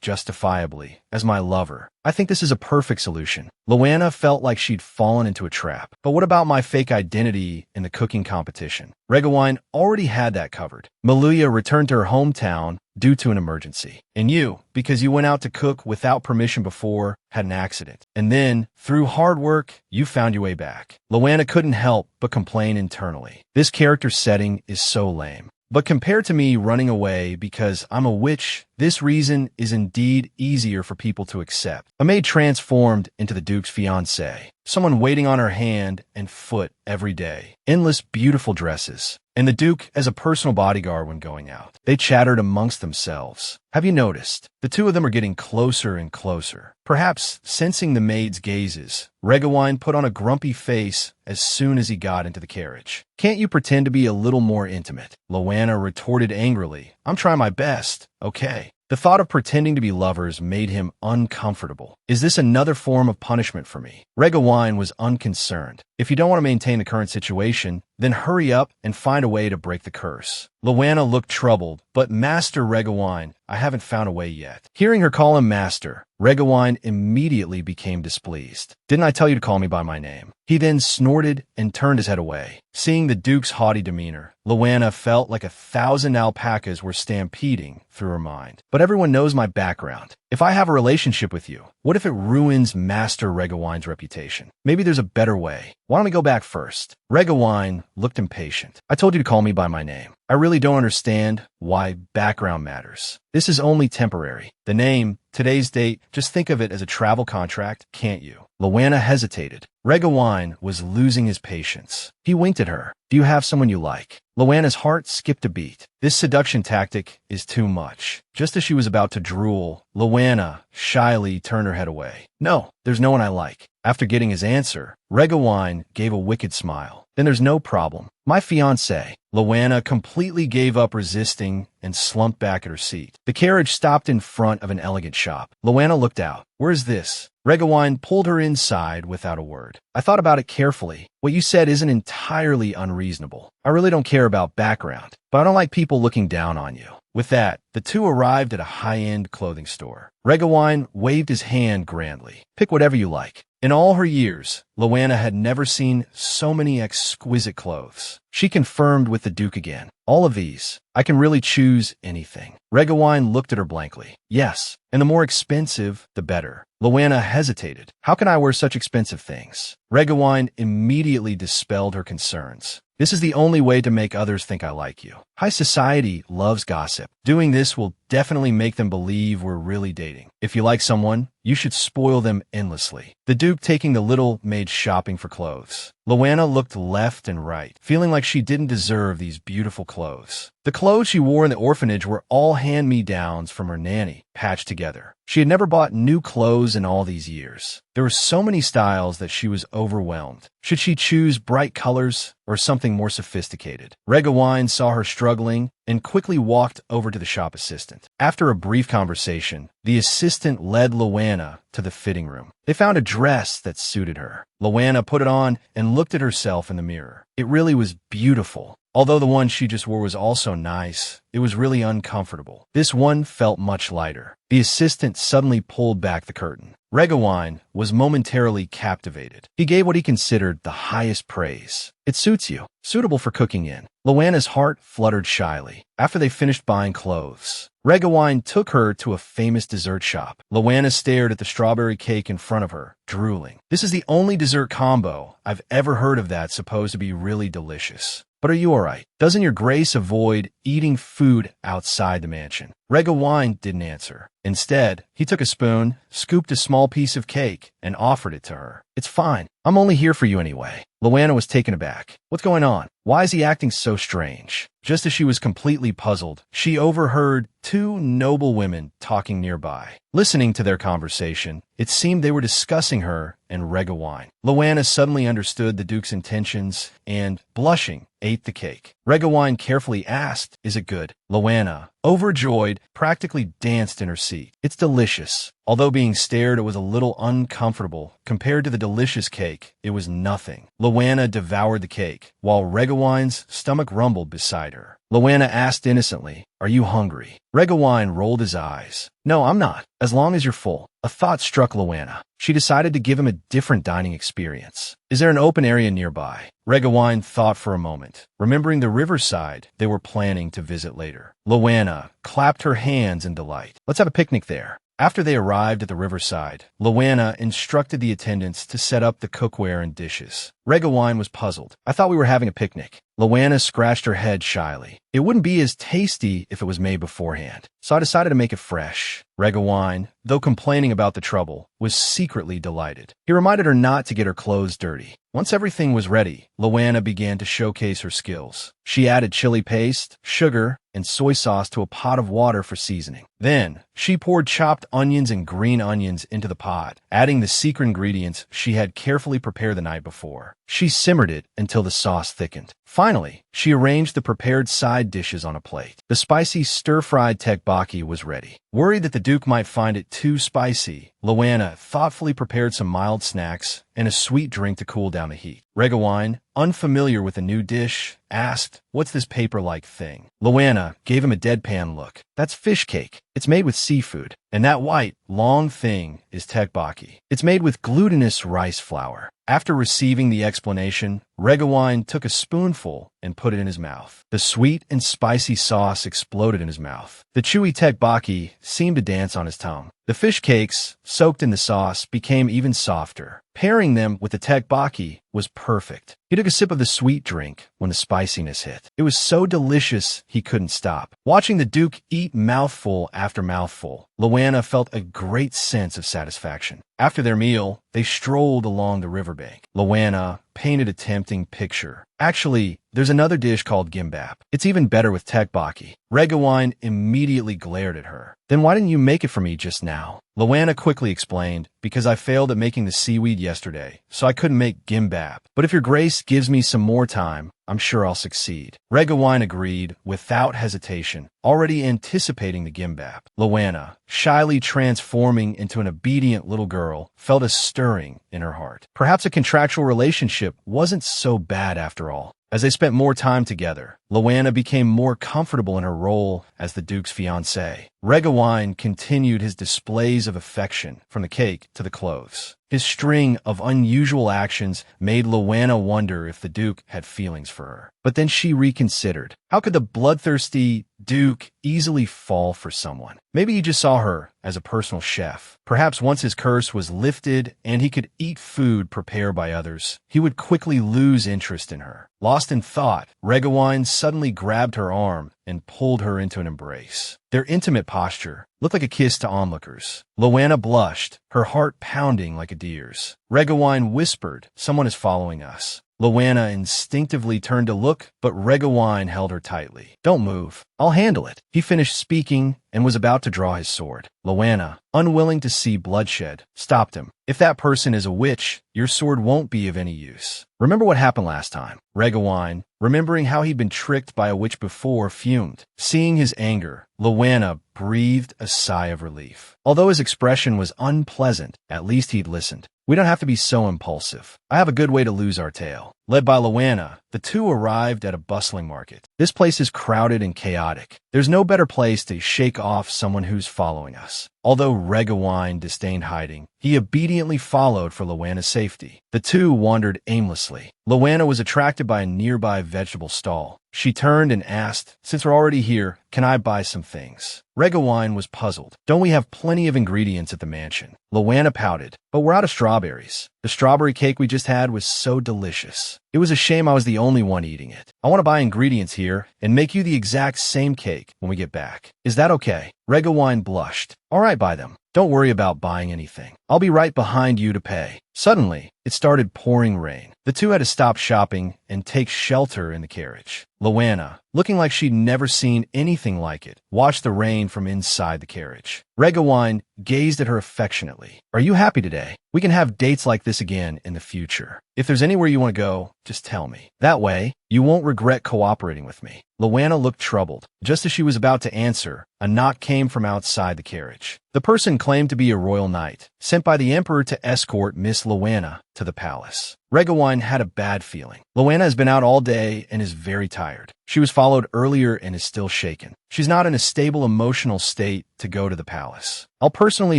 justifiably, as my lover. I think this is a perfect solution. Luana felt like she'd fallen into a trap. But what about my fake identity in the cooking competition? Regawine already had that covered. Maluya returned to her hometown due to an emergency. And you, because you went out to cook without permission before, had an accident. And then, through hard work, you found your way back. Luana couldn't help but complain internally. This character setting is so lame. But compared to me running away because I'm a witch, this reason is indeed easier for people to accept. A maid transformed into the Duke's fiancé, someone waiting on her hand and foot every day. Endless beautiful dresses. And the Duke as a personal bodyguard when going out. They chattered amongst themselves. Have you noticed? The two of them are getting closer and closer. Perhaps sensing the maid's gazes, Regawine put on a grumpy face as soon as he got into the carriage. Can't you pretend to be a little more intimate? Luana retorted angrily. I'm trying my best. Okay. The thought of pretending to be lovers made him uncomfortable. Is this another form of punishment for me? Regawine was unconcerned. If you don't want to maintain the current situation, then hurry up and find a way to break the curse. Luana looked troubled, but Master Regawine, I haven't found a way yet. Hearing her call him Master, Regawine immediately became displeased. Didn't I tell you to call me by my name? He then snorted and turned his head away. Seeing the Duke's haughty demeanor, Luana felt like 1,000 alpacas were stampeding through her mind. But everyone knows my background. If I have a relationship with you, what if it ruins Master Regawine's reputation? Maybe there's a better way. Why don't we go back first? Regawine looked impatient. I told you to call me by my name. I really don't understand why background matters. This is only temporary. The name, today's date, just think of it as a travel contract, can't you? Luana hesitated. Regawine was losing his patience. He winked at her. Do you have someone you like? Luana's heart skipped a beat. This seduction tactic is too much. Just as she was about to drool, Luana shyly turned her head away. No, there's no one I like. After getting his answer, Regawine gave a wicked smile. Then there's no problem. My fiancé. Luana completely gave up resisting and slumped back at her seat. The carriage stopped in front of an elegant shop. Luana looked out. Where's this? Regawine pulled her inside without a word. I thought about it carefully. What you said isn't entirely unreasonable. I really don't care about background, but I don't like people looking down on you. With that, the two arrived at a high-end clothing store. Regawine waved his hand grandly. Pick whatever you like. In all her years, Loanna had never seen so many exquisite clothes. She confirmed with the Duke again. All of these. I can really choose anything. Regawine looked at her blankly. Yes, and the more expensive, the better. Loanna hesitated. How can I wear such expensive things? Regawine immediately dispelled her concerns. This is the only way to make others think I like you. High society loves gossip. Doing this will definitely make them believe we're really dating. If you like someone, you should spoil them endlessly. The Duke taking the little maid shopping for clothes. Loanna looked left and right, feeling like she didn't deserve these beautiful clothes. The clothes she wore in the orphanage were all hand-me-downs from her nanny, patched together. She had never bought new clothes in all these years. There were so many styles that she was overwhelmed. Should she choose bright colors or something more sophisticated? Regawine saw her struggling and quickly walked over to the shop assistant. After a brief conversation, the assistant led Loanna to the fitting room. They found a dress that suited her. Loanna put it on and looked at herself in the mirror. It really was beautiful. Although the one she just wore was also nice, it was really uncomfortable. This one felt much lighter. The assistant suddenly pulled back the curtain. Regawine was momentarily captivated. He gave what he considered the highest praise. It suits you. Suitable for cooking in. Loanna's heart fluttered shyly. After they finished buying clothes, Regawine took her to a famous dessert shop. Loanna stared at the strawberry cake in front of her, drooling. This is the only dessert combo I've ever heard of that's supposed to be really delicious. But are you alright? Doesn't your grace avoid eating food outside the mansion? Regawine didn't answer. Instead, he took a spoon, scooped a small piece of cake, and offered it to her. It's fine. I'm only here for you anyway. Loanna was taken aback. What's going on? Why is he acting so strange? Just as she was completely puzzled, she overheard two noble women talking nearby. Listening to their conversation, it seemed they were discussing her and Regawine. Loanna suddenly understood the Duke's intentions and, blushing, ate the cake. Regawine carefully asked, "Is it good?" Loanna, overjoyed, practically danced in her seat. It's delicious. Although being stared, it was a little uncomfortable. Compared to the delicious cake, it was nothing. Loanna devoured the cake, while Regawine's stomach rumbled beside her. Loanna asked innocently, "Are you hungry?" Regawine rolled his eyes. "No, I'm not, as long as you're full." A thought struck Loanna. She decided to give him a different dining experience. Is there an open area nearby? Regawine thought for a moment, remembering the riverside they were planning to visit later. Loanna clapped her hands in delight. Let's have a picnic there. After they arrived at the riverside, Loanna instructed the attendants to set up the cookware and dishes. Regawine was puzzled. I thought we were having a picnic. Loanna scratched her head shyly. It wouldn't be as tasty if it was made beforehand, so I decided to make it fresh. Regawine, though complaining about the trouble, was secretly delighted. He reminded her not to get her clothes dirty. Once everything was ready, Loanna began to showcase her skills. She added chili paste, sugar, and soy sauce to a pot of water for seasoning. Then, she poured chopped onions and green onions into the pot, adding the secret ingredients she had carefully prepared the night before. She simmered it until the sauce thickened. Finally, she arranged the prepared side dishes on a plate. The spicy stir-fried tteokbokki was ready. Worried that the Duke might find it too spicy, Loanna thoughtfully prepared some mild snacks and a sweet drink to cool down the heat. Regawine, unfamiliar with the new dish, asked, "What's this paper-like thing?" Loanna gave him a deadpan look. "That's fish cake. It's made with seafood. And that white, long thing is tteokbokki. It's made with glutinous rice flour." After receiving the explanation, Regawine took a spoonful and put it in his mouth. The sweet and spicy sauce exploded in his mouth. The chewy tteokbokki seemed to dance on his tongue. The fish cakes, soaked in the sauce, became even softer. Pairing them with the tteokbokki was perfect. He took a sip of the sweet drink when the spiciness hit. It was so delicious he couldn't stop. Watching the Duke eat mouthful after mouthful, Loanna felt a great sense of satisfaction. After their meal, they strolled along the riverbank. Loanna painted a tempting picture. Actually, there's another dish called gimbap. It's even better with tteokbokki. Regawine immediately glared at her. Then why didn't you make it for me just now? Loanna quickly explained, because I failed at making the seaweed yesterday, so I couldn't make gimbap. But if your grace gives me some more time, I'm sure I'll succeed. Regawine agreed without hesitation, already anticipating the gimbap. Loanna, shyly transforming into an obedient little girl, felt a stirring in her heart. Perhaps a contractual relationship wasn't so bad after all. As they spent more time together, Loanna became more comfortable in her role as the Duke's fiancée. Regawine continued his displays of affection from the cake to the clothes. His string of unusual actions made Luana wonder if the Duke had feelings for her. But then she reconsidered. How could the bloodthirsty Duke easily fall for someone? Maybe he just saw her as a personal chef. Perhaps once his curse was lifted and he could eat food prepared by others, he would quickly lose interest in her. Lost in thought, Regawine suddenly grabbed her arm and pulled her into an embrace. Their intimate posture looked like a kiss to onlookers. Luana blushed, her heart pounding like a deer's. Regawine whispered, "Someone is following us." Luana instinctively turned to look, but Regawine held her tightly. "Don't move. I'll handle it." He finished speaking and was about to draw his sword. Luana, unwilling to see bloodshed, stopped him. "If that person is a witch, your sword won't be of any use. Remember what happened last time." Regawine, remembering how he'd been tricked by a witch before, fumed. Seeing his anger, Luana breathed a sigh of relief. Although his expression was unpleasant, at least he'd listened. "We don't have to be so impulsive. I have a good way to lose our tail." Led by Luana, the two arrived at a bustling market. This place is crowded and chaotic. There's no better place to shake off someone who's following us. Although Regawine disdained hiding, he obediently followed for Luana's safety. The two wandered aimlessly. Luana was attracted by a nearby vegetable stall. She turned and asked, "Since we're already here, can I buy some things?" Regawine was puzzled. "Don't we have plenty of ingredients at the mansion?" Luana pouted, "But we're out of strawberries. The strawberry cake we just had was so delicious. It was a shame I was the only one eating it. I want to buy ingredients here and make you the exact same cake when we get back. Is that okay?" Regawine blushed. "All right, buy them. Don't worry about buying anything. I'll be right behind you to pay." Suddenly, it started pouring rain. The two had to stop shopping and take shelter in the carriage. Luana, looking like she'd never seen anything like it, watched the rain from inside the carriage. Regawine gazed at her affectionately. "Are you happy today? We can have dates like this again in the future. If there's anywhere you want to go, just tell me. That way, you won't regret cooperating with me." Luana looked troubled. Just as she was about to answer, a knock came from outside the carriage. The person claimed to be a royal knight, sent by the emperor to escort Miss Luana to the palace. Regawine had a bad feeling. Luana has been out all day and is very tired. She was followed earlier and is still shaken. She's not in a stable emotional state to go to the palace. I'll personally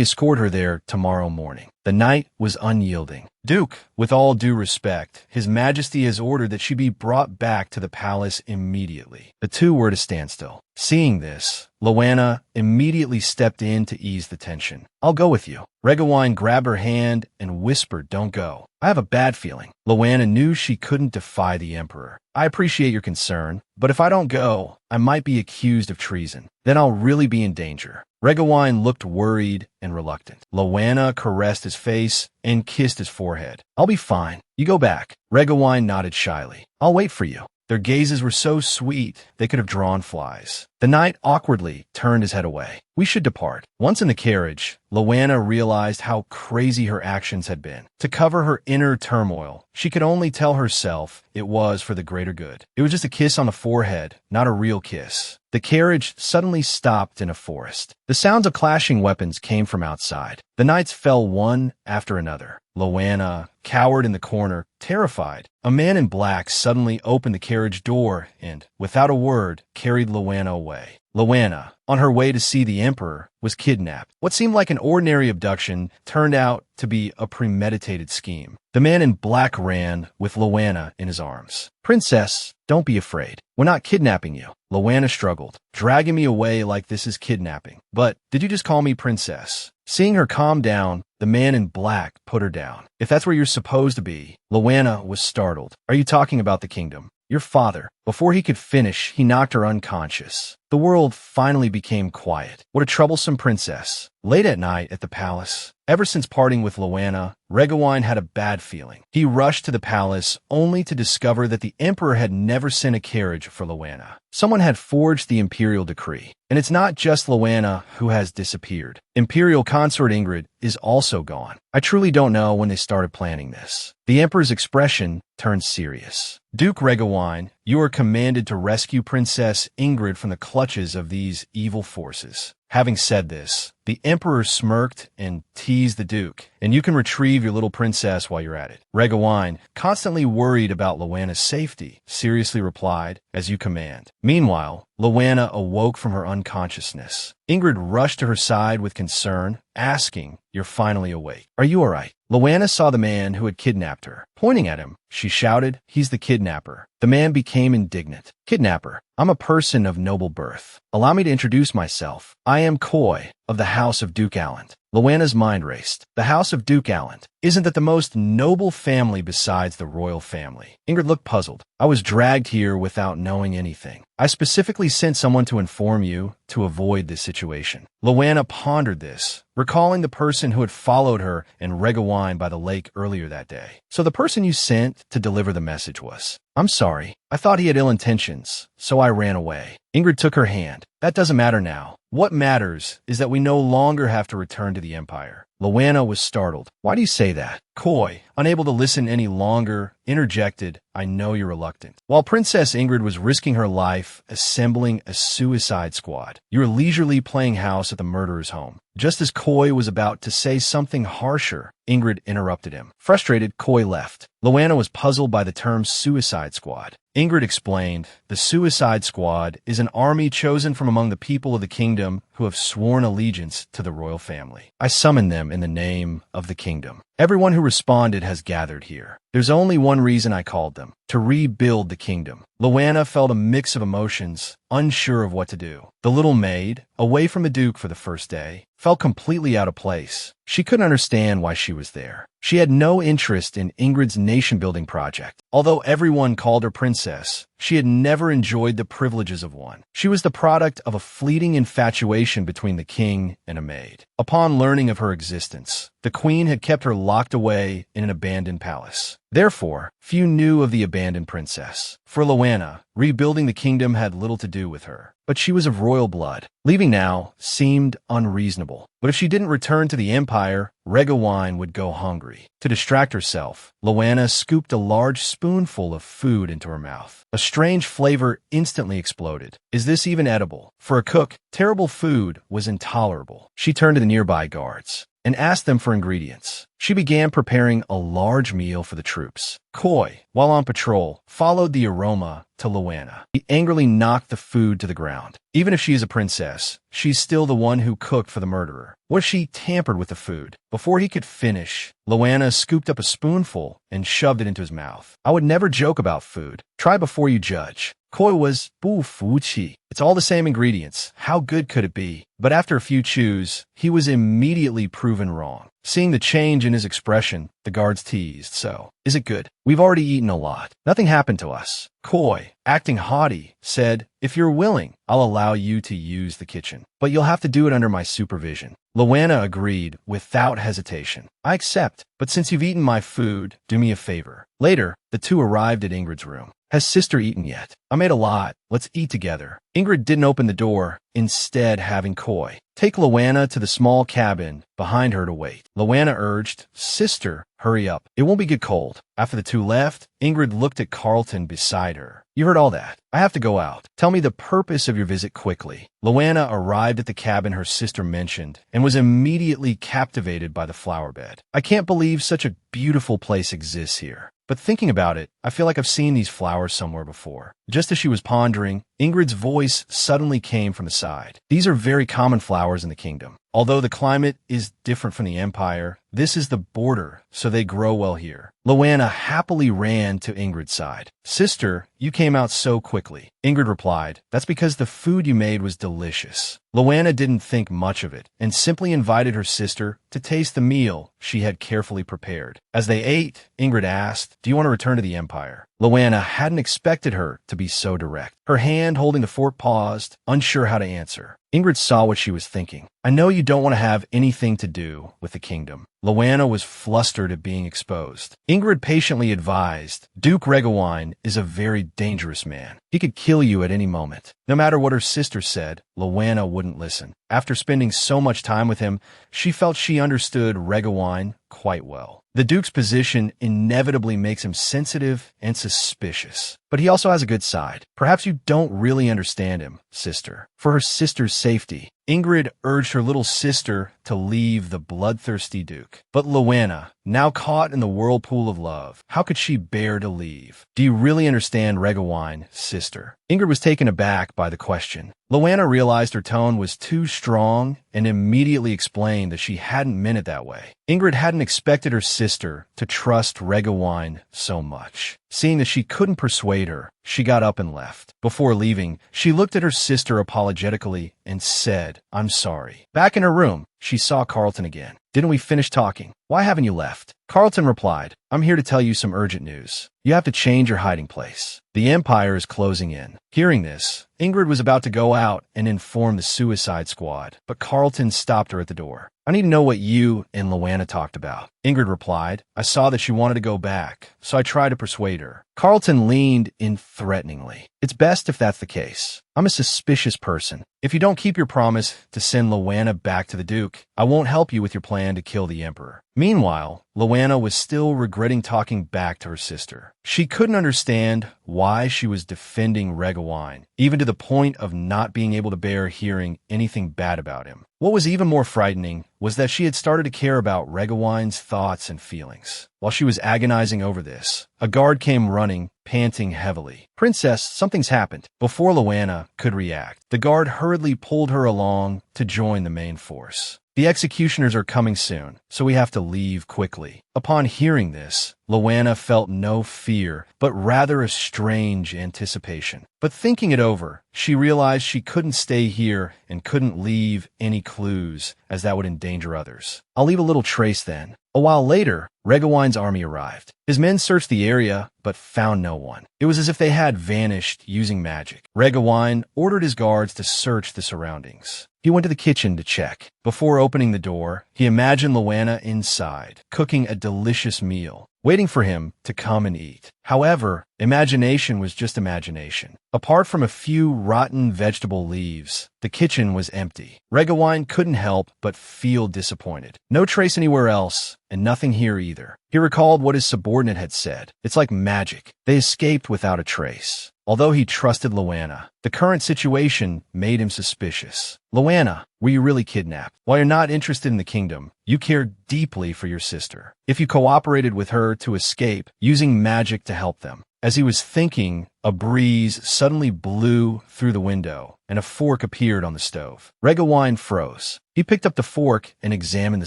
escort her there tomorrow morning. The knight was unyielding. "Duke, with all due respect, His Majesty has ordered that she be brought back to the palace immediately." The two were at a standstill. Seeing this, Luana immediately stepped in to ease the tension. "I'll go with you." Regawine grabbed her hand and whispered, "Don't go. I have a bad feeling." Luana knew she couldn't defy the emperor. "I appreciate your concern, but if I don't go, I might be accused of treason. Then I'll really be in danger." Regawine looked worried and reluctant. Luana caressed his face and kissed his forehead. "I'll be fine. You go back." Regawine nodded shyly. "I'll wait for you." Their gazes were so sweet, they could have drawn flies. The knight awkwardly turned his head away. "We should depart." Once in the carriage, Luana realized how crazy her actions had been. To cover her inner turmoil, she could only tell herself it was for the greater good. It was just a kiss on the forehead, not a real kiss. The carriage suddenly stopped in a forest. The sounds of clashing weapons came from outside. The knights fell one after another. Luana cowered in the corner, terrified. A man in black suddenly opened the carriage door and, without a word, carried Luana away. Luana, on her way to see the emperor, was kidnapped. What seemed like an ordinary abduction turned out to be a premeditated scheme. The man in black ran with Luana in his arms. "Princess, don't be afraid. We're not kidnapping you." Luana struggled. "Dragging me away like this is kidnapping. But did you just call me princess?" Seeing her calm down, the man in black put her down. "If that's where you're supposed to be." Luana was startled. "Are you talking about the kingdom? Your father." Before he could finish, he knocked her unconscious. The world finally became quiet. What a troublesome princess. Late at night at the palace, ever since parting with Luana, Regawine had a bad feeling. He rushed to the palace only to discover that the emperor had never sent a carriage for Luana. Someone had forged the imperial decree. And it's not just Luana who has disappeared. Imperial consort Ingrid is also gone. I truly don't know when they started planning this. The emperor's expression turned serious. "Duke Regawine, you are commanded to rescue Princess Ingrid from the clutches of these evil forces." Having said this, the emperor smirked and teased the duke, and you can retrieve your little princess while you're at it. Regawain, constantly worried about Loanna's safety, seriously replied, as you command. Meanwhile, Loanna awoke from her unconsciousness. Ingrid rushed to her side with concern, asking, "You're finally awake. Are you all right?" Loanna saw the man who had kidnapped her. Pointing at him, she shouted, "He's the kidnapper." The man became indignant. "Kidnapper, I'm a person of noble birth. Allow me to introduce myself. I am Koi, of the House of Duke Alland." Loanna's mind raced. The House of Duke Alland. Isn't that the most noble family besides the royal family? Ingrid looked puzzled. "I was dragged here without knowing anything. I specifically sent someone to inform you to avoid this situation." Loanna pondered this, recalling the person who had followed her and Regawain by the lake earlier that day. "So the person you sent to deliver the message was..." "I'm sorry. I thought he had ill intentions, so I ran away." Ingrid took her hand. "That doesn't matter now. What matters is that we no longer have to return to the Empire." Loanna was startled. "Why do you say that?" Koi, unable to listen any longer, interjected, "I know you're reluctant. While Princess Ingrid was risking her life assembling a suicide squad, you were leisurely playing house at the murderer's home." Just as Koi was about to say something harsher, Ingrid interrupted him. Frustrated, Koi left. Loanna was puzzled by the term suicide squad. Ingrid explained, "The Suicide Squad is an army chosen from among the people of the kingdom who have sworn allegiance to the royal family. I summon them in the name of the kingdom. Everyone who responded has gathered here. There's only one reason I called them, to rebuild the kingdom." Loanna felt a mix of emotions, unsure of what to do. The little maid, away from the Duke for the first day, felt completely out of place. She couldn't understand why she was there. She had no interest in Ingrid's nation-building project. Although everyone called her princess, she had never enjoyed the privileges of one. She was the product of a fleeting infatuation between the king and a maid. Upon learning of her existence, the queen had kept her locked away in an abandoned palace. Therefore, few knew of the abandoned princess. For Loanna, rebuilding the kingdom had little to do with her. But she was of royal blood. Leaving now seemed unreasonable. But if she didn't return to the Empire, Regawain would go hungry. To distract herself, Loanna scooped a large spoonful of food into her mouth. A strange flavor instantly exploded. Is this even edible? For a cook, terrible food was intolerable. She turned to the nearby guards and asked them for ingredients. She began preparing a large meal for the troops. Koi, while on patrol, followed the aroma to Loanna. He angrily knocked the food to the ground. Even if she is a princess, she's still the one who cooked for the murderer. What if she tampered with the food? Before he could finish, Loanna scooped up a spoonful and shoved it into his mouth. "I would never joke about food. Try before you judge." Koi was bu fu qi. It's all the same ingredients. How good could it be? But after a few chews, he was immediately proven wrong. Seeing the change in his expression, the guards teased. "So, is it good? We've already eaten a lot. Nothing happened to us." Koi, acting haughty, said, "If you're willing, I'll allow you to use the kitchen. But you'll have to do it under my supervision." Loanna agreed without hesitation. "I accept, but since you've eaten my food, do me a favor." Later, the two arrived at Ingrid's room. "Has sister eaten yet?" "I made a lot. Let's eat together." Ingrid didn't open the door, instead having Koi take Loanna to the small cabin behind her to wait. Loanna urged, "Sister, hurry up. It won't be get cold." After the two left, Ingrid looked at Carlton beside her. "You heard all that. I have to go out. Tell me the purpose of your visit quickly." Loanna arrived at the cabin her sister mentioned and was immediately captivated by the flower bed. "I can't believe such a beautiful place exists here. But thinking about it, I feel like I've seen these flowers somewhere before." Just as she was pondering, Ingrid's voice suddenly came from the side. "These are very common flowers in the kingdom. Although the climate is different from the Empire, this is the border, so they grow well here." Loanna happily ran to Ingrid's side. "Sister, you came out so quickly." Ingrid replied, "That's because the food you made was delicious." Loanna didn't think much of it and simply invited her sister to taste the meal she had carefully prepared. As they ate, Ingrid asked, "Do you want to return to the Empire?" Loanna hadn't expected her to be so direct. Her hand holding the fork paused, unsure how to answer. Ingrid saw what she was thinking. "I know you don't want to have anything to do with the kingdom. Luana was flustered at being exposed. Ingrid patiently advised, Duke Regawine is a very dangerous man. He could kill you at any moment. No matter what her sister said, Luana wouldn't listen. After spending so much time with him, she felt she understood Regawine quite well. The Duke's position inevitably makes him sensitive and suspicious. But he also has a good side. Perhaps you don't really understand him, sister. For her sister's safety, Ingrid urged her little sister to leave the bloodthirsty Duke. But Luana, now caught in the whirlpool of love, how could she bear to leave? Do you really understand Regawine, sister? Ingrid was taken aback by the question. Luana realized her tone was too strong and immediately explained that she hadn't meant it that way. Ingrid hadn't expected her sister to trust Regawine so much. Seeing that she couldn't persuade her, she got up and left. Before leaving, she looked at her sister apologetically and said, I'm sorry. Back in her room, she saw Carlton again. Didn't we finish talking? Why haven't you left? Carlton replied, I'm here to tell you some urgent news. You have to change your hiding place. The Empire is closing in. Hearing this, Ingrid was about to go out and inform the Suicide Squad, but Carlton stopped her at the door. I need to know what you and Luana talked about. Ingrid replied, I saw that she wanted to go back, so I tried to persuade her. Carlton leaned in threateningly. It's best if that's the case. I'm a suspicious person. If you don't keep your promise to send Luana back to the Duke, I won't help you with your plan to kill the Emperor. Meanwhile, Luana was still regretting talking back to her sister. She couldn't understand why she was defending Regawine, even to the point of not being able to bear hearing anything bad about him. What was even more frightening was that she had started to care about Regawine's thoughts and feelings. While she was agonizing over this, a guard came running, panting heavily. Princess, something's happened. Before Luana could react, the guard hurriedly pulled her along to join the main force. The executioners are coming soon, so we have to leave quickly. Upon hearing this, Luana felt no fear, but rather a strange anticipation. But thinking it over, she realized she couldn't stay here and couldn't leave any clues, as that would endanger others. I'll leave a little trace then. A while later, Regawine's army arrived. His men searched the area, but found no one. It was as if they had vanished using magic. Regawine ordered his guards to search the surroundings. He went to the kitchen to check. Before opening the door, he imagined Luana inside, cooking a delicious meal, waiting for him to come and eat. However, imagination was just imagination. Apart from a few rotten vegetable leaves, the kitchen was empty. Regawine couldn't help but feel disappointed. No trace anywhere else, and nothing here either. He recalled what his subordinate had said. It's like magic. They escaped without a trace. Although he trusted Luana, the current situation made him suspicious. Luana, were you really kidnapped? While you're not interested in the kingdom, you care deeply for your sister. If you cooperated with her to escape, using magic to help them. As he was thinking, a breeze suddenly blew through the window, and a fork appeared on the stove. Regawine froze. He picked up the fork and examined the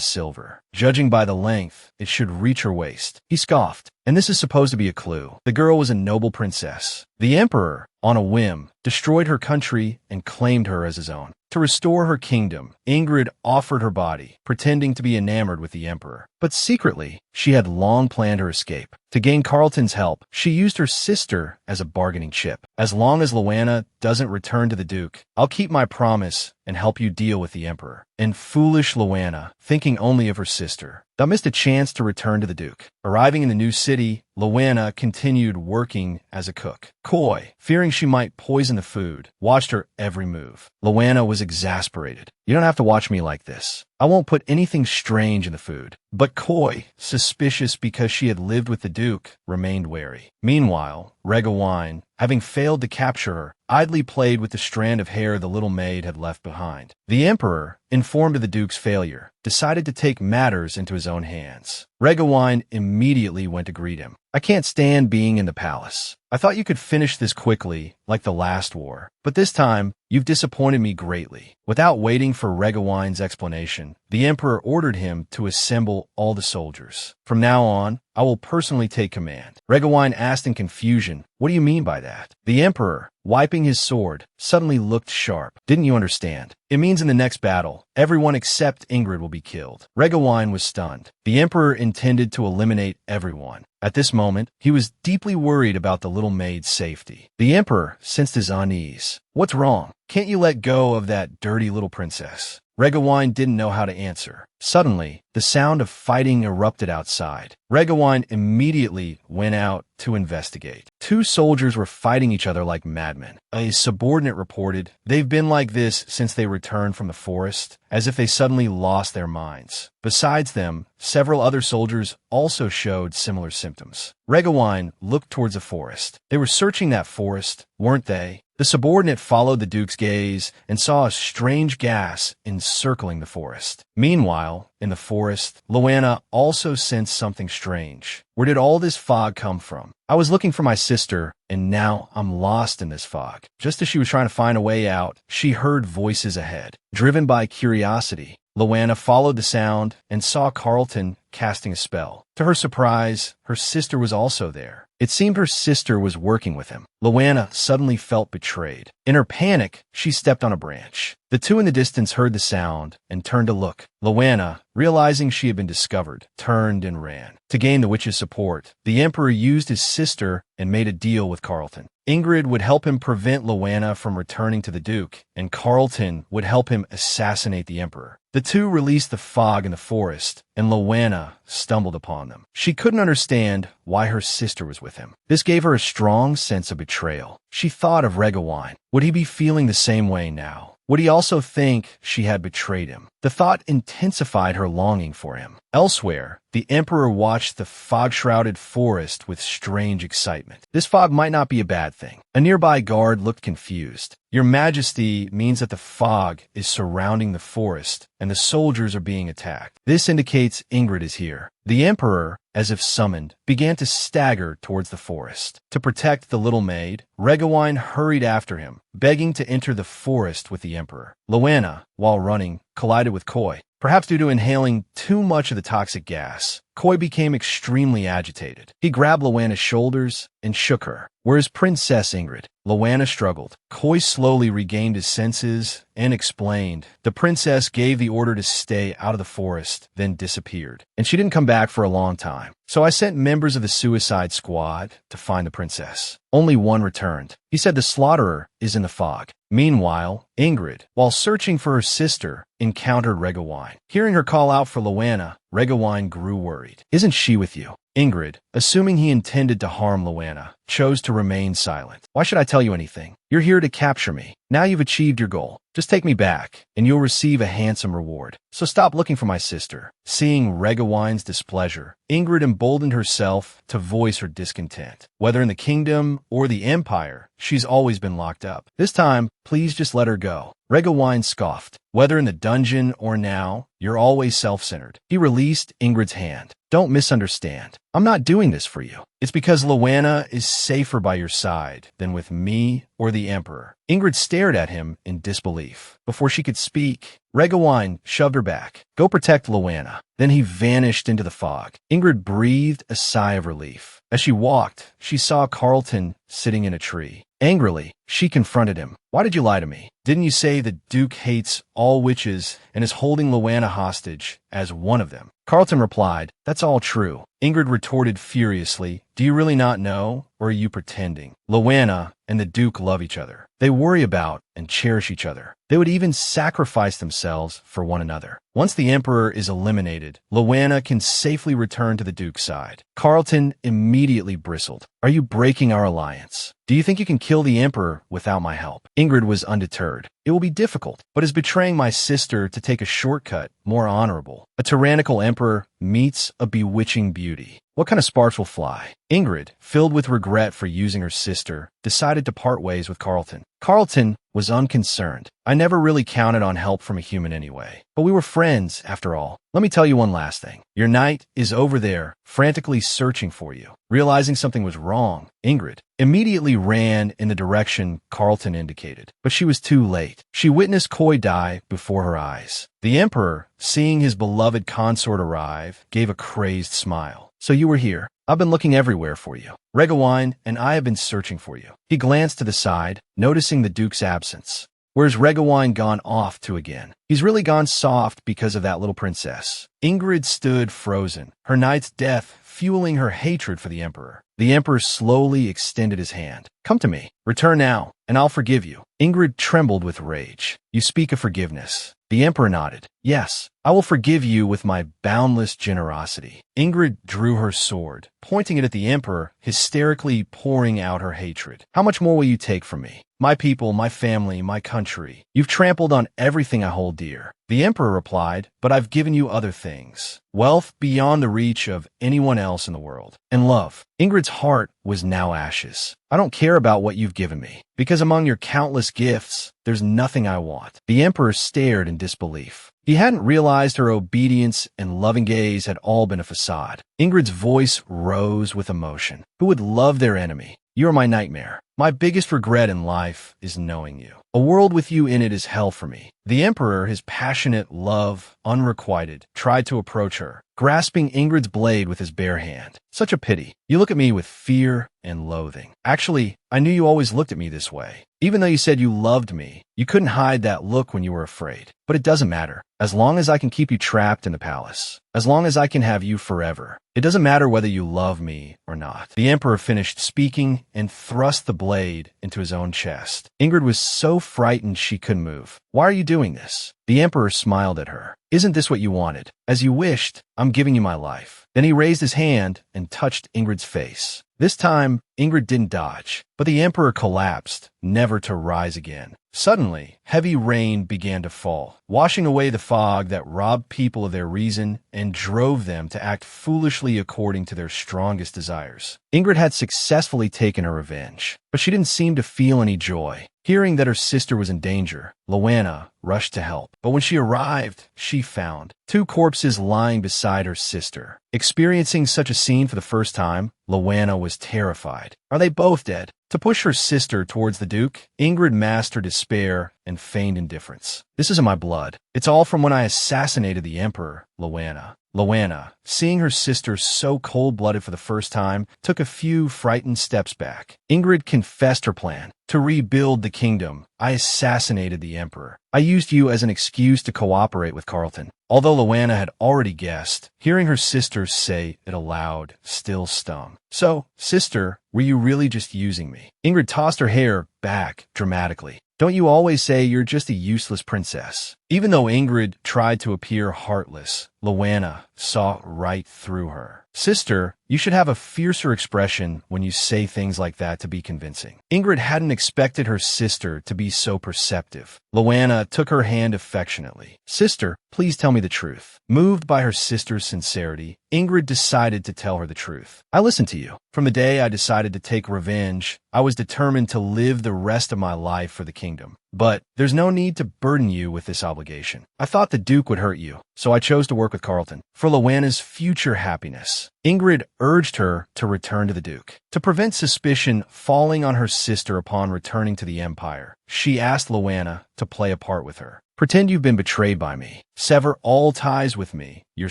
silver. Judging by the length, it should reach her waist. He scoffed. And this is supposed to be a clue. The girl was a noble princess. The Emperor, on a whim, destroyed her country and claimed her as his own. To restore her kingdom, Ingrid offered her body, pretending to be enamored with the Emperor. But secretly, she had long planned her escape. To gain Carlton's help, she used her sister as a bargaining chip. As long as Luana doesn't return to the Duke, I'll keep my promise and help you deal with the Emperor. And foolish Luana, thinking only of her sister, thou missed a chance to return to the Duke. Arriving in the new city, Luana continued working as a cook. Coy, fearing she might poison the food, watched her every move. Luana was exasperated. You don't have to watch me like this. I won't put anything strange in the food. But Coy, suspicious because she had lived with the Duke, remained wary. Meanwhile, Regawine, having failed to capture her, idly played with the strand of hair the little maid had left behind. The Emperor, informed of the Duke's failure, decided to take matters into his own hands. Regawine immediately went to greet him. I can't stand being in the palace. I thought you could finish this quickly, like the last war. But this time, you've disappointed me greatly. Without waiting for Regawine's explanation, the Emperor ordered him to assemble all the soldiers. From now on, I will personally take command. Regawine asked in confusion, what do you mean by that? The Emperor, wiping his sword, suddenly looked sharp. Didn't you understand? It means in the next battle, everyone except Ingrid will be killed. Regawine was stunned. The Emperor intended to eliminate everyone. At this moment, he was deeply worried about the little maid's safety. The Emperor sensed his unease. What's wrong? Can't you let go of that dirty little princess? Regawine didn't know how to answer. Suddenly, the sound of fighting erupted outside. Regawine immediately went out to investigate. Two soldiers were fighting each other like madmen. A subordinate reported, "They've been like this since they returned from the forest," as if they suddenly lost their minds. Besides them, several other soldiers also showed similar symptoms. Regawine looked towards the forest. They were searching that forest, weren't they? The subordinate followed the Duke's gaze and saw a strange gas encircling the forest. Meanwhile, in the forest, Luana also sensed something strange. Where did all this fog come from? "I was looking for my sister, and now I'm lost in this fog." Just as she was trying to find a way out, she heard voices ahead. Driven by curiosity, Luana followed the sound and saw Carlton casting a spell. To her surprise, her sister was also there. It seemed her sister was working with him. Luana suddenly felt betrayed. In her panic, she stepped on a branch. The two in the distance heard the sound and turned to look. Luana, realizing she had been discovered, turned and ran. To gain the witch's support, the Emperor used his sister and made a deal with Carlton. Ingrid would help him prevent Luana from returning to the Duke, and Carlton would help him assassinate the Emperor. The two released the fog in the forest, and Luana stumbled upon them. She couldn't understand why her sister was with him. This gave her a strong sense of betrayal. She thought of Regawine. Would he be feeling the same way now? Would he also think she had betrayed him? The thought intensified her longing for him. Elsewhere, the Emperor watched the fog-shrouded forest with strange excitement. This fog might not be a bad thing. A nearby guard looked confused. "Your Majesty means that the fog is surrounding the forest and the soldiers are being attacked. This indicates Ingrid is here." The Emperor, as if summoned, began to stagger towards the forest. To protect the little maid, Regawine hurried after him, begging to enter the forest with the Emperor. Luana, while running, collided with Koi. Perhaps due to inhaling too much of the toxic gas, Koi became extremely agitated. He grabbed Luana's shoulders and shook her. "Where's Princess Ingrid?" Luana struggled. Koi slowly regained his senses and explained. "The princess gave the order to stay out of the forest, then disappeared. And she didn't come back for a long time. So I sent members of the suicide squad to find the princess. Only one returned. He said the slaughterer is in the fog." Meanwhile, Ingrid, while searching for her sister, encountered Regawine. Hearing her call out for Luana, Regawine grew worried. "Isn't she with you?" Ingrid, assuming he intended to harm Luana, chose to remain silent. "Why should I tell you anything? You're here to capture me. Now you've achieved your goal. Just take me back, and you'll receive a handsome reward. So stop looking for my sister." Seeing Regawine's displeasure, Ingrid emboldened herself to voice her discontent. Whether in the kingdom or the empire, she's always been locked up. This time, please just let her go. Regawine scoffed. "Whether in the dungeon or now, you're always self-centered." He released Ingrid's hand. "Don't misunderstand. I'm not doing this for you. It's because Luana is safer by your side than with me or the Emperor." Ingrid stared at him in disbelief. Before she could speak, Regawine shoved her back. "Go protect Luana." Then he vanished into the fog. Ingrid breathed a sigh of relief. As she walked, she saw Carlton sitting in a tree. Angrily, she confronted him. "Why did you lie to me? Didn't you say the Duke hates all witches and is holding Luana hostage as one of them?" Carlton replied, "That's all true." Ingrid retorted furiously, "Do you really not know, or are you pretending? Luana and the Duke love each other. They worry about and cherish each other. They would even sacrifice themselves for one another. Once the Emperor is eliminated, Luana can safely return to the Duke's side." Carlton immediately bristled. "Are you breaking our alliance? Do you think you can kill the Emperor without my help?" Ingrid was undeterred. "It will be difficult, but is betraying my sister to take a shortcut more honorable? A tyrannical emperor meets a bewitching beauty. What kind of sparks will fly?" Ingrid, filled with regret for using her sister, decided to part ways with Carlton. Carlton was unconcerned. "I never really counted on help from a human anyway. But we were friends, after all. Let me tell you one last thing. Your knight is over there, frantically searching for you." Realizing something was wrong, Ingrid immediately ran in the direction Carlton indicated. But she was too late. She witnessed Koi die before her eyes. The Emperor, seeing his beloved consort arrive, gave a crazed smile. "So you were here. I've been looking everywhere for you. Regawine and I have been searching for you." He glanced to the side, noticing the Duke's absence. Where's Regawine gone off to again? He's really gone soft because of that little princess. Ingrid stood frozen, her knight's death fueling her hatred for the Emperor. The Emperor slowly extended his hand. "Come to me. Return now, and I'll forgive you." Ingrid trembled with rage. "You speak of forgiveness. The emperor nodded. Yes, I will forgive you with my boundless generosity. Ingrid drew her sword, pointing it at the emperor, hysterically pouring out her hatred. How much more will you take from me? My people, my family, my country. You've trampled on everything I hold dear. The emperor replied, but I've given you other things. Wealth beyond the reach of anyone else in the world. And love. Ingrid's heart was now ashes. I don't care about what you've given me, because among your countless gifts, there's nothing I want. The emperor stared in disbelief. He hadn't realized her obedience and loving gaze had all been a facade. Ingrid's voice rose with emotion. Who would love their enemy? You are my nightmare. My biggest regret in life is knowing you. A world with you in it is hell for me. The emperor, his passionate love, unrequited, tried to approach her, grasping Ingrid's blade with his bare hand. Such a pity. You look at me with fear and loathing. Actually, I knew you always looked at me this way. Even though you said you loved me, you couldn't hide that look when you were afraid. But it doesn't matter. As long as I can keep you trapped in the palace. As long as I can have you forever. It doesn't matter whether you love me or not. The emperor finished speaking and thrust the blade into his own chest. Ingrid was so frightened she couldn't move. Why are you doing this? The emperor smiled at her. Isn't this what you wanted? As you wished, I'm giving you my life. Then he raised his hand and touched Ingrid's face. This time, Ingrid didn't dodge, but the emperor collapsed, never to rise again. Suddenly, heavy rain began to fall, washing away the fog that robbed people of their reason and drove them to act foolishly according to their strongest desires. Ingrid had successfully taken her revenge, but she didn't seem to feel any joy. Hearing that her sister was in danger, Loanna rushed to help. But when she arrived, she found two corpses lying beside her sister. Experiencing such a scene for the first time, Loanna was terrified. Are they both dead? To push her sister towards the Duke, Ingrid masked her despair and feigned indifference. This isn't my blood. It's all from when I assassinated the emperor, Loanna. Loanna, seeing her sister so cold-blooded for the first time, took a few frightened steps back. Ingrid confessed her plan. To rebuild the kingdom, I assassinated the emperor. I used you as an excuse to cooperate with Carlton. Although Loanna had already guessed, hearing her sister say it aloud still stung. So, sister, were you really just using me? Ingrid tossed her hair back dramatically. Don't you always say you're just a useless princess? Even though Ingrid tried to appear heartless, Loanna saw right through her. Sister, you should have a fiercer expression when you say things like that to be convincing. Ingrid hadn't expected her sister to be so perceptive. Loanna took her hand affectionately. Sister, please tell me the truth. Moved by her sister's sincerity, Ingrid decided to tell her the truth. I listened to you. From the day I decided to take revenge, I was determined to live the rest of my life for the kingdom. But there's no need to burden you with this obligation. I thought the Duke would hurt you, so I chose to work with Carlton. For Loanna's future happiness, Ingrid urged her to return to the Duke. To prevent suspicion falling on her sister upon returning to the Empire, she asked Loanna to play a part with her. Pretend you've been betrayed by me. Sever all ties with me, your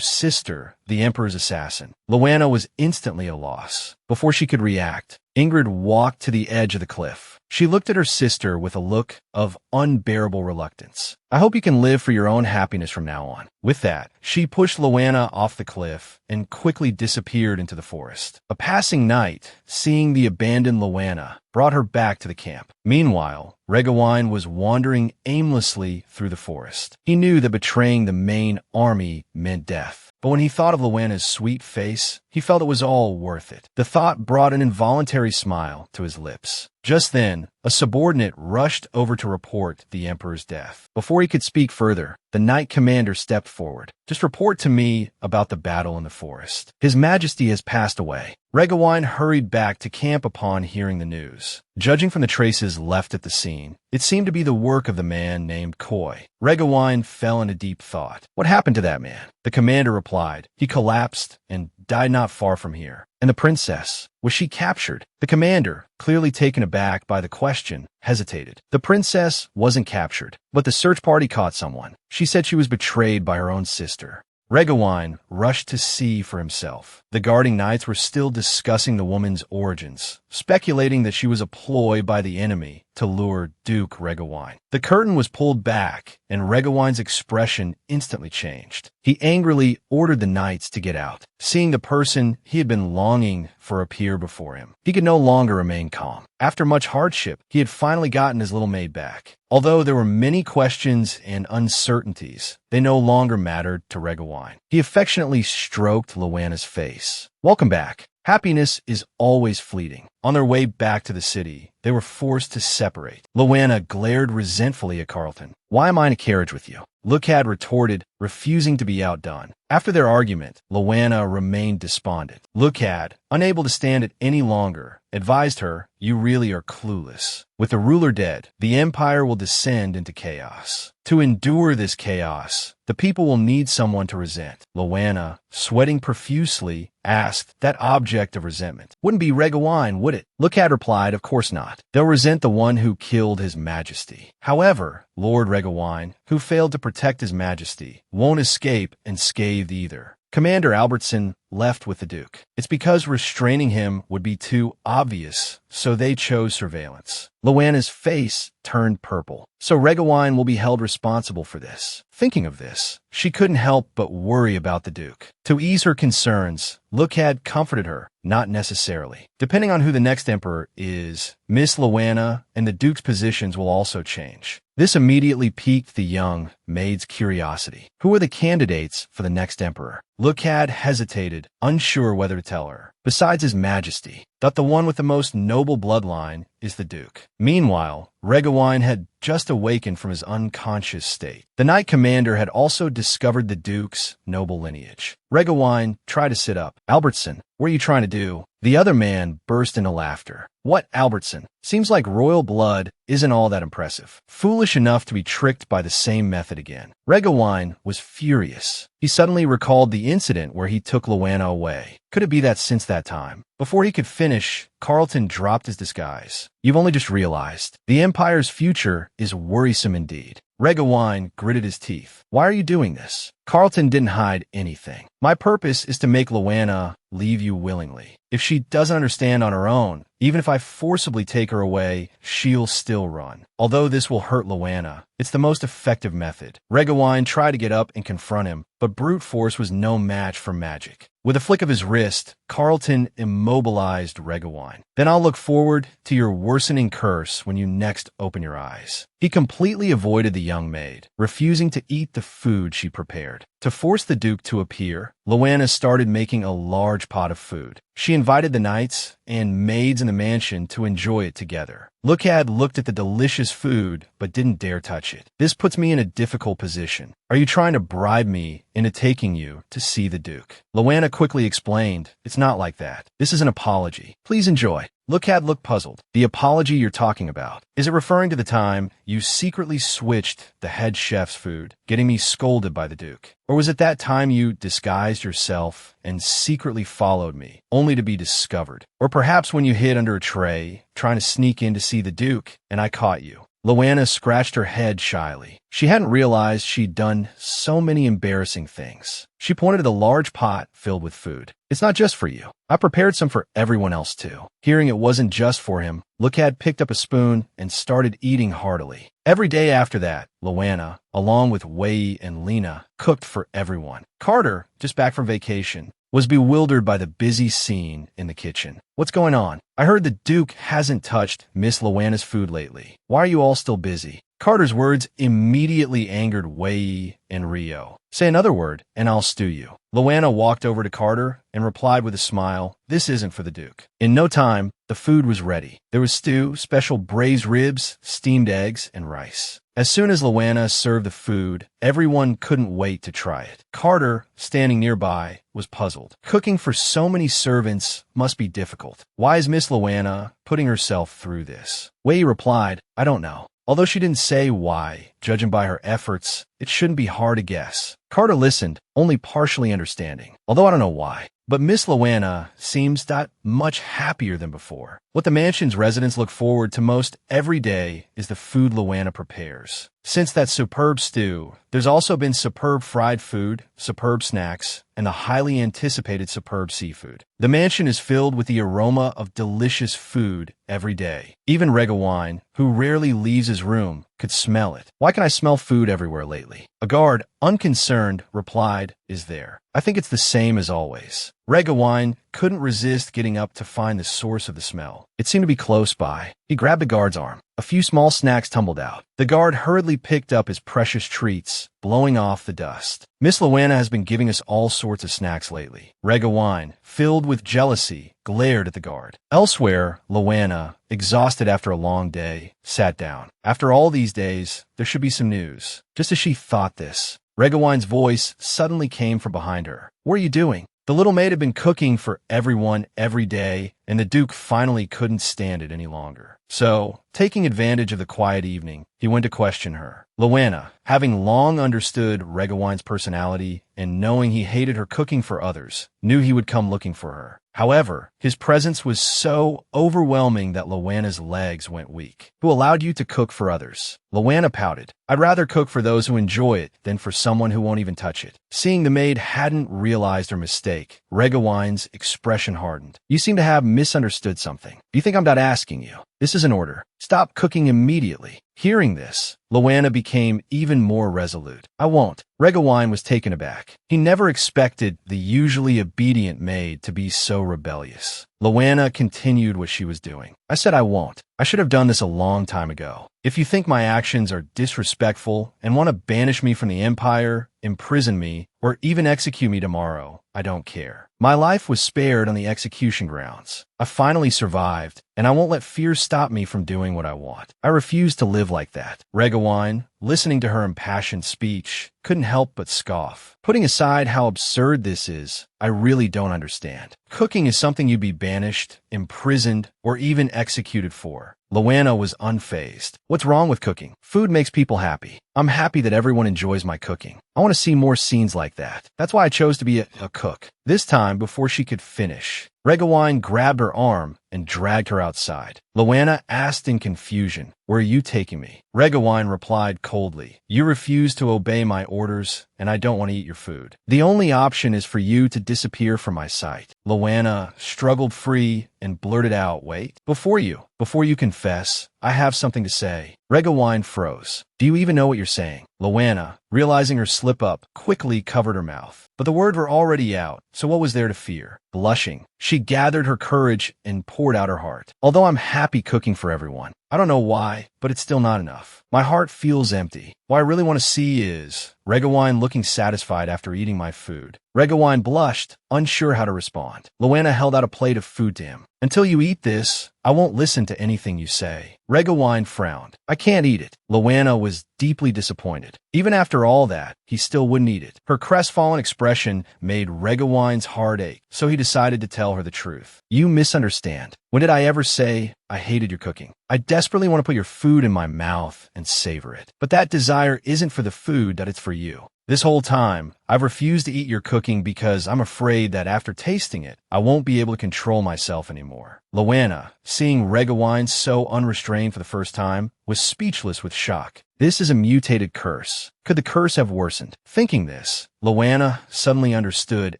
sister, the Emperor's assassin. Loanna was instantly at a loss. Before she could react, Ingrid walked to the edge of the cliff. She looked at her sister with a look of unbearable reluctance. I hope you can live for your own happiness from now on. With that, she pushed Loanna off the cliff and quickly disappeared into the forest. A passing knight, seeing the abandoned Loanna, brought her back to the camp. Meanwhile, Regawine was wandering aimlessly through the forest. He knew that betraying the main army meant death. But when he thought of Loanna's sweet face, he felt it was all worth it. The thought brought an involuntary smile to his lips. Just then, a subordinate rushed over to report the Emperor's death. Before he could speak further, the knight commander stepped forward. Just report to me about the battle in the forest. His Majesty has passed away. Regawine hurried back to camp upon hearing the news. Judging from the traces left at the scene, it seemed to be the work of the man named Coy. Regawine fell into deep thought. What happened to that man? The commander replied. He collapsed and died not far from here. And the princess, was she captured? The commander, clearly taken aback by the question, hesitated. The princess wasn't captured, but the search party caught someone. She said she was betrayed by her own sister. Regawine rushed to see for himself. The guarding knights were still discussing the woman's origins, speculating that she was a ploy by the enemy to lure Duke Regawine. The curtain was pulled back, and Regawine's expression instantly changed. He angrily ordered the knights to get out. Seeing the person he had been longing for appear before him, he could no longer remain calm. After much hardship, he had finally gotten his little maid back. Although there were many questions and uncertainties, they no longer mattered to Regawine. He affectionately stroked Luana's face. "Welcome back. Happiness is always fleeting." On their way back to the city, they were forced to separate. Luana glared resentfully at Carlton. "Why am I in a carriage with you?" Lucad retorted, refusing to be outdone. After their argument, Luana remained despondent. Lucad, unable to stand it any longer, advised her, "You really are clueless. With the ruler dead, the empire will descend into chaos. To endure this chaos, the people will need someone to resent." Luana, sweating profusely, asked, "That object of resentment wouldn't be Regawine, would it?" Lucad replied, "Of course not. They'll resent the one who killed his majesty. However, Lord Regawine, who failed to protect his majesty, won't escape unscathed either." Commander Albertson left with the Duke. It's because restraining him would be too obvious, so they chose surveillance. Luana's face turned purple. "So Regawine will be held responsible for this." Thinking of this, she couldn't help but worry about the Duke. To ease her concerns, Lucad comforted her, "Not necessarily. Depending on who the next emperor is, Miss Luana and the Duke's positions will also change." This immediately piqued the young maid's curiosity. Who are the candidates for the next emperor? Lucad hesitated, unsure whether to tell her. "Besides his majesty, that the one with the most noble bloodline is the Duke." Meanwhile, Regawine had just awakened from his unconscious state. The knight commander had also discovered the Duke's noble lineage. Regawine tried to sit up. "Albertson, what are you trying to do?" The other man burst into laughter. "What, Albertson? Seems like royal blood isn't all that impressive. Foolish enough to be tricked by the same method again." Regawine was furious. He suddenly recalled the incident where he took Luana away. Could it be that since that time? Before he could finish, Carlton dropped his disguise. "You've only just realized. The Empire's future is worrisome indeed." Regawine gritted his teeth. "Why are you doing this?" Carlton didn't hide anything. "My purpose is to make Luana leave you willingly. If she doesn't understand on her own, even if I forcibly take her away, she'll still run. Although this will hurt Luana, it's the most effective method." Regawine tried to get up and confront him, but brute force was no match for magic. With a flick of his wrist, Carlton immobilized Regawine. "Then I'll look forward to your worsening curse when you next open your eyes." He completely avoided the young maid, refusing to eat the food she prepared. To force the Duke to appear, Luana started making a large pot of food. She invited the knights and maids in the mansion to enjoy it together. Lucad looked at the delicious food, but didn't dare touch it. "This puts me in a difficult position. Are you trying to bribe me into taking you to see the Duke?" Luana quickly explained, "It's not like that. This is an apology. Please enjoy." Lucad looked puzzled. "The apology you're talking about, is it referring to the time you secretly switched the head chef's food, getting me scolded by the Duke? Or was it that time you disguised yourself and secretly followed me, only to be discovered? Or perhaps when you hid under a tray, trying to sneak in to see the Duke, and I caught you?" Luana scratched her head shyly. She hadn't realized she'd done so many embarrassing things. She pointed to the large pot filled with food. "It's not just for you. I prepared some for everyone else too." Hearing it wasn't just for him, Lucad picked up a spoon and started eating heartily. Every day after that, Luana, along with Wei and Lena, cooked for everyone. Carter, just back from vacation, was bewildered by the busy scene in the kitchen. "What's going on? I heard the Duke hasn't touched Miss Luana's food lately. Why are you all still busy?" Carter's words immediately angered Wei and Rio. "Say another word, and I'll stew you." Luana walked over to Carter and replied with a smile, "This isn't for the Duke." In no time, the food was ready. There was stew, special braised ribs, steamed eggs, and rice. As soon as Luana served the food, everyone couldn't wait to try it. Carter, standing nearby, was puzzled. Cooking for so many servants must be difficult. Why is Miss Luana putting herself through this? Wei replied, "I don't know." Although she didn't say why, judging by her efforts, it shouldn't be hard to guess. Carter listened, only partially understanding. "Although I don't know why. But Miss Luana seems that much happier than before. What the mansion's residents look forward to most every day is the food Luana prepares. Since that superb stew, There's also been superb fried food, superb snacks, and the highly anticipated superb seafood. The mansion is filled with the aroma of delicious food every day. Even Regawine, who rarely leaves his room, could smell it. Why can I smell food everywhere lately? A guard, unconcerned, replied, "Is there? I think it's the same as always." Regawine couldn't resist getting up to find the source of the smell. It seemed to be close by. He grabbed the guard's arm. A few small snacks tumbled out. The guard hurriedly picked up his precious treats, blowing off the dust. "Miss Luana has been giving us all sorts of snacks lately." Regawine, filled with jealousy, glared at the guard. Elsewhere, Luana, exhausted after a long day, sat down. After all these days, there should be some news. Just as she thought this, Regawine's voice suddenly came from behind her. "What are you doing?" The little maid had been cooking for everyone every day, and the Duke finally couldn't stand it any longer. So, taking advantage of the quiet evening, he went to question her. Luana, having long understood Regawine's personality and knowing he hated her cooking for others, knew he would come looking for her. However, his presence was so overwhelming that Luana's legs went weak. "Who allowed you to cook for others?" Luana pouted. "I'd rather cook for those who enjoy it than for someone who won't even touch it." Seeing the maid hadn't realized her mistake, Regawine's expression hardened. "You seem to have misunderstood something. Do you think I'm not asking you? This is an order. Stop cooking immediately." Hearing this, Luana became even more resolute. "I won't." Regawine was taken aback. He never expected the usually obedient maid to be so rebellious. Luana continued what she was doing. "I said I won't. I should have done this a long time ago. If you think my actions are disrespectful and want to banish me from the Empire, imprison me, or even execute me tomorrow, I don't care. My life was spared on the execution grounds. I finally survived, and I won't let fear stop me from doing what I want. I refuse to live like that." Regawine, listening to her impassioned speech, couldn't help but scoff. "Putting aside how absurd this is, I really don't understand. Cooking is something you'd be banished, imprisoned, or even executed for." Luana was unfazed. "What's wrong with cooking? Food makes people happy. I'm happy that everyone enjoys my cooking. I want to see more scenes like that. That's why I chose to be a cook." This time, before she could finish, Regawine grabbed her arm and dragged her outside. Luana asked in confusion, "Where are you taking me?" Regawine replied coldly, "You refuse to obey my orders, and I don't want to eat your food. The only option is for you to disappear from my sight." Luana struggled free and blurted out, "Wait, before you confess, I have something to say." Regawine froze. "Do you even know what you're saying?" Luana, realizing her slip-up, quickly covered her mouth. But the words were already out, so what was there to fear? Blushing, she gathered her courage and poured out her heart. "Although I'm happy cooking for everyone, I don't know why, but it's still not enough. My heart feels empty. What I really want to see is..." Regawine looking satisfied after eating my food. Regawine blushed, unsure how to respond. Luana held out a plate of food to him. "Until you eat this, I won't listen to anything you say." Regawine frowned. "I can't eat it." Luana was deeply disappointed. Even after all that, he still wouldn't eat it. Her crestfallen expression made Regawine's heart ache, so he decided to tell her the truth. "You misunderstand. When did I ever say I hated your cooking? I desperately want to put your food in my mouth and savor it. But that desire isn't for the food, that it's for you. This whole time, I've refused to eat your cooking because I'm afraid that after tasting it, I won't be able to control myself anymore." Luana, seeing Regawine so unrestrained for the first time, was speechless with shock. This is a mutated curse. Could the curse have worsened? Thinking this, Luana suddenly understood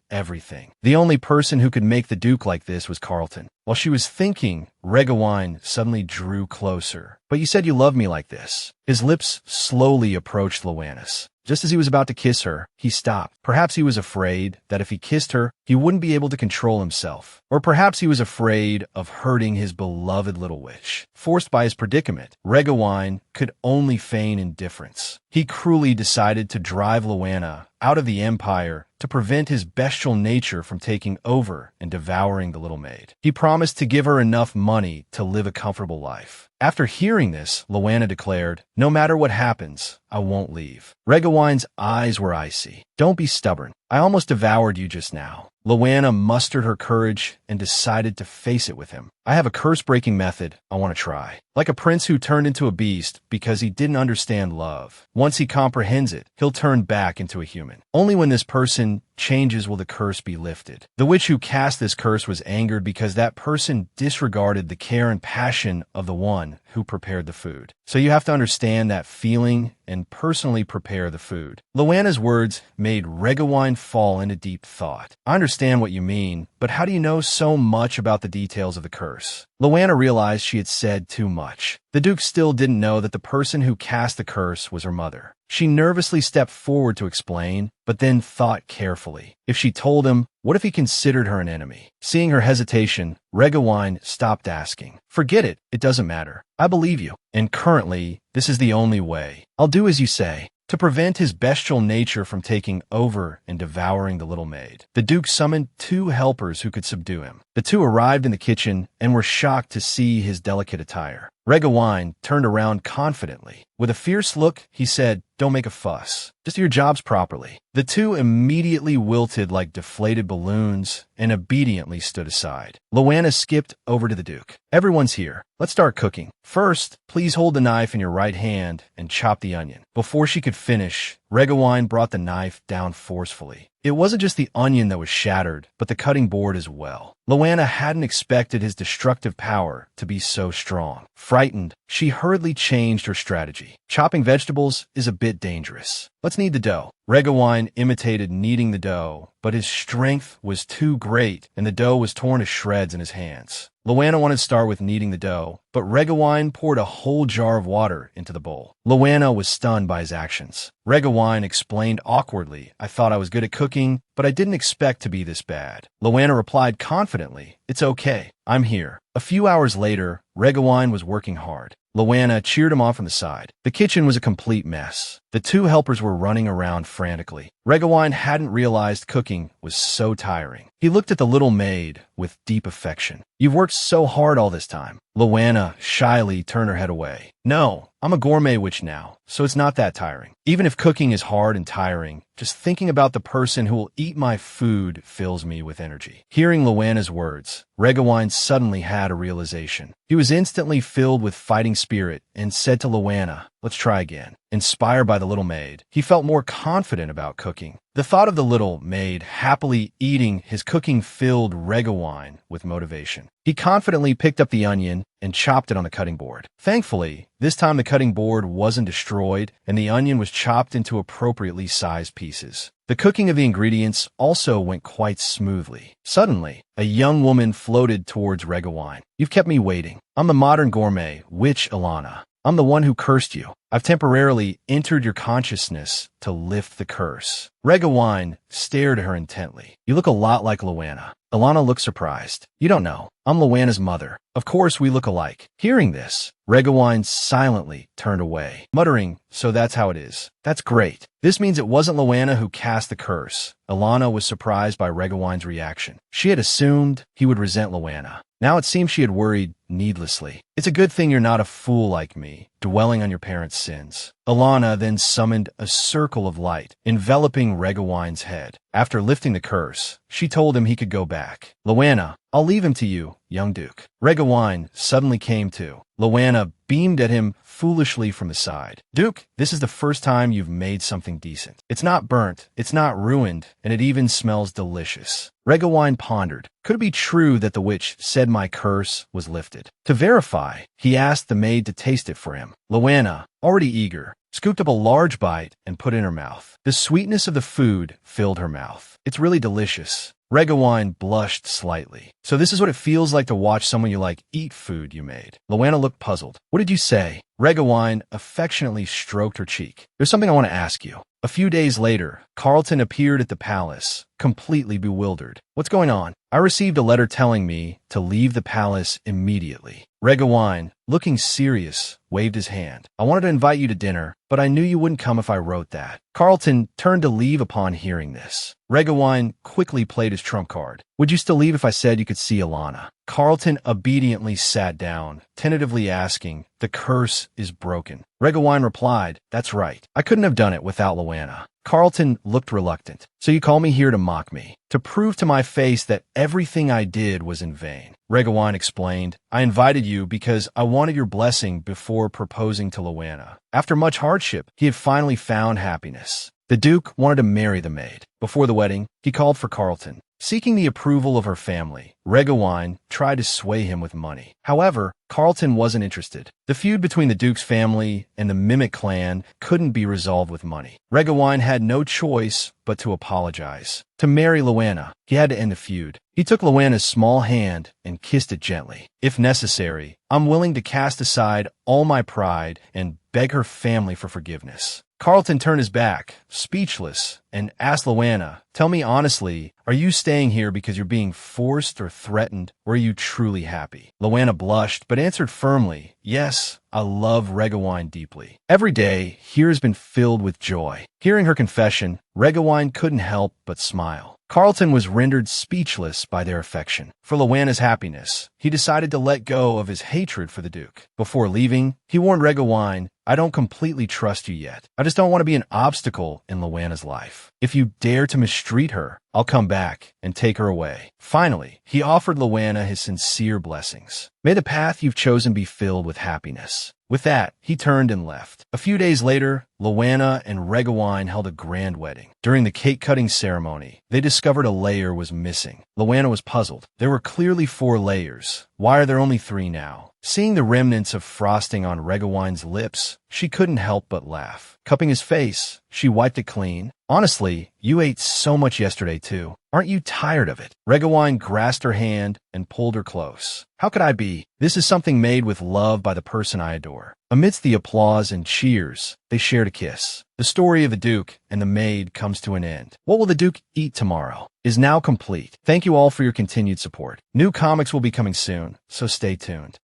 everything. The only person who could make the Duke like this was Carlton. While she was thinking, Regawine suddenly drew closer. "But you said you loved me like this." His lips slowly approached Luana's. Just as he was about to kiss her, he stopped. Perhaps he was afraid that if he kissed her, he wouldn't be able to control himself. Or perhaps he was afraid of hurting his beloved little witch. Forced by his predicament, Regawine could only feign indifference. He cruelly decided to drive Luana out of the Empire to prevent his bestial nature from taking over and devouring the little maid. He promised to give her enough money to live a comfortable life. After hearing this, Luana declared, "No matter what happens, I won't leave." Regawine's eyes were icy. "Don't be stubborn. I almost devoured you just now." Luana mustered her courage and decided to face it with him. "I have a curse-breaking method I want to try. Like a prince who turned into a beast because he didn't understand love. Once he comprehends it, he'll turn back into a human. Only when this person changes will the curse be lifted." The witch who cast this curse was angered because that person disregarded the care and passion of the one who prepared the food. So you have to understand that feeling and personally prepare the food. Luana's words made Regawine fall into deep thought. I understand what you mean, but how do you know so much about the details of the curse? Luana realized she had said too much. The Duke still didn't know that the person who cast the curse was her mother. She nervously stepped forward to explain, but then thought carefully. If she told him, what if he considered her an enemy? Seeing her hesitation, Regawine stopped asking. Forget it, it doesn't matter. I believe you. And currently, this is the only way. I'll do as you say. To prevent his bestial nature from taking over and devouring the little maid, the Duke summoned 2 helpers who could subdue him. The 2 arrived in the kitchen and were shocked to see his delicate attire. Regawine turned around confidently. With a fierce look, he said, "Don't make a fuss. Just do your jobs properly." The 2 immediately wilted like deflated balloons and obediently stood aside. Luana skipped over to the Duke. "Everyone's here. Let's start cooking. First, please hold the knife in your right hand and chop the onion." Before she could finish, Regawine brought the knife down forcefully. It wasn't just the onion that was shattered, but the cutting board as well. Luana hadn't expected his destructive power to be so strong. Frightened, she hurriedly changed her strategy. Chopping vegetables is a bit dangerous. Let's knead the dough. Regawine imitated kneading the dough, but his strength was too great, and the dough was torn to shreds in his hands. Luana wanted to start with kneading the dough, but Regawine poured a whole jar of water into the bowl. Luana was stunned by his actions. Regawine explained awkwardly, "I thought I was good at cooking, but I didn't expect to be this bad." Luana replied confidently, "It's okay. I'm here." A few hours later, Regawine was working hard. Luana cheered him on from the side. The kitchen was a complete mess. The 2 helpers were running around frantically. Regawine hadn't realized cooking was so tiring. He looked at the little maid with deep affection. "You've worked so hard all this time." Luana shyly turned her head away. "No, I'm a gourmet witch now, so it's not that tiring. Even if cooking is hard and tiring, just thinking about the person who will eat my food fills me with energy." Hearing Luana's words, Regawine suddenly had a realization. He was instantly filled with fighting spirit and said to Luana, "Let's try again." Inspired by the little maid, he felt more confident about cooking. The thought of the little maid happily eating his cooking filled Regawine with motivation. He confidently picked up the onion and chopped it on the cutting board. Thankfully, this time the cutting board wasn't destroyed, and the onion was chopped into appropriately sized pieces. The cooking of the ingredients also went quite smoothly. Suddenly, a young woman floated towards Regawine. "You've kept me waiting. I'm the modern gourmet, witch Ilana. I'm the one who cursed you. I've temporarily entered your consciousness to lift the curse." Regawine stared at her intently. "You look a lot like Luana." Ilana looked surprised. "You don't know. I'm Luana's mother. Of course we look alike." Hearing this, Regawine silently turned away, muttering, "So that's how it is. That's great." This means it wasn't Luana who cast the curse. Ilana was surprised by Regawine's reaction. She had assumed he would resent Luana. Now it seemed she had worried needlessly. "It's a good thing you're not a fool like me, dwelling on your parents' sins." Ilana then summoned a circle of light, enveloping Regawine's head. After lifting the curse, she told him he could go back. "Luana, I'll leave him to you, young Duke." Regawine suddenly came to. Luana beamed at him foolishly from the side. "Duke, this is the first time you've made something decent. It's not burnt, it's not ruined, and it even smells delicious." Regawine pondered. Could it be true that the witch said my curse was lifted? To verify, he asked the maid to taste it for him. Luana, already eager, scooped up a large bite and put it in her mouth. The sweetness of the food filled her mouth. "It's really delicious." Regawine blushed slightly. "So this is what it feels like to watch someone you like eat food you made." Luana looked puzzled. "What did you say?" Regawine affectionately stroked her cheek. "There's something I want to ask you." A few days later, Carlton appeared at the palace, completely bewildered. "What's going on?" "I received a letter telling me to leave the palace immediately." Regawine, looking serious, waved his hand. "I wanted to invite you to dinner, but I knew you wouldn't come if I wrote that." Carlton turned to leave upon hearing this. Regawine quickly played his trump card. "Would you still leave if I said you could see Ilana?" Carlton obediently sat down, tentatively asking, "The curse is broken." Regawine replied, "That's right. I couldn't have done it without Luana." Carlton looked reluctant. "So you call me here to mock me, to prove to my face that everything I did was in vain." Regawine explained, "I invited you because I wanted your blessing before proposing to Luana." After much hardship, he had finally found happiness. The Duke wanted to marry the maid. Before the wedding, he called for Carlton. Seeking the approval of her family, Regawine tried to sway him with money. However, Carlton wasn't interested. The feud between the Duke's family and the Mimic clan couldn't be resolved with money. Regawine had no choice but to apologize. To marry Loanna, he had to end the feud. He took Loanna's small hand and kissed it gently. If necessary, I'm willing to cast aside all my pride and beg her family for forgiveness. Carlton turned his back, speechless, and asked Loanna, "Tell me honestly, are you staying here because you're being forced or threatened, or are you truly happy?" Loanna blushed, but answered firmly, "Yes, I love Regawine deeply. Every day here has been filled with joy." Hearing her confession, Regawine couldn't help but smile. Carlton was rendered speechless by their affection. For Loanna's happiness, he decided to let go of his hatred for the Duke. Before leaving, he warned Regawine, "I don't completely trust you yet. I just don't want to be an obstacle in Loanna's life. If you dare to mistreat her, I'll come back and take her away." Finally, he offered Loanna his sincere blessings. "May the path you've chosen be filled with happiness." With that, he turned and left. A few days later, Loanna and Regawine held a grand wedding. During the cake-cutting ceremony, they discovered a layer was missing. Loanna was puzzled. There were clearly 4 layers. Why are there only 3 now? Seeing the remnants of frosting on Regawine's lips, she couldn't help but laugh. Cupping his face, she wiped it clean. "Honestly, you ate so much yesterday too. Aren't you tired of it?" Regawine grasped her hand and pulled her close. "How could I be? This is something made with love by the person I adore." Amidst the applause and cheers, they shared a kiss. The story of the Duke and the maid comes to an end. What will the Duke eat tomorrow is now complete. Thank you all for your continued support. New comics will be coming soon, so stay tuned.